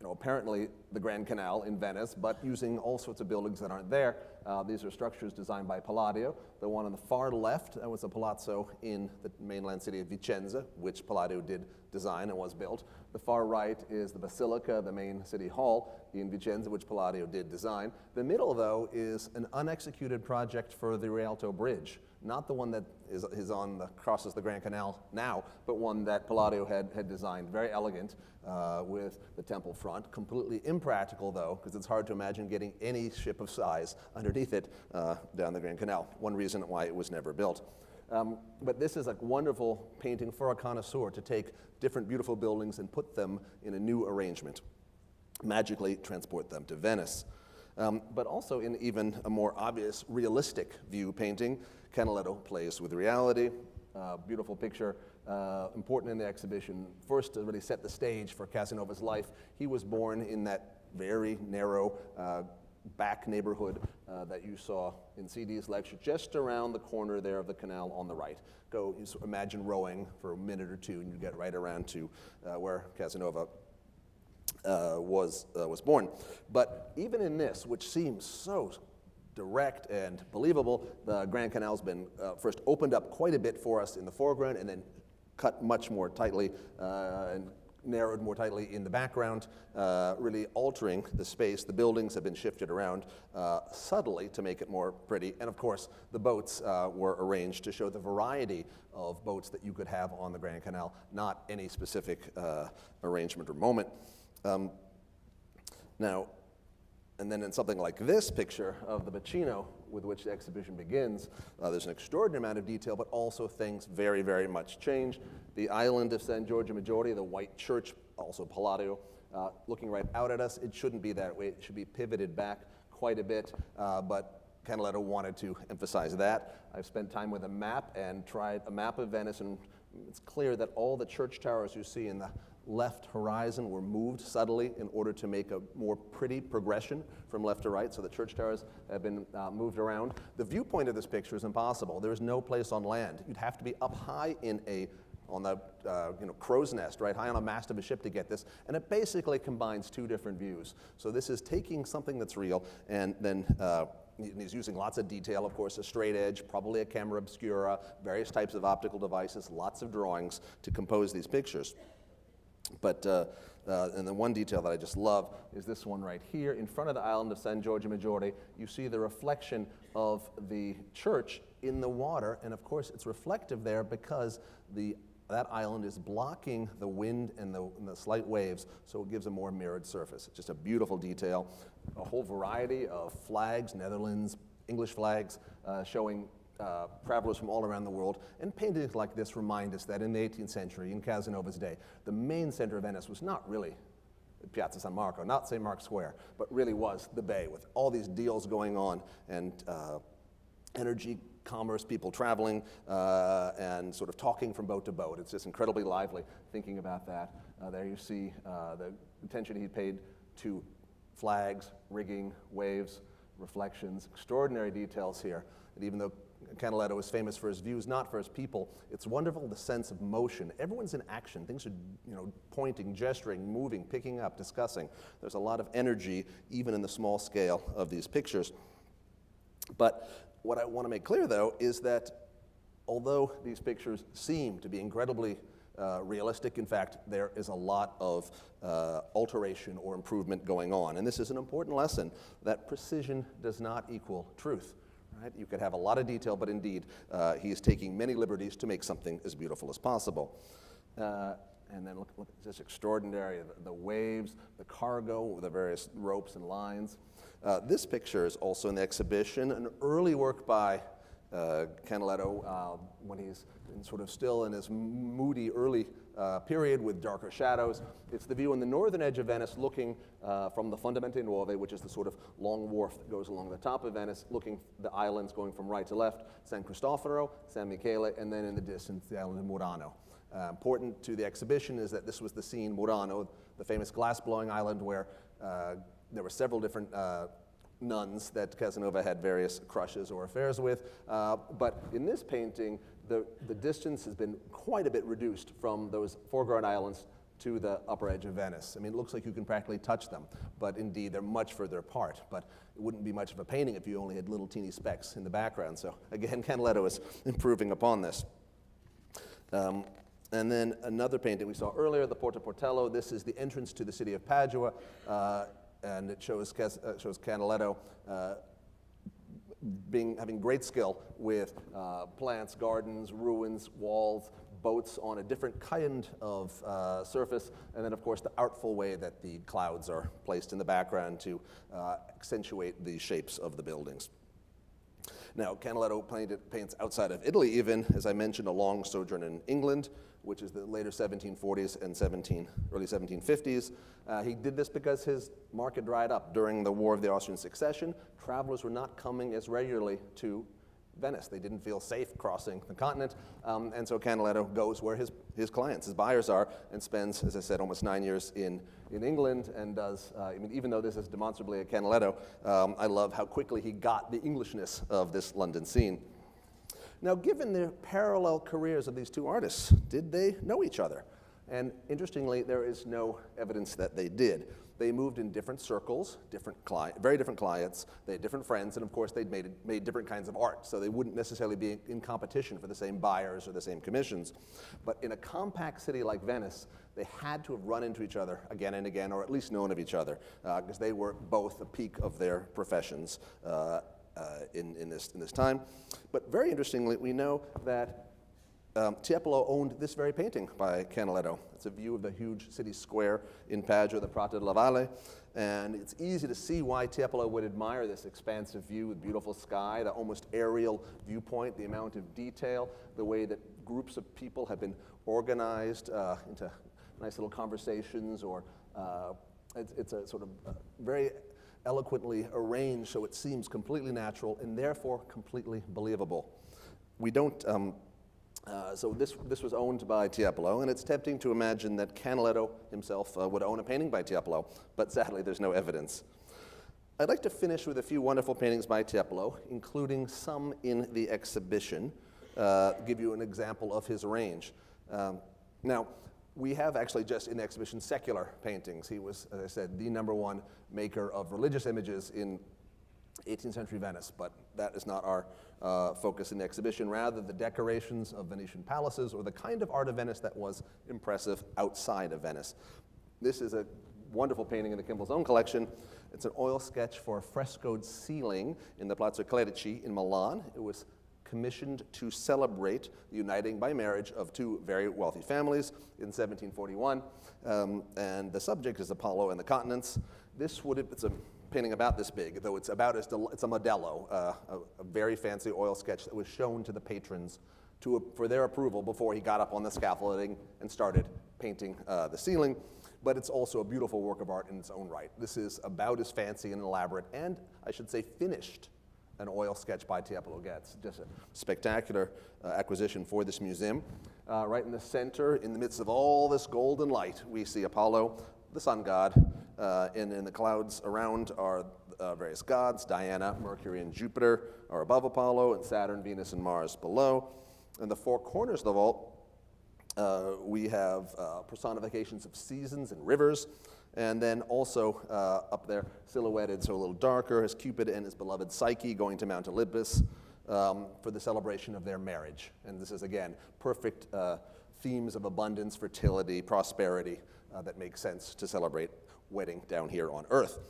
apparently the Grand Canal in Venice, but using all sorts of buildings that aren't there. These are structures designed by Palladio. The one on the far left was a palazzo in the mainland city of Vicenza, which Palladio did design and was built. The far right is the Basilica, the main city hall in Vicenza, which Palladio did design. The middle, though, is an unexecuted project for the Rialto Bridge. Not the one that crosses the Grand Canal now, but one that Palladio had designed. Very elegant with the temple front. Completely impractical, though, because it's hard to imagine getting any ship of size underneath it down the Grand Canal. One reason why it was never built. But this is a wonderful painting for a connoisseur to take different beautiful buildings and put them in a new arrangement. Magically transport them to Venice. But also in even a more obvious realistic view painting, Canaletto plays with reality. Beautiful picture, important in the exhibition. First, to really set the stage for Casanova's life. He was born in that very narrow back neighborhood that you saw in CD's lecture, just around the corner there of the canal on the right. You imagine rowing for a minute or two, and you get right around to where Casanova was born. But even in this, which seems so direct and believable, the Grand Canal's been first opened up quite a bit for us in the foreground and then cut much more tightly and narrowed more tightly in the background, really altering the space. The buildings have been shifted around subtly to make it more pretty. And of course, the boats were arranged to show the variety of boats that you could have on the Grand Canal, not any specific arrangement or moment. Now, and then in something like this picture of the Bacino with which the exhibition begins, there's an extraordinary amount of detail, but also things very, very much change. The island of San Giorgio Maggiore, the white church, also Palladio, looking right out at us. It shouldn't be that way. It should be pivoted back quite a bit, but Canaletto wanted to emphasize that. I've spent time with a map and tried a map of Venice, and it's clear that all the church towers you see in the left horizon were moved subtly in order to make a more pretty progression from left to right. So the church towers have been moved around. The viewpoint of this picture is impossible. There is no place on land. You'd have to be up high on the crow's nest, right, high on a mast of a ship to get this, and it basically combines two different views. So this is taking something that's real and then he's using lots of detail, of course, a straight edge, probably a camera obscura, various types of optical devices, lots of drawings to compose these pictures. But, and the one detail that I just love is this one right here. In front of the island of San Giorgio Maggiore, you see the reflection of the church in the water, and of course it's reflective there because that island is blocking the wind and the slight waves, so it gives a more mirrored surface. It's just a beautiful detail. A whole variety of flags, Netherlands, English flags, showing travelers from all around the world. And paintings like this remind us that in the 18th century, in Casanova's day, the main center of Venice was not really Piazza San Marco, not St. Mark's Square, but really was the bay with all these deals going on and energy, commerce, people traveling, and sort of talking from boat to boat. It's just incredibly lively thinking about that. There you see the attention he paid to flags, rigging, waves, reflections, extraordinary details here. And even though Canaletto is famous for his views, not for his people, it's wonderful the sense of motion. Everyone's in action. Things are pointing, gesturing, moving, picking up, discussing. There's a lot of energy even in the small scale of these pictures. But what I want to make clear, though, is that although these pictures seem to be incredibly realistic, in fact, there is a lot of alteration or improvement going on. And this is an important lesson that precision does not equal truth. Right? You could have a lot of detail, but indeed, he is taking many liberties to make something as beautiful as possible. And then look at this extraordinary, the waves, the cargo, the various ropes and lines. This picture is also in the exhibition, an early work by Canaletto when he's sort of still in his moody early period with darker shadows. It's the view on the northern edge of Venice looking from the Fondamente Nuove, which is the sort of long wharf that goes along the top of Venice, looking the islands going from right to left, San Cristoforo, San Michele, and then in the distance, the island of Murano. Important to the exhibition is that this was the scene, Murano, the famous glass-blowing island where there were several different nuns that Casanova had various crushes or affairs with. But in this painting, the distance has been quite a bit reduced from those foreground islands to the upper edge of Venice. I mean, it looks like you can practically touch them, but indeed they're much further apart. But it wouldn't be much of a painting if you only had little teeny specks in the background. So again, Canaletto is improving upon this. And then another painting we saw earlier, the Porta Portello. This is the entrance to the city of Padua, and it shows Canaletto having great skill with plants, gardens, ruins, walls, boats on a different kind of surface, and then of course the artful way that the clouds are placed in the background to accentuate the shapes of the buildings. Now, Canaletto paints outside of Italy even, as I mentioned, a long sojourn in England, which is the later 1740s and early 1750s. He did this because his market dried up during the War of the Austrian Succession. Travelers were not coming as regularly to Venice. They didn't feel safe crossing the continent, and so Canaletto goes where his clients, his buyers are, and spends, as I said, almost 9 years in England, and does, even though this is demonstrably a Canaletto, I love how quickly he got the Englishness of this London scene. Now, given the parallel careers of these two artists, did they know each other? And interestingly, there is no evidence that they did. They moved in different circles, very different clients, they had different friends, and of course they'd made different kinds of art, so they wouldn't necessarily be in competition for the same buyers or the same commissions. But in a compact city like Venice, they had to have run into each other again and again, or at least known of each other, because they were both the peak of their professions in this time. But very interestingly, we know that Tiepolo owned this very painting by Canaletto. It's a view of the huge city square in Padua, the Prato della Valle, and it's easy to see why Tiepolo would admire this expansive view with beautiful sky, the almost aerial viewpoint, the amount of detail, the way that groups of people have been organized into nice little conversations, or it's a sort of very eloquently arranged so it seems completely natural and therefore completely believable. We don't So this was owned by Tiepolo, and it's tempting to imagine that Canaletto himself would own a painting by Tiepolo, but sadly there's no evidence. I'd like to finish with a few wonderful paintings by Tiepolo, including some in the exhibition, give you an example of his range. Now, we have actually just in the exhibition secular paintings. He was, as I said, the #1 maker of religious images in 18th century Venice, but that is not our focus in the exhibition. Rather, the decorations of Venetian palaces, or the kind of art of Venice that was impressive outside of Venice. This is a wonderful painting in the Kimbell's own collection. It's an oil sketch for a frescoed ceiling in the Palazzo Clerici in Milan. It was commissioned to celebrate the uniting by marriage of two very wealthy families in 1741, and the subject is Apollo and the continents. It's a painting about this big, though it's a modello, a very fancy oil sketch that was shown to the patrons for their approval before he got up on the scaffolding and started painting the ceiling. But it's also a beautiful work of art in its own right. This is about as fancy and elaborate, and I should say finished, an oil sketch by Tiepolo gets. Just a spectacular acquisition for this museum. Right in the center, in the midst of all this golden light, we see Apollo, the sun god, and in the clouds around are various gods. Diana, Mercury, and Jupiter are above Apollo, and Saturn, Venus, and Mars below. In the four corners of the vault, we have personifications of seasons and rivers, and then also up there, silhouetted, so a little darker, is Cupid and his beloved Psyche going to Mount Olympus for the celebration of their marriage. And this is, again, perfect themes of abundance, fertility, prosperity that make sense to celebrate wedding down here on Earth.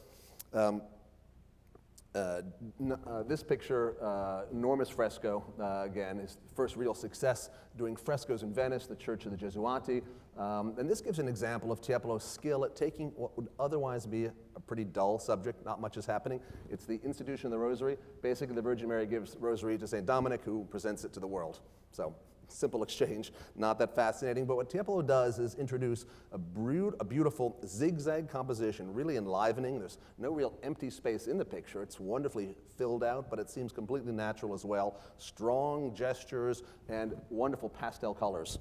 This picture, enormous fresco, again, is the first real success doing frescoes in Venice, the Church of the Gesuati. And this gives an example of Tiepolo's skill at taking what would otherwise be a pretty dull subject, not much is happening. It's the institution of the Rosary. Basically, the Virgin Mary gives Rosary to St. Dominic, who presents it to the world. So, simple exchange, not that fascinating, but what Tiepolo does is introduce a beautiful zigzag composition, really enlivening. There's no real empty space in the picture. It's wonderfully filled out, but it seems completely natural as well. Strong gestures and wonderful pastel colors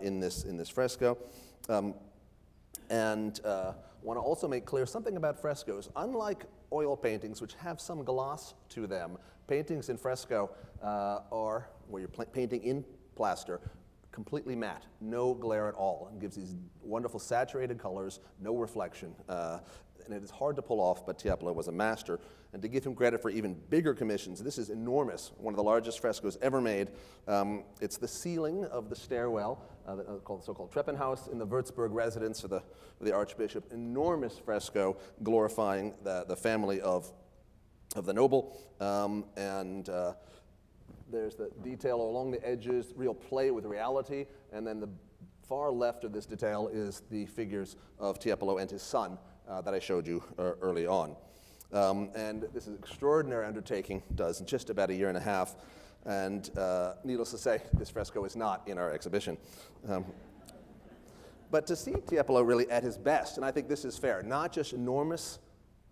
in this fresco. And want to also make clear something about frescoes. Unlike oil paintings, which have some gloss to them, paintings in fresco are where you're painting in plaster, completely matte, no glare at all, and gives these wonderful saturated colors, no reflection. And it is hard to pull off, but Tiepolo was a master. And to give him credit for even bigger commissions, this is enormous, one of the largest frescoes ever made. It's the ceiling of the stairwell, called the so-called Treppenhaus in the Würzburg residence of the Archbishop. Enormous fresco glorifying the family of the noble. There's the detail along the edges, real play with reality, and then the far left of this detail is the figures of Tiepolo and his son that I showed you early on. And this is an extraordinary undertaking, does in just about a year and a half, and needless to say, this fresco is not in our exhibition. But to see Tiepolo really at his best, and I think this is fair, not just enormous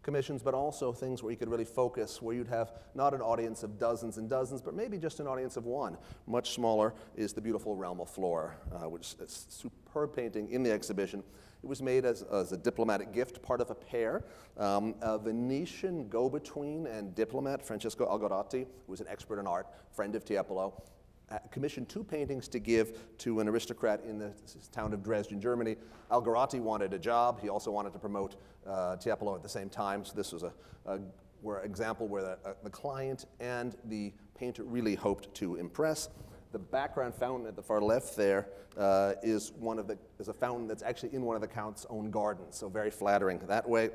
commissions, but also things where you could really focus, where you'd have not an audience of dozens and dozens, but maybe just an audience of one. Much smaller is the beautiful Realm of Flora, which is a superb painting in the exhibition. It was made as a diplomatic gift, part of a pair. A Venetian go-between and diplomat, Francesco Algarotti, who was an expert in art, friend of Tiepolo, commissioned 2 paintings to give to an aristocrat in the town of Dresden, Germany. Algarotti wanted a job. He also wanted to promote Tiepolo at the same time. So this was an example where the client and the painter really hoped to impress. The background fountain at the far left there is a fountain that's actually in one of the Count's own gardens, so very flattering that way.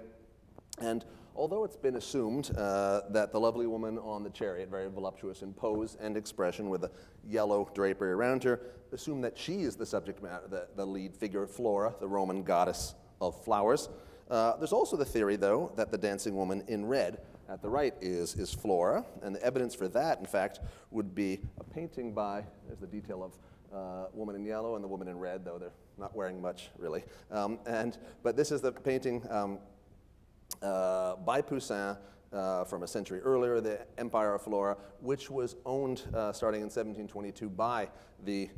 And although it's been assumed that the lovely woman on the chariot, very voluptuous in pose and expression with a yellow drapery around her, assume that she is the subject matter, the lead figure, Flora, the Roman goddess of flowers. There's also the theory, though, that the dancing woman in red at the right is Flora, and the evidence for that, in fact, would be a painting by, there's the detail of woman in yellow and the woman in red, though they're not wearing much, really. But this is the painting by Poussin from a century earlier, the Empire of Flora, which was owned starting in 1722 by the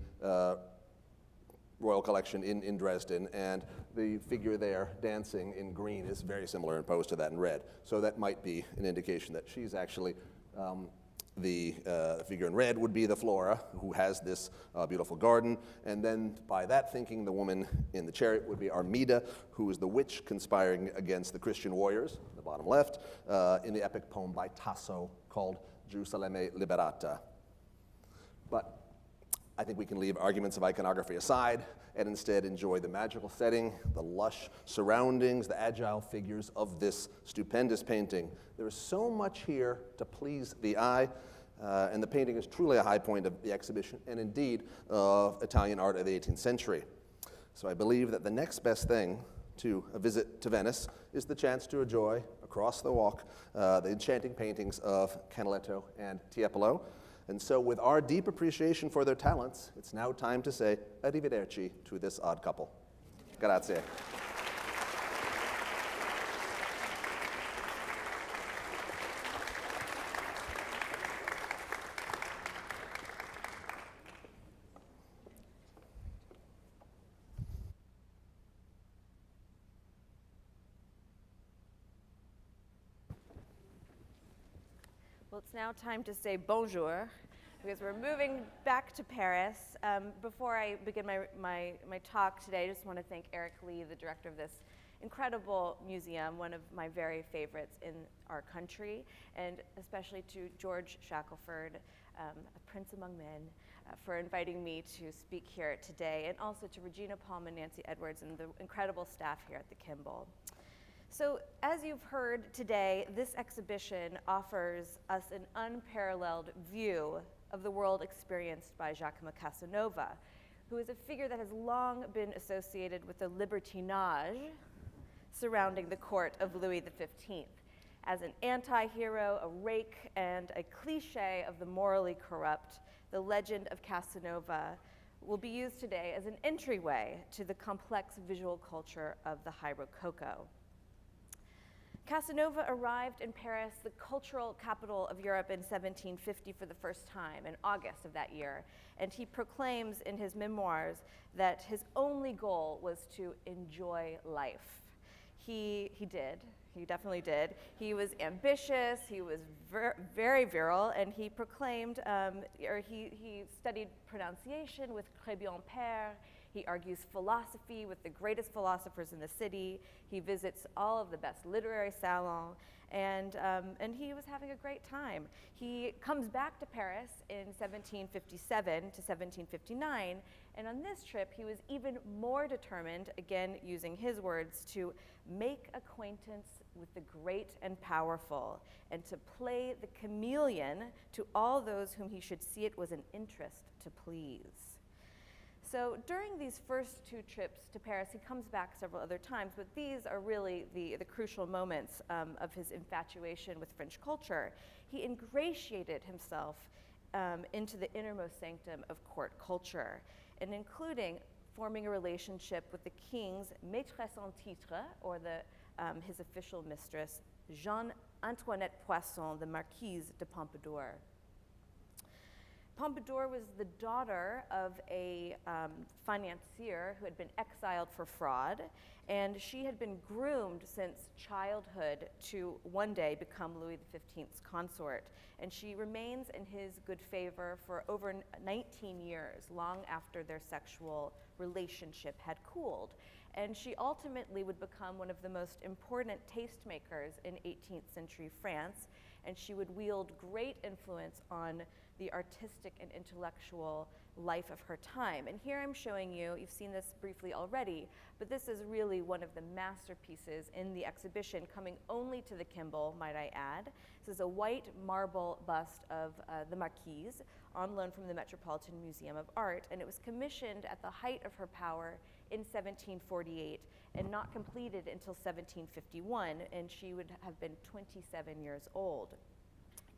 Royal Collection in Dresden, and the figure there dancing in green is very similar in pose to that in red. So that might be an indication that she's actually the figure in red would be the Flora, who has this beautiful garden. And then by that thinking, the woman in the chariot would be Armida, who is the witch conspiring against the Christian warriors, the bottom left, in the epic poem by Tasso called Gerusalemme Liberata. But I think we can leave arguments of iconography aside and instead enjoy the magical setting, the lush surroundings, the agile figures of this stupendous painting. There is so much here to please the eye, and the painting is truly a high point of the exhibition and indeed of Italian art of the 18th century. So I believe that the next best thing to a visit to Venice is the chance to enjoy, across the walk, the enchanting paintings of Canaletto and Tiepolo. And so with our deep appreciation for their talents, it's now time to say arrivederci to this odd couple. Grazie. Well, it's now time to say bonjour, because we're moving back to Paris. Before I begin my talk today, I just want to thank Eric Lee, the director of this incredible museum, one of my very favorites in our country, and especially to George Shackelford, a prince among men, for inviting me to speak here today, and also to Regina Palm and Nancy Edwards and the incredible staff here at the Kimbell. So, as you've heard today, this exhibition offers us an unparalleled view of the world experienced by Giacomo Casanova, who is a figure that has long been associated with the libertinage surrounding the court of Louis XV. As an anti-hero, a rake, and a cliche of the morally corrupt, the legend of Casanova will be used today as an entryway to the complex visual culture of the High Rococo. Casanova arrived in Paris, the cultural capital of Europe, in 1750 for the first time, in August of that year. And he proclaims in his memoirs that his only goal was to enjoy life. He did. He definitely did. He was ambitious, he was very virile, and he proclaimed, he studied pronunciation with très bien père. He argues philosophy with the greatest philosophers in the city. He visits all of the best literary salons, and he was having a great time. He comes back to Paris in 1757 to 1759, and on this trip he was even more determined, again using his words, to make acquaintance with the great and powerful, and to play the chameleon to all those whom he should see it was an interest to please. So during these first 2 trips to Paris, he comes back several other times, but these are really the crucial moments of his infatuation with French culture. He ingratiated himself into the innermost sanctum of court culture, and including forming a relationship with the king's maîtresse en titre, or his official mistress, Jeanne Antoinette Poisson, the Marquise de Pompadour. Pompadour was the daughter of a financier who had been exiled for fraud, and she had been groomed since childhood to one day become Louis XV's consort. And she remains in his good favor for over 19 years, long after their sexual relationship had cooled. And she ultimately would become one of the most important tastemakers in 18th century France, and she would wield great influence on the artistic and intellectual life of her time. And here I'm showing you, you've seen this briefly already, but this is really one of the masterpieces in the exhibition, coming only to the Kimbell, might I add. This is a white marble bust of the Marquise, on loan from the Metropolitan Museum of Art, and it was commissioned at the height of her power in 1748 and not completed until 1751, and she would have been 27 years old.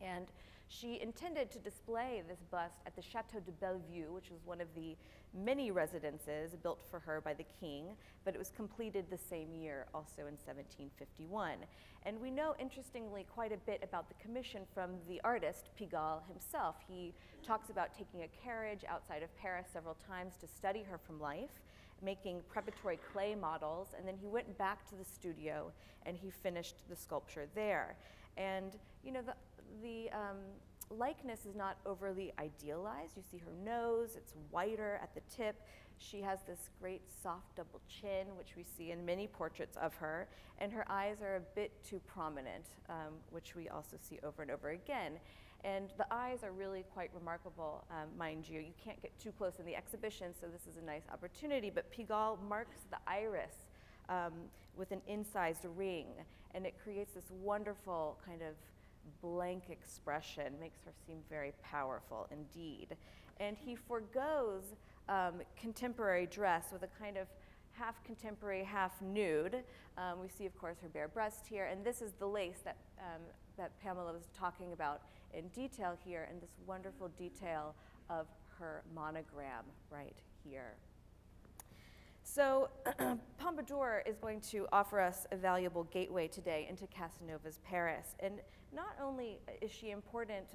And she intended to display this bust at the Chateau de Bellevue, which was one of the many residences built for her by the king, but it was completed the same year, also in 1751. And we know, interestingly, quite a bit about the commission from the artist, Pigalle himself. He talks about taking a carriage outside of Paris several times to study her from life, making preparatory clay models, and then he went back to the studio and he finished the sculpture there. And you know, the likeness is not overly idealized. You see her nose, it's whiter at the tip. She has this great soft double chin, which we see in many portraits of her, and her eyes are a bit too prominent, which we also see over and over again. And the eyes are really quite remarkable, mind you. You can't get too close in the exhibition, so this is a nice opportunity, but Pigalle marks the iris with an incised ring, and it creates this wonderful kind of blank expression, makes her seem very powerful indeed. And he forgoes contemporary dress with a kind of half contemporary, half nude. We see, of course, her bare breast here, and this is the lace that Pamela was talking about in detail here, and this wonderful detail of her monogram right here. So Pompadour is going to offer us a valuable gateway today into Casanova's Paris. And not only is she important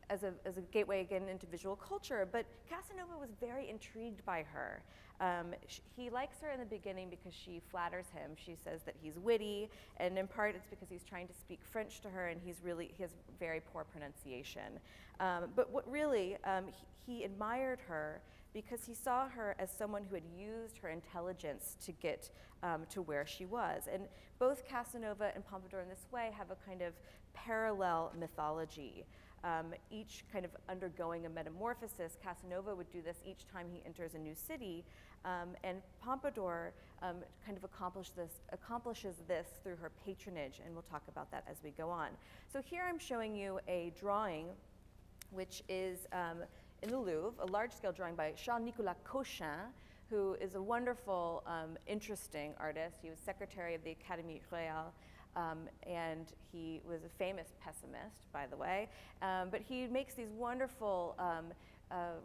as a gateway again into visual culture, but Casanova was very intrigued by her. He likes her in the beginning because she flatters him. She says that he's witty, and in part it's because he's trying to speak French to her, and he has very poor pronunciation. But what really, he admired her because he saw her as someone who had used her intelligence to get to where she was. And both Casanova and Pompadour in this way have a kind of parallel mythology. Each kind of undergoing a metamorphosis. Casanova would do this each time he enters a new city, and Pompadour kind of accomplishes this through her patronage, and we'll talk about that as we go on. So here I'm showing you a drawing which is in the Louvre, a large-scale drawing by Charles-Nicolas Cochin, who is a wonderful, interesting artist. He was secretary of the Académie Royale, and he was a famous pessimist, by the way. But he makes these wonderful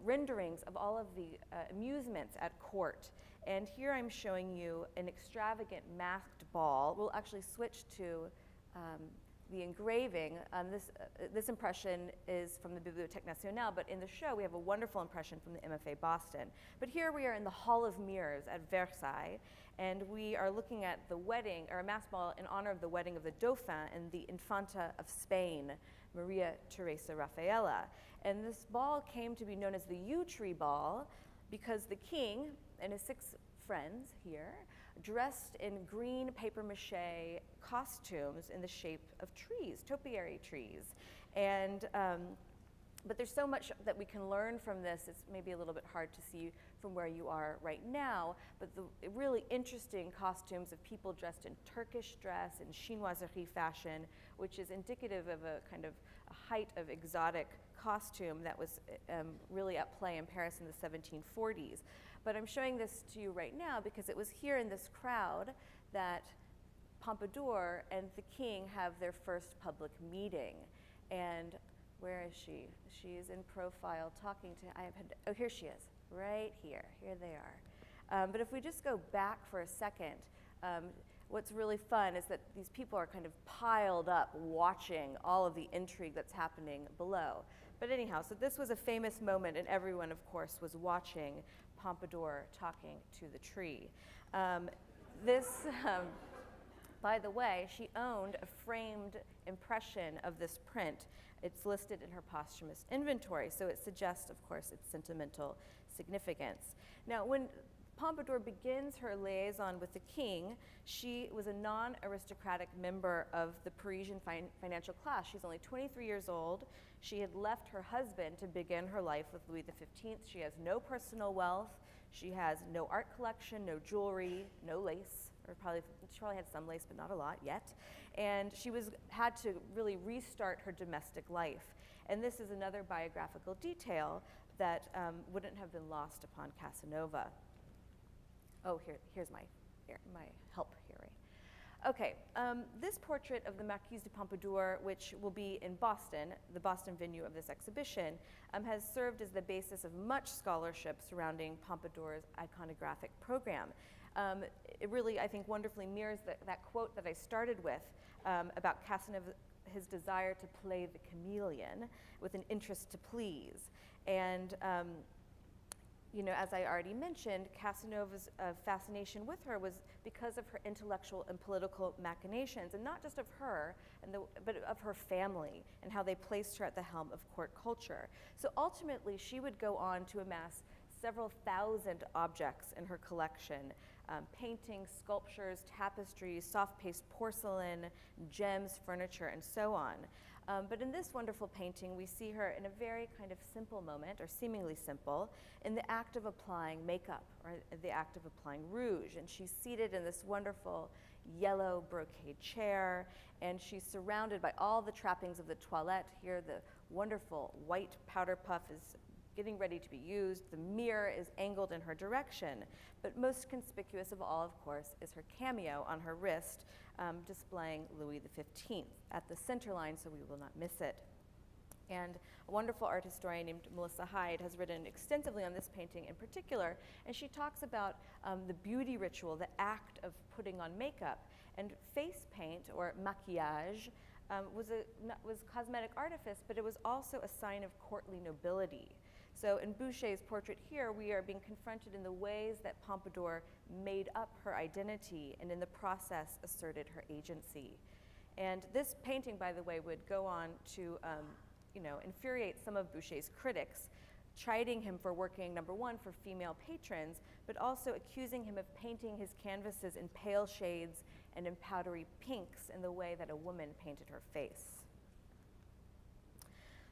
renderings of all of the amusements at court. And here I'm showing you an extravagant masked ball. We'll actually switch to the engraving, this impression is from the Bibliothèque Nationale, but in the show we have a wonderful impression from the MFA Boston. But here we are in the Hall of Mirrors at Versailles, and we are looking at the wedding, or a mass ball in honor of the wedding of the Dauphin and the Infanta of Spain, Maria Teresa Rafaela. And this ball came to be known as the Yew Tree Ball because the king and his 6 friends here dressed in green papier-mâché costumes in the shape of trees, topiary trees. And, but there's so much that we can learn from this. It's maybe a little bit hard to see from where you are right now, but the really interesting costumes of people dressed in Turkish dress and chinoiserie fashion, which is indicative of a kind of a height of exotic costume that was really at play in Paris in the 1740s. But I'm showing this to you right now because it was here in this crowd that Pompadour and the king have their first public meeting. And where is she? She is in profile talking to, oh, here she is, right here. Here they are. But if we just go back for a second, what's really fun is that these people are kind of piled up watching all of the intrigue that's happening below. But anyhow, so this was a famous moment, and everyone, of course, was watching Pompadour talking to the tree. By the way, she owned a framed impression of this print. It's listed in her posthumous inventory, so it suggests, of course, its sentimental significance. Now, when Pompadour begins her liaison with the king, she was a non-aristocratic member of the Parisian financial class. She's only 23 years old. She had left her husband to begin her life with Louis XV. She has no personal wealth. She has no art collection, no jewelry, no lace, or she probably had some lace, but not a lot yet. And she had to really restart her domestic life. And this is another biographical detail that wouldn't have been lost upon Casanova. Oh, here's my help here, right? Okay, this portrait of the Marquise de Pompadour, which will be in Boston, the Boston venue of this exhibition, has served as the basis of much scholarship surrounding Pompadour's iconographic program. It really, I think, wonderfully mirrors that quote that I started with about Casanova, his desire to play the chameleon with an interest to please. And you know, as I already mentioned, Casanova's fascination with her was because of her intellectual and political machinations, and not just of her, but of her family and how they placed her at the helm of court culture. So ultimately, she would go on to amass several thousand objects in her collection, paintings, sculptures, tapestries, soft-paste porcelain, gems, furniture, and so on. But in this wonderful painting, we see her in a very kind of simple moment, or seemingly simple, in the act of applying makeup, or the act of applying rouge. And she's seated in this wonderful yellow brocade chair, and she's surrounded by all the trappings of the toilette. Here, the wonderful white powder puff is getting ready to be used. The mirror is angled in her direction. But most conspicuous of all, of course, is her cameo on her wrist, displaying Louis XV at the center line, so we will not miss it. And a wonderful art historian named Melissa Hyde has written extensively on this painting in particular, and she talks about the beauty ritual, the act of putting on makeup. And face paint, or maquillage, was cosmetic artifice, but it was also a sign of courtly nobility. So in Boucher's portrait here, we are being confronted in the ways that Pompadour made up her identity and in the process asserted her agency. And this painting, by the way, would go on to infuriate some of Boucher's critics, chiding him for working, number one, for female patrons, but also accusing him of painting his canvases in pale shades and in powdery pinks in the way that a woman painted her face.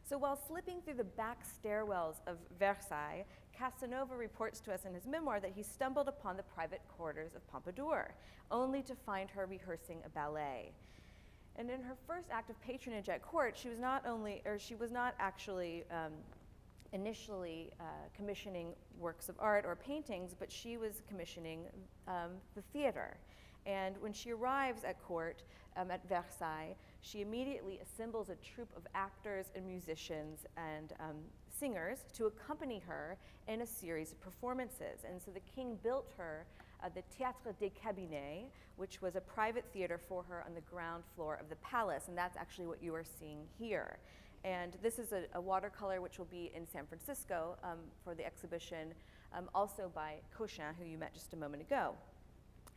So while slipping through the back stairwells of Versailles, Casanova reports to us in his memoir that he stumbled upon the private quarters of Pompadour, only to find her rehearsing a ballet. And in her first act of patronage at court, she was not actually initially commissioning works of art or paintings, but she was commissioning the theater. And when she arrives at court at Versailles, she immediately assembles a troupe of actors and musicians and singers to accompany her in a series of performances. And so the king built her the Théâtre des Cabinets, which was a private theater for her on the ground floor of the palace, and that's actually what you are seeing here. And this is a watercolor which will be in San Francisco for the exhibition, also by Cochin, who you met just a moment ago.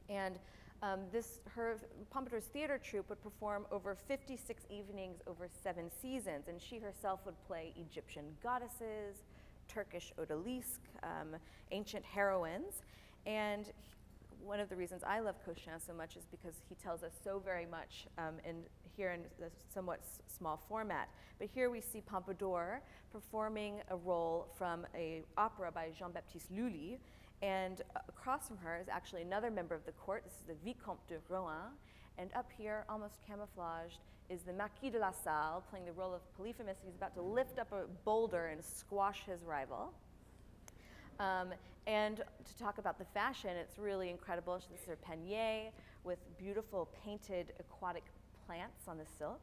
And Pompadour's theater troupe would perform over 56 evenings over 7 seasons, and she herself would play Egyptian goddesses, Turkish odalisque, ancient heroines. And one of the reasons I love Cochin so much is because he tells us so very much here in the somewhat small format. But here we see Pompadour performing a role from an opera by Jean-Baptiste Lully, and across from her is actually another member of the court. This is the Vicomte de Rohan, and up here, almost camouflaged, is the Marquis de la Salle playing the role of Polyphemus. He's about to lift up a boulder and squash his rival. And to talk about the fashion, it's really incredible. This is her pannier with beautiful painted aquatic plants on the silk.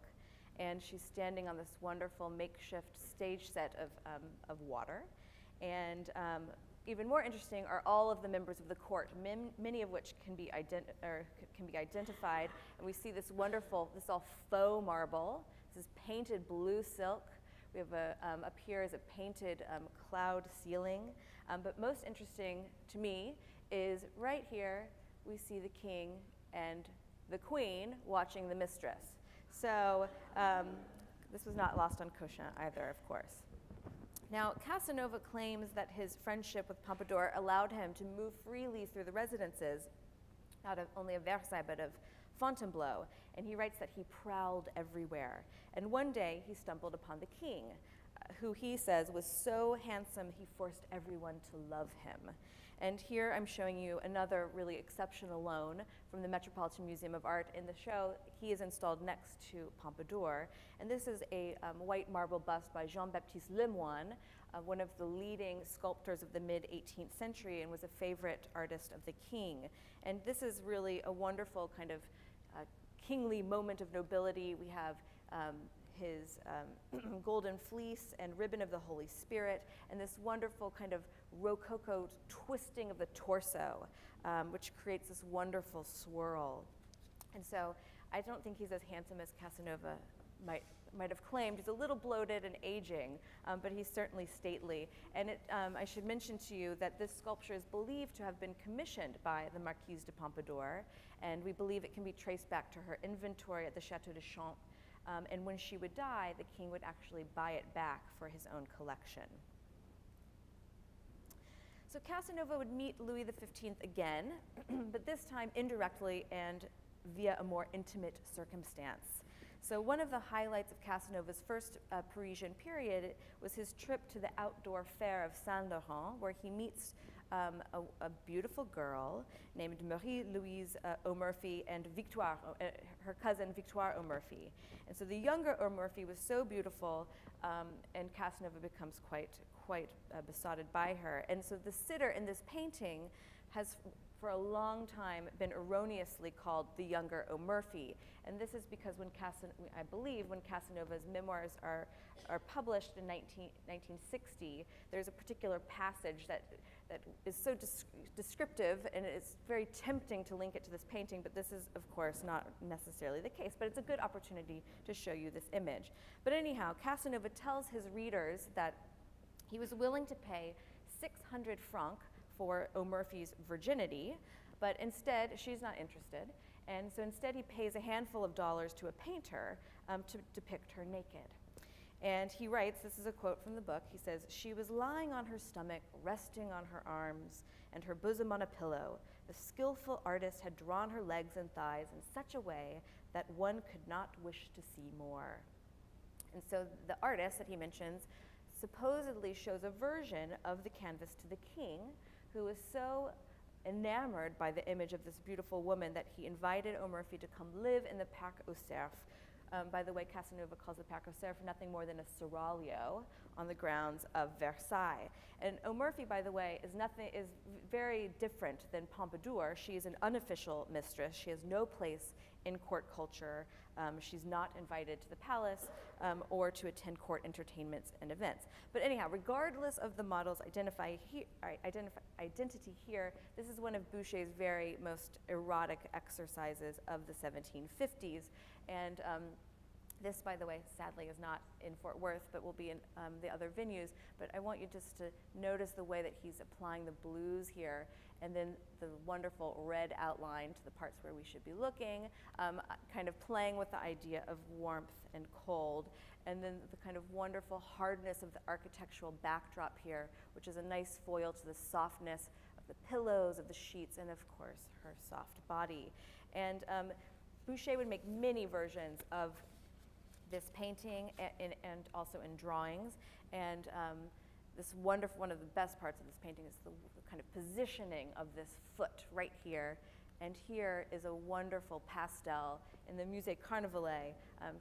And she's standing on this wonderful makeshift stage set of water. And even more interesting are all of the members of the court, many of which can be identified. And we see this wonderful, this all faux marble. This is painted blue silk. We have up here is a painted cloud ceiling. But most interesting to me is right here, we see the king and the queen watching the mistress. So this was not lost on Cochin either, of course. Now, Casanova claims that his friendship with Pompadour allowed him to move freely through the residences, not only of Versailles, but of Fontainebleau. And he writes that he prowled everywhere. And one day, he stumbled upon the king, who he says was so handsome, he forced everyone to love him. And here I'm showing you another really exceptional loan from the Metropolitan Museum of Art. In the show, he is installed next to Pompadour. And this is a white marble bust by Jean-Baptiste Lemoine, one of the leading sculptors of the mid-18th century and was a favorite artist of the king. And this is really a wonderful kind of kingly moment of nobility. We have his golden fleece and ribbon of the Holy Spirit, and this wonderful kind of rococo twisting of the torso, which creates this wonderful swirl. And so I don't think he's as handsome as Casanova might have claimed. He's a little bloated and aging, but he's certainly stately. And I should mention to you that this sculpture is believed to have been commissioned by the Marquise de Pompadour, and we believe it can be traced back to her inventory at the Château de Champs. And when she would die, the king would actually buy it back for his own collection. So Casanova would meet Louis XV again, but this time indirectly and via a more intimate circumstance. So one of the highlights of Casanova's first Parisian period was his trip to the outdoor fair of Saint-Laurent, where he meets a beautiful girl named Marie-Louise O'Murphy and Victoire, her cousin Victoire O'Murphy. And so the younger O'Murphy was so beautiful, and Casanova becomes quite besotted by her. And so the sitter in this painting has for a long time been erroneously called the younger O'Murphy. And this is because I believe when Casanova's memoirs are published in 1960, there's a particular passage that is so descriptive, and it's very tempting to link it to this painting, but this is, of course, not necessarily the case, but it's a good opportunity to show you this image. But anyhow, Casanova tells his readers that he was willing to pay 600 francs for O'Murphy's virginity, but instead, she's not interested, and so instead he pays a handful of dollars to a painter to depict her naked. And he writes, this is a quote from the book, he says, "She was lying on her stomach, resting on her arms, and her bosom on a pillow. The skillful artist had drawn her legs and thighs in such a way that one could not wish to see more." And so the artist that he mentions supposedly shows a version of the canvas to the king, who was so enamored by the image of this beautiful woman that he invited O'Murphy to come live in the Parc aux Cerfs. By the way, Casanova calls the Parc aux Cerfs nothing more than a seraglio on the grounds of Versailles. And O'Murphy, by the way, is very different than Pompadour. She is an unofficial mistress. She has no place in court culture. She's not invited to the palace or to attend court entertainments and events. But anyhow, regardless of the model's identity here, this is one of Boucher's very most erotic exercises of the 1750s. And this, by the way, sadly is not in Fort Worth, but will be in the other venues. But I want you just to notice the way that he's applying the blues here, and then the wonderful red outline to the parts where we should be looking, kind of playing with the idea of warmth and cold, and then the kind of wonderful hardness of the architectural backdrop here, which is a nice foil to the softness of the pillows, of the sheets, and of course, her soft body. And Boucher would make many versions of this painting and also in drawings. And this wonderful, one of the best parts of this painting is the kind of positioning of this foot right here. And here is a wonderful pastel in the Musée Carnavalet.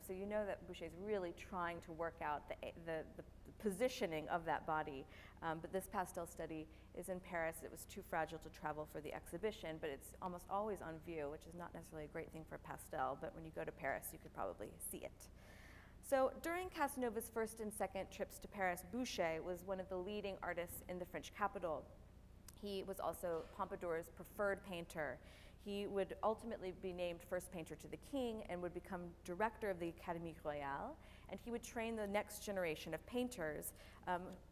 So you know that Boucher is really trying to work out the positioning of that body. But this pastel study is in Paris. It was too fragile to travel for the exhibition, but it's almost always on view, which is not necessarily a great thing for pastel, but when you go to Paris, you could probably see it. So during Casanova's first and second trips to Paris, Boucher was one of the leading artists in the French capital. He was also Pompadour's preferred painter. He would ultimately be named first painter to the king and would become director of the Académie Royale, and he would train the next generation of painters,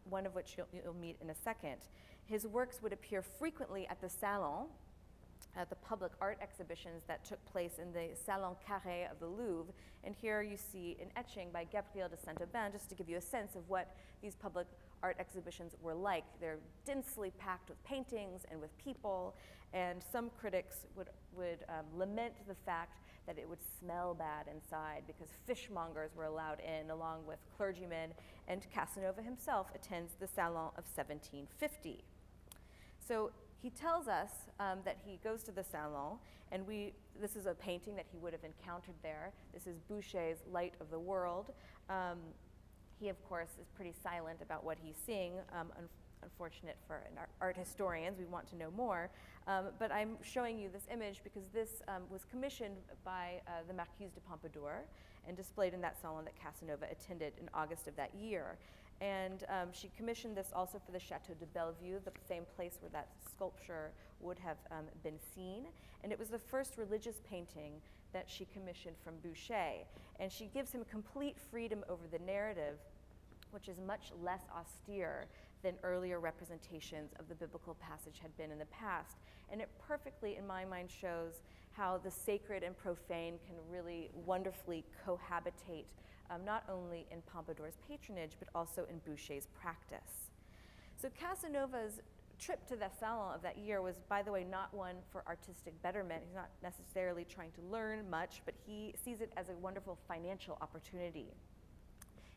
one of which you'll meet in a second. His works would appear frequently at the Salon, at the public art exhibitions that took place in the Salon Carré of the Louvre. And here you see an etching by Gabriel de Saint-Aubin, just to give you a sense of what these public art exhibitions were like. They're densely packed with paintings and with people, and some critics would lament the fact that it would smell bad inside because fishmongers were allowed in along with clergymen, and Casanova himself attends the Salon of 1750. So he tells us that he goes to the Salon, and this is a painting that he would have encountered there. This is Boucher's Light of the World. He, of course, is pretty silent about what he's seeing. Unfortunate for art historians, we want to know more. But I'm showing you this image because this was commissioned by the Marquise de Pompadour and displayed in that salon that Casanova attended in August of that year. And she commissioned this also for the Chateau de Bellevue, the same place where that sculpture would have been seen. And it was the first religious painting that she commissioned from Boucher. And she gives him complete freedom over the narrative, which is much less austere than earlier representations of the biblical passage had been in the past. And it perfectly, in my mind, shows how the sacred and profane can really wonderfully cohabitate, not only in Pompadour's patronage, but also in Boucher's practice. So Casanova's trip to the Salon of that year was, by the way, not one for artistic betterment. He's not necessarily trying to learn much, but he sees it as a wonderful financial opportunity.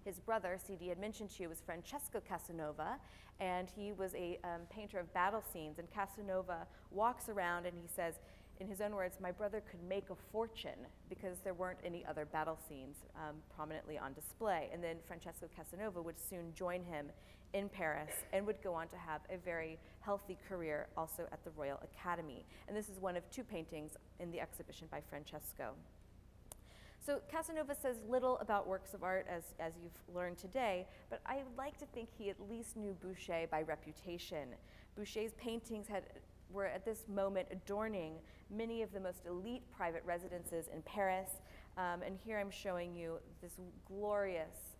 His brother, C.D. had mentioned to you, was Francesco Casanova, and he was a painter of battle scenes. And Casanova walks around and he says, in his own words, my brother could make a fortune because there weren't any other battle scenes prominently on display. And then Francesco Casanova would soon join him in Paris and would go on to have a very healthy career also at the Royal Academy. And this is one of two paintings in the exhibition by Francesco. So Casanova says little about works of art, as you've learned today, but I would like to think he at least knew Boucher by reputation. Boucher's paintings were at this moment adorning many of the most elite private residences in Paris. And here I'm showing you this glorious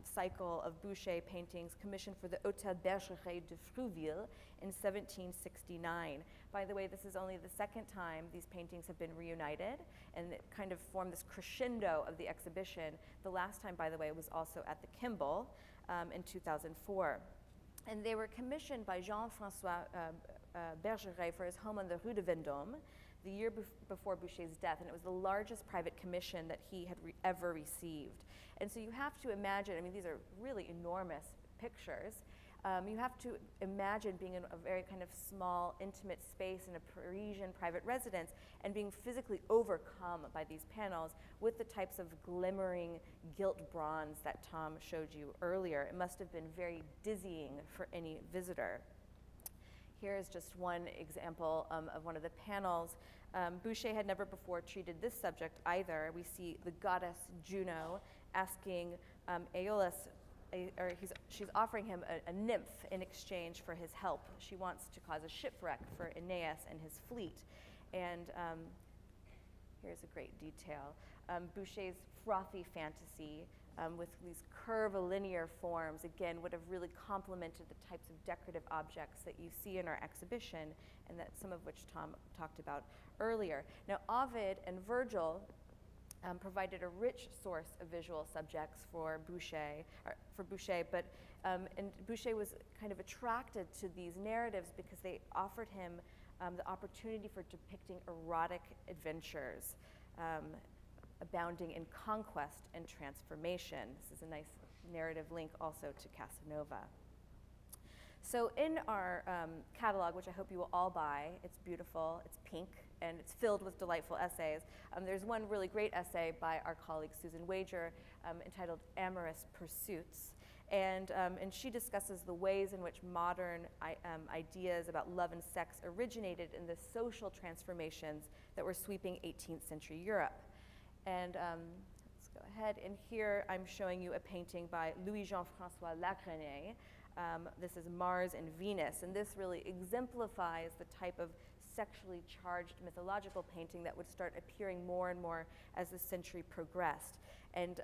cycle of Boucher paintings commissioned for the Hôtel Bergeret de Frouville in 1769. By the way, this is only the second time these paintings have been reunited, and it kind of formed this crescendo of the exhibition. The last time, by the way, was also at the Kimbell in 2004. And they were commissioned by Jean-François Bergeret for his home on the Rue de Vendôme the year before Boucher's death, and it was the largest private commission that he had ever received. And so you have to imagine, I mean, these are really enormous pictures. You have to imagine being in a very kind of small, intimate space in a Parisian private residence and being physically overcome by these panels with the types of glimmering gilt bronze that Tom showed you earlier. It must have been very dizzying for any visitor. Here is just one example of one of the panels. Boucher had never before treated this subject either. We see the goddess Juno asking Aeolus, she's offering him a nymph in exchange for his help. She wants to cause a shipwreck for Aeneas and his fleet. And here's a great detail. Boucher's frothy fantasy with these curvilinear forms, again, would have really complemented the types of decorative objects that you see in our exhibition, and that some of which Tom talked about earlier. Now, Ovid and Virgil provided a rich source of visual subjects for Boucher, but and Boucher was kind of attracted to these narratives because they offered him the opportunity for depicting erotic adventures, abounding in conquest and transformation. This is a nice narrative link also to Casanova. So in our catalog, which I hope you will all buy, it's beautiful, it's pink, and it's filled with delightful essays. There's one really great essay by our colleague Susan Wager entitled Amorous Pursuits. And she discusses the ways in which modern ideas about love and sex originated in the social transformations that were sweeping 18th century Europe. And let's go ahead. And here I'm showing you a painting by Louis-Jean-François Lagrené. This is Mars and Venus, and this really exemplifies the type of sexually charged mythological painting that would start appearing more and more as the century progressed. And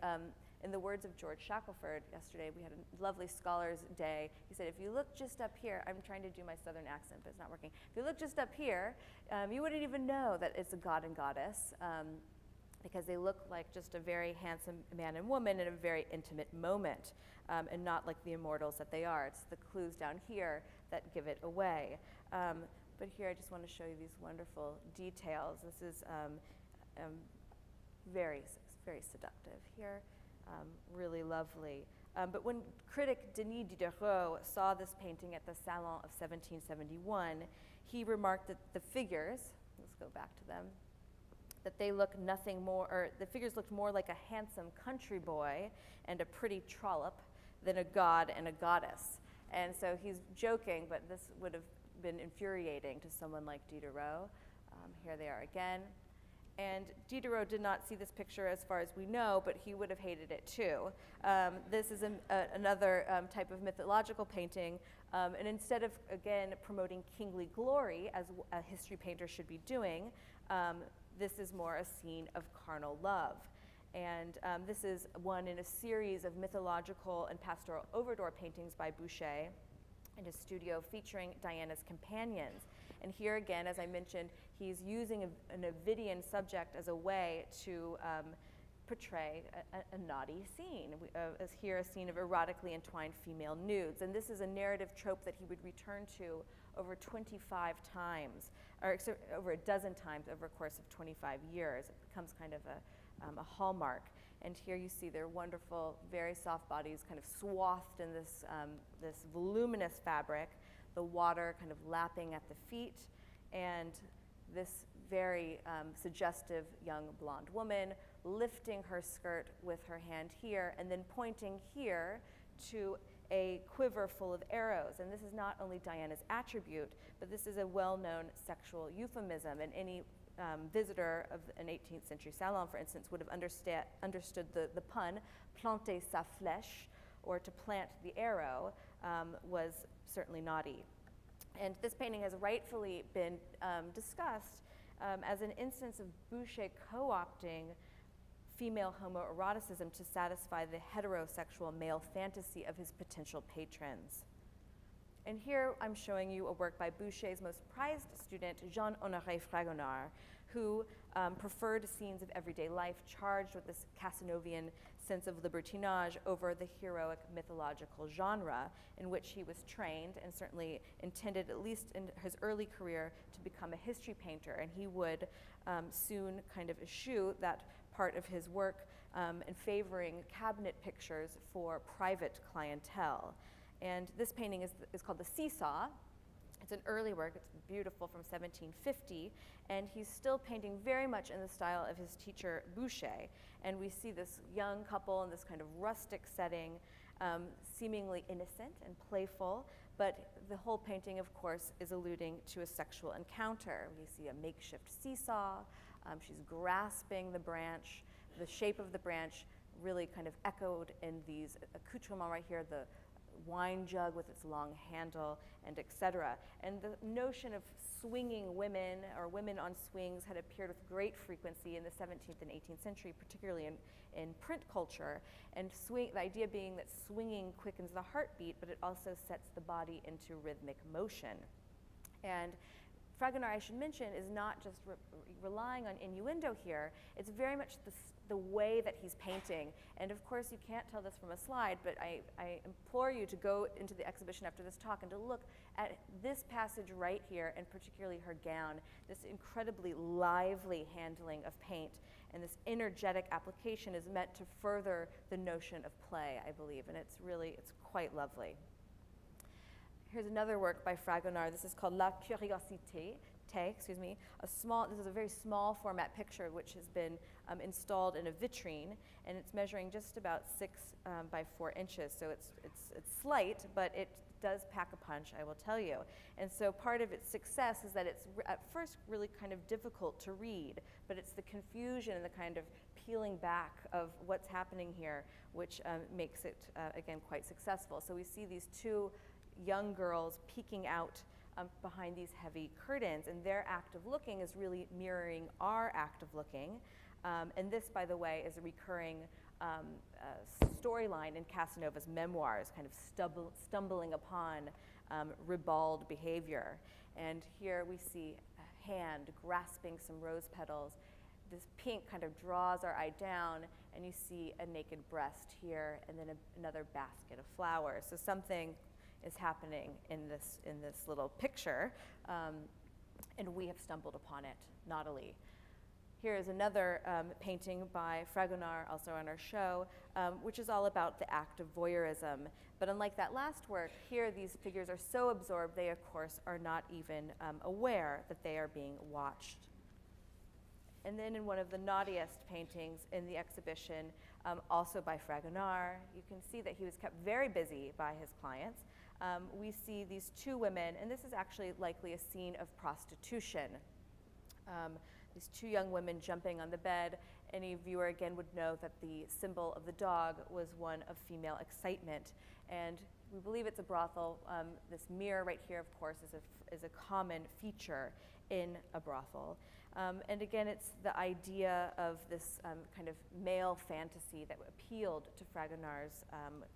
in the words of George Shackelford yesterday, we had a lovely Scholars Day. He said, if you look just up here, I'm trying to do my southern accent, but it's not working. If you look just up here, you wouldn't even know that it's a god and goddess, because they look like just a very handsome man and woman in a very intimate moment, and not like the immortals that they are. It's the clues down here that give it away. But here I just want to show you these wonderful details. This is very, very seductive here, really lovely. But when critic Denis Diderot saw this painting at the Salon of 1771, he remarked that the figures, let's go back to them, that they look nothing more, or the figures looked more like a handsome country boy and a pretty trollop than a god and a goddess. And so he's joking, but this would have been infuriating to someone like Diderot. Here they are again. And Diderot did not see this picture as far as we know, but he would have hated it too. This is another type of mythological painting, and instead of, again, promoting kingly glory, as a history painter should be doing, this is more a scene of carnal love. And this is one in a series of mythological and pastoral overdoor paintings by Boucher in his studio featuring Diana's companions. And here again, as I mentioned, he's using an Ovidian subject as a way to portray a naughty scene. As here, a scene of erotically entwined female nudes. And this is a narrative trope that he would return to over 25 times, or over a dozen times over a course of 25 years. It becomes kind of a hallmark. And here you see their wonderful, very soft bodies kind of swathed in this, this voluminous fabric, the water kind of lapping at the feet, and this very suggestive young blonde woman lifting her skirt with her hand here and then pointing here to a quiver full of arrows. And this is not only Diana's attribute, but this is a well-known sexual euphemism, and any visitor of an 18th century salon, for instance, would have understood the pun, planter sa flèche, or to plant the arrow, was certainly naughty. And this painting has rightfully been discussed as an instance of Boucher co-opting female homoeroticism to satisfy the heterosexual male fantasy of his potential patrons. And here I'm showing you a work by Boucher's most prized student, Jean-Honoré Fragonard, who preferred scenes of everyday life charged with this Casanovian sense of libertinage over the heroic mythological genre in which he was trained and certainly intended, at least in his early career, to become a history painter. And he would soon kind of eschew that part of his work in favoring cabinet pictures for private clientele. And this painting is called The Seesaw. It's an early work, it's beautiful, from 1750, and he's still painting very much in the style of his teacher Boucher. And we see this young couple in this kind of rustic setting, seemingly innocent and playful, but the whole painting, of course, is alluding to a sexual encounter. We see a makeshift seesaw, she's grasping the branch, the shape of the branch really kind of echoed in these accoutrements right here, the wine jug with its long handle, and etc. And the notion of swinging women or women on swings had appeared with great frequency in the 17th and 18th century, particularly in print culture. And the idea being that swinging quickens the heartbeat, but it also sets the body into rhythmic motion. And Fragonard, I should mention, is not just relying on innuendo here. It's very much the way that he's painting. And of course, you can't tell this from a slide, but I implore you to go into the exhibition after this talk and to look at this passage right here, and particularly her gown, this incredibly lively handling of paint. And this energetic application is meant to further the notion of play, I believe, and it's quite lovely. Here's another work by Fragonard. This is called La Curiosité. This is a very small format picture which has been installed in a vitrine, and it's measuring just about 6 by 4 inches. So it's slight, but it does pack a punch, I will tell you. And so part of its success is that it's at first really kind of difficult to read, but it's the confusion and the kind of peeling back of what's happening here which makes it, again, quite successful. So we see these two young girls peeking out behind these heavy curtains, and their act of looking is really mirroring our act of looking. And this, by the way, is a recurring storyline in Casanova's memoirs, kind of stumbling upon ribald behavior. And here we see a hand grasping some rose petals. This pink kind of draws our eye down, and you see a naked breast here, and then another basket of flowers. So something is happening in this little picture, and we have stumbled upon it naughtily. Here is another painting by Fragonard, also on our show, which is all about the act of voyeurism. But unlike that last work, here these figures are so absorbed they, of course, are not even aware that they are being watched. And then in one of the naughtiest paintings in the exhibition, also by Fragonard, you can see that he was kept very busy by his clients. We see these two women, and this is actually likely a scene of prostitution. These two young women jumping on the bed. Any viewer, again, would know that the symbol of the dog was one of female excitement. And we believe it's a brothel. This mirror right here, of course, is a common feature in a brothel. And again, it's the idea of this kind of male fantasy that appealed to Fragonard's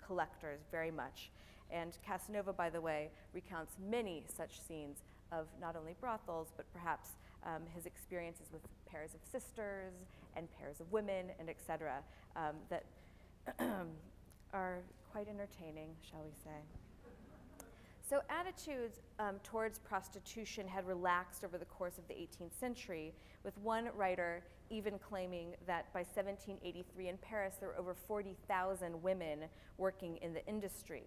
collectors very much. And Casanova, by the way, recounts many such scenes of not only brothels, but perhaps his experiences with pairs of sisters and pairs of women, and etc., that are quite entertaining, shall we say. So attitudes towards prostitution had relaxed over the course of the 18th century, with one writer even claiming that by 1783 in Paris there were over 40,000 women working in the industry.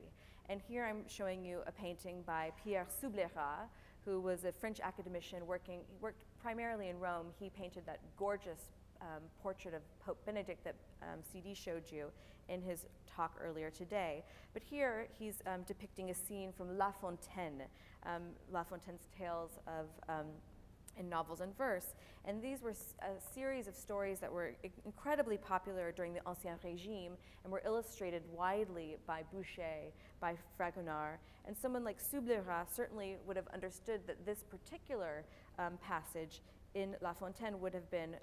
And here I'm showing you a painting by Pierre Soublera, who was a French academician he worked primarily in Rome. He painted that gorgeous portrait of Pope Benedict that CD showed you in his talk earlier today. But here he's depicting a scene from La Fontaine, La Fontaine's tales of in novels and verse. And these were a series of stories that were incredibly popular during the Ancien Régime and were illustrated widely by Boucher, by Fragonard. And someone like Soublera certainly would have understood that this particular passage in La Fontaine would have been,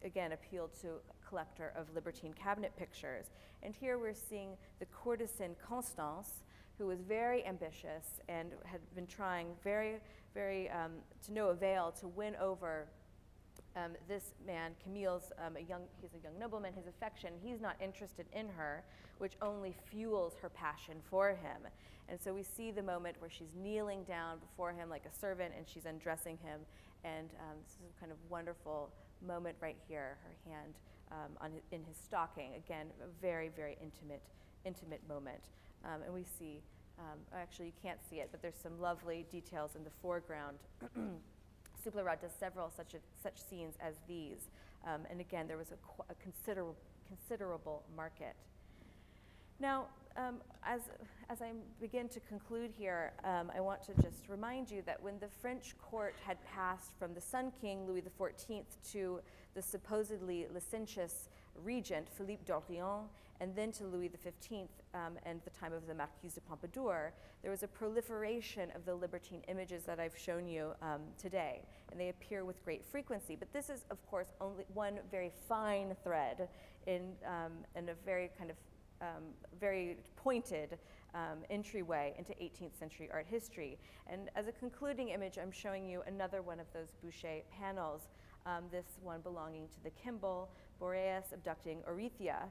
again, appealed to a collector of libertine cabinet pictures. And here we're seeing the courtesan Constance, who was very ambitious and had been trying very to no avail to win over this man, Camille's, he's a young nobleman, his affection. He's not interested in her, which only fuels her passion for him. And so we see the moment where she's kneeling down before him like a servant, and she's undressing him. And this is a kind of wonderful moment right here, her hand in his stocking. Again, a very, very intimate moment. And we see Actually, you can't see it, but there's some lovely details in the foreground. Sublerat does several such scenes as these. And again, there was a considerable market. Now, as I begin to conclude here, I want to just remind you that when the French court had passed from the Sun King, Louis XIV, to the supposedly licentious regent, Philippe d'Orléans, and then to Louis XV and the time of the Marquise de Pompadour, there was a proliferation of the libertine images that I've shown you today, and they appear with great frequency. But this is, of course, only one very fine thread in a very kind of very pointed entryway into 18th century art history. And as a concluding image, I'm showing you another one of those Boucher panels, this one belonging to the Kimbell, Boreas abducting Oreithia,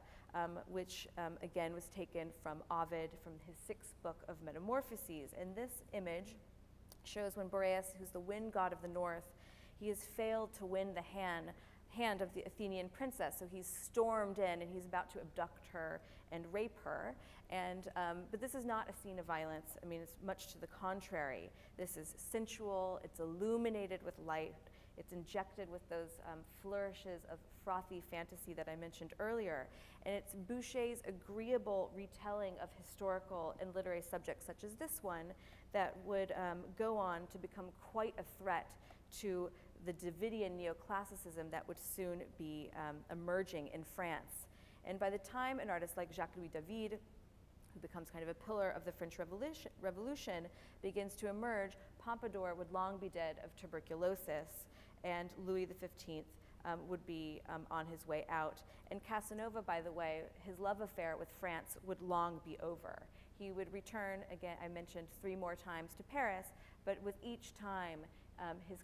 which again was taken from Ovid, from his 6th book of Metamorphoses. And this image shows when Boreas, who's the wind god of the north, he has failed to win the hand of the Athenian princess. So he's stormed in and he's about to abduct her and rape her. And, but this is not a scene of violence. I mean, it's much to the contrary. This is sensual, it's illuminated with light, it's injected with those flourishes of frothy fantasy that I mentioned earlier. And it's Boucher's agreeable retelling of historical and literary subjects such as this one that would go on to become quite a threat to the Davidian neoclassicism that would soon be emerging in France. And by the time an artist like Jacques-Louis David, who becomes kind of a pillar of the French Revolution, begins to emerge, Pompadour would long be dead of tuberculosis, and Louis XV would be on his way out. And Casanova, by the way, his love affair with France would long be over. He would return, again, I mentioned 3 more times to Paris, but with each time, his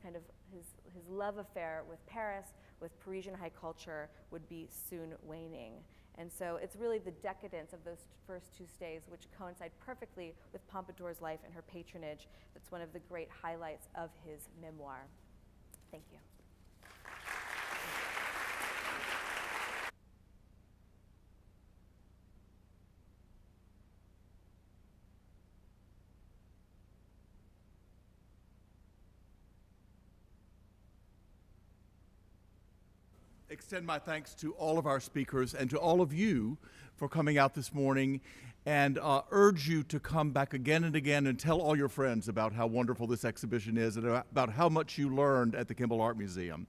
love affair with Paris, with Parisian high culture, would be soon waning. And so it's really the decadence of those first 2 stays, which coincide perfectly with Pompadour's life and her patronage, that's one of the great highlights of his memoir. Thank you. Extend my thanks to all of our speakers and to all of you for coming out this morning, and urge you to come back again and again and tell all your friends about how wonderful this exhibition is and about how much you learned at the Kimbell Art Museum.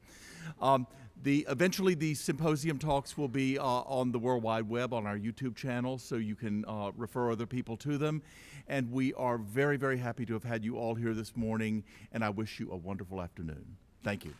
Eventually the symposium talks will be on the World Wide Web on our YouTube channel, so you can refer other people to them. And we are very, very happy to have had you all here this morning, and I wish you a wonderful afternoon. Thank you.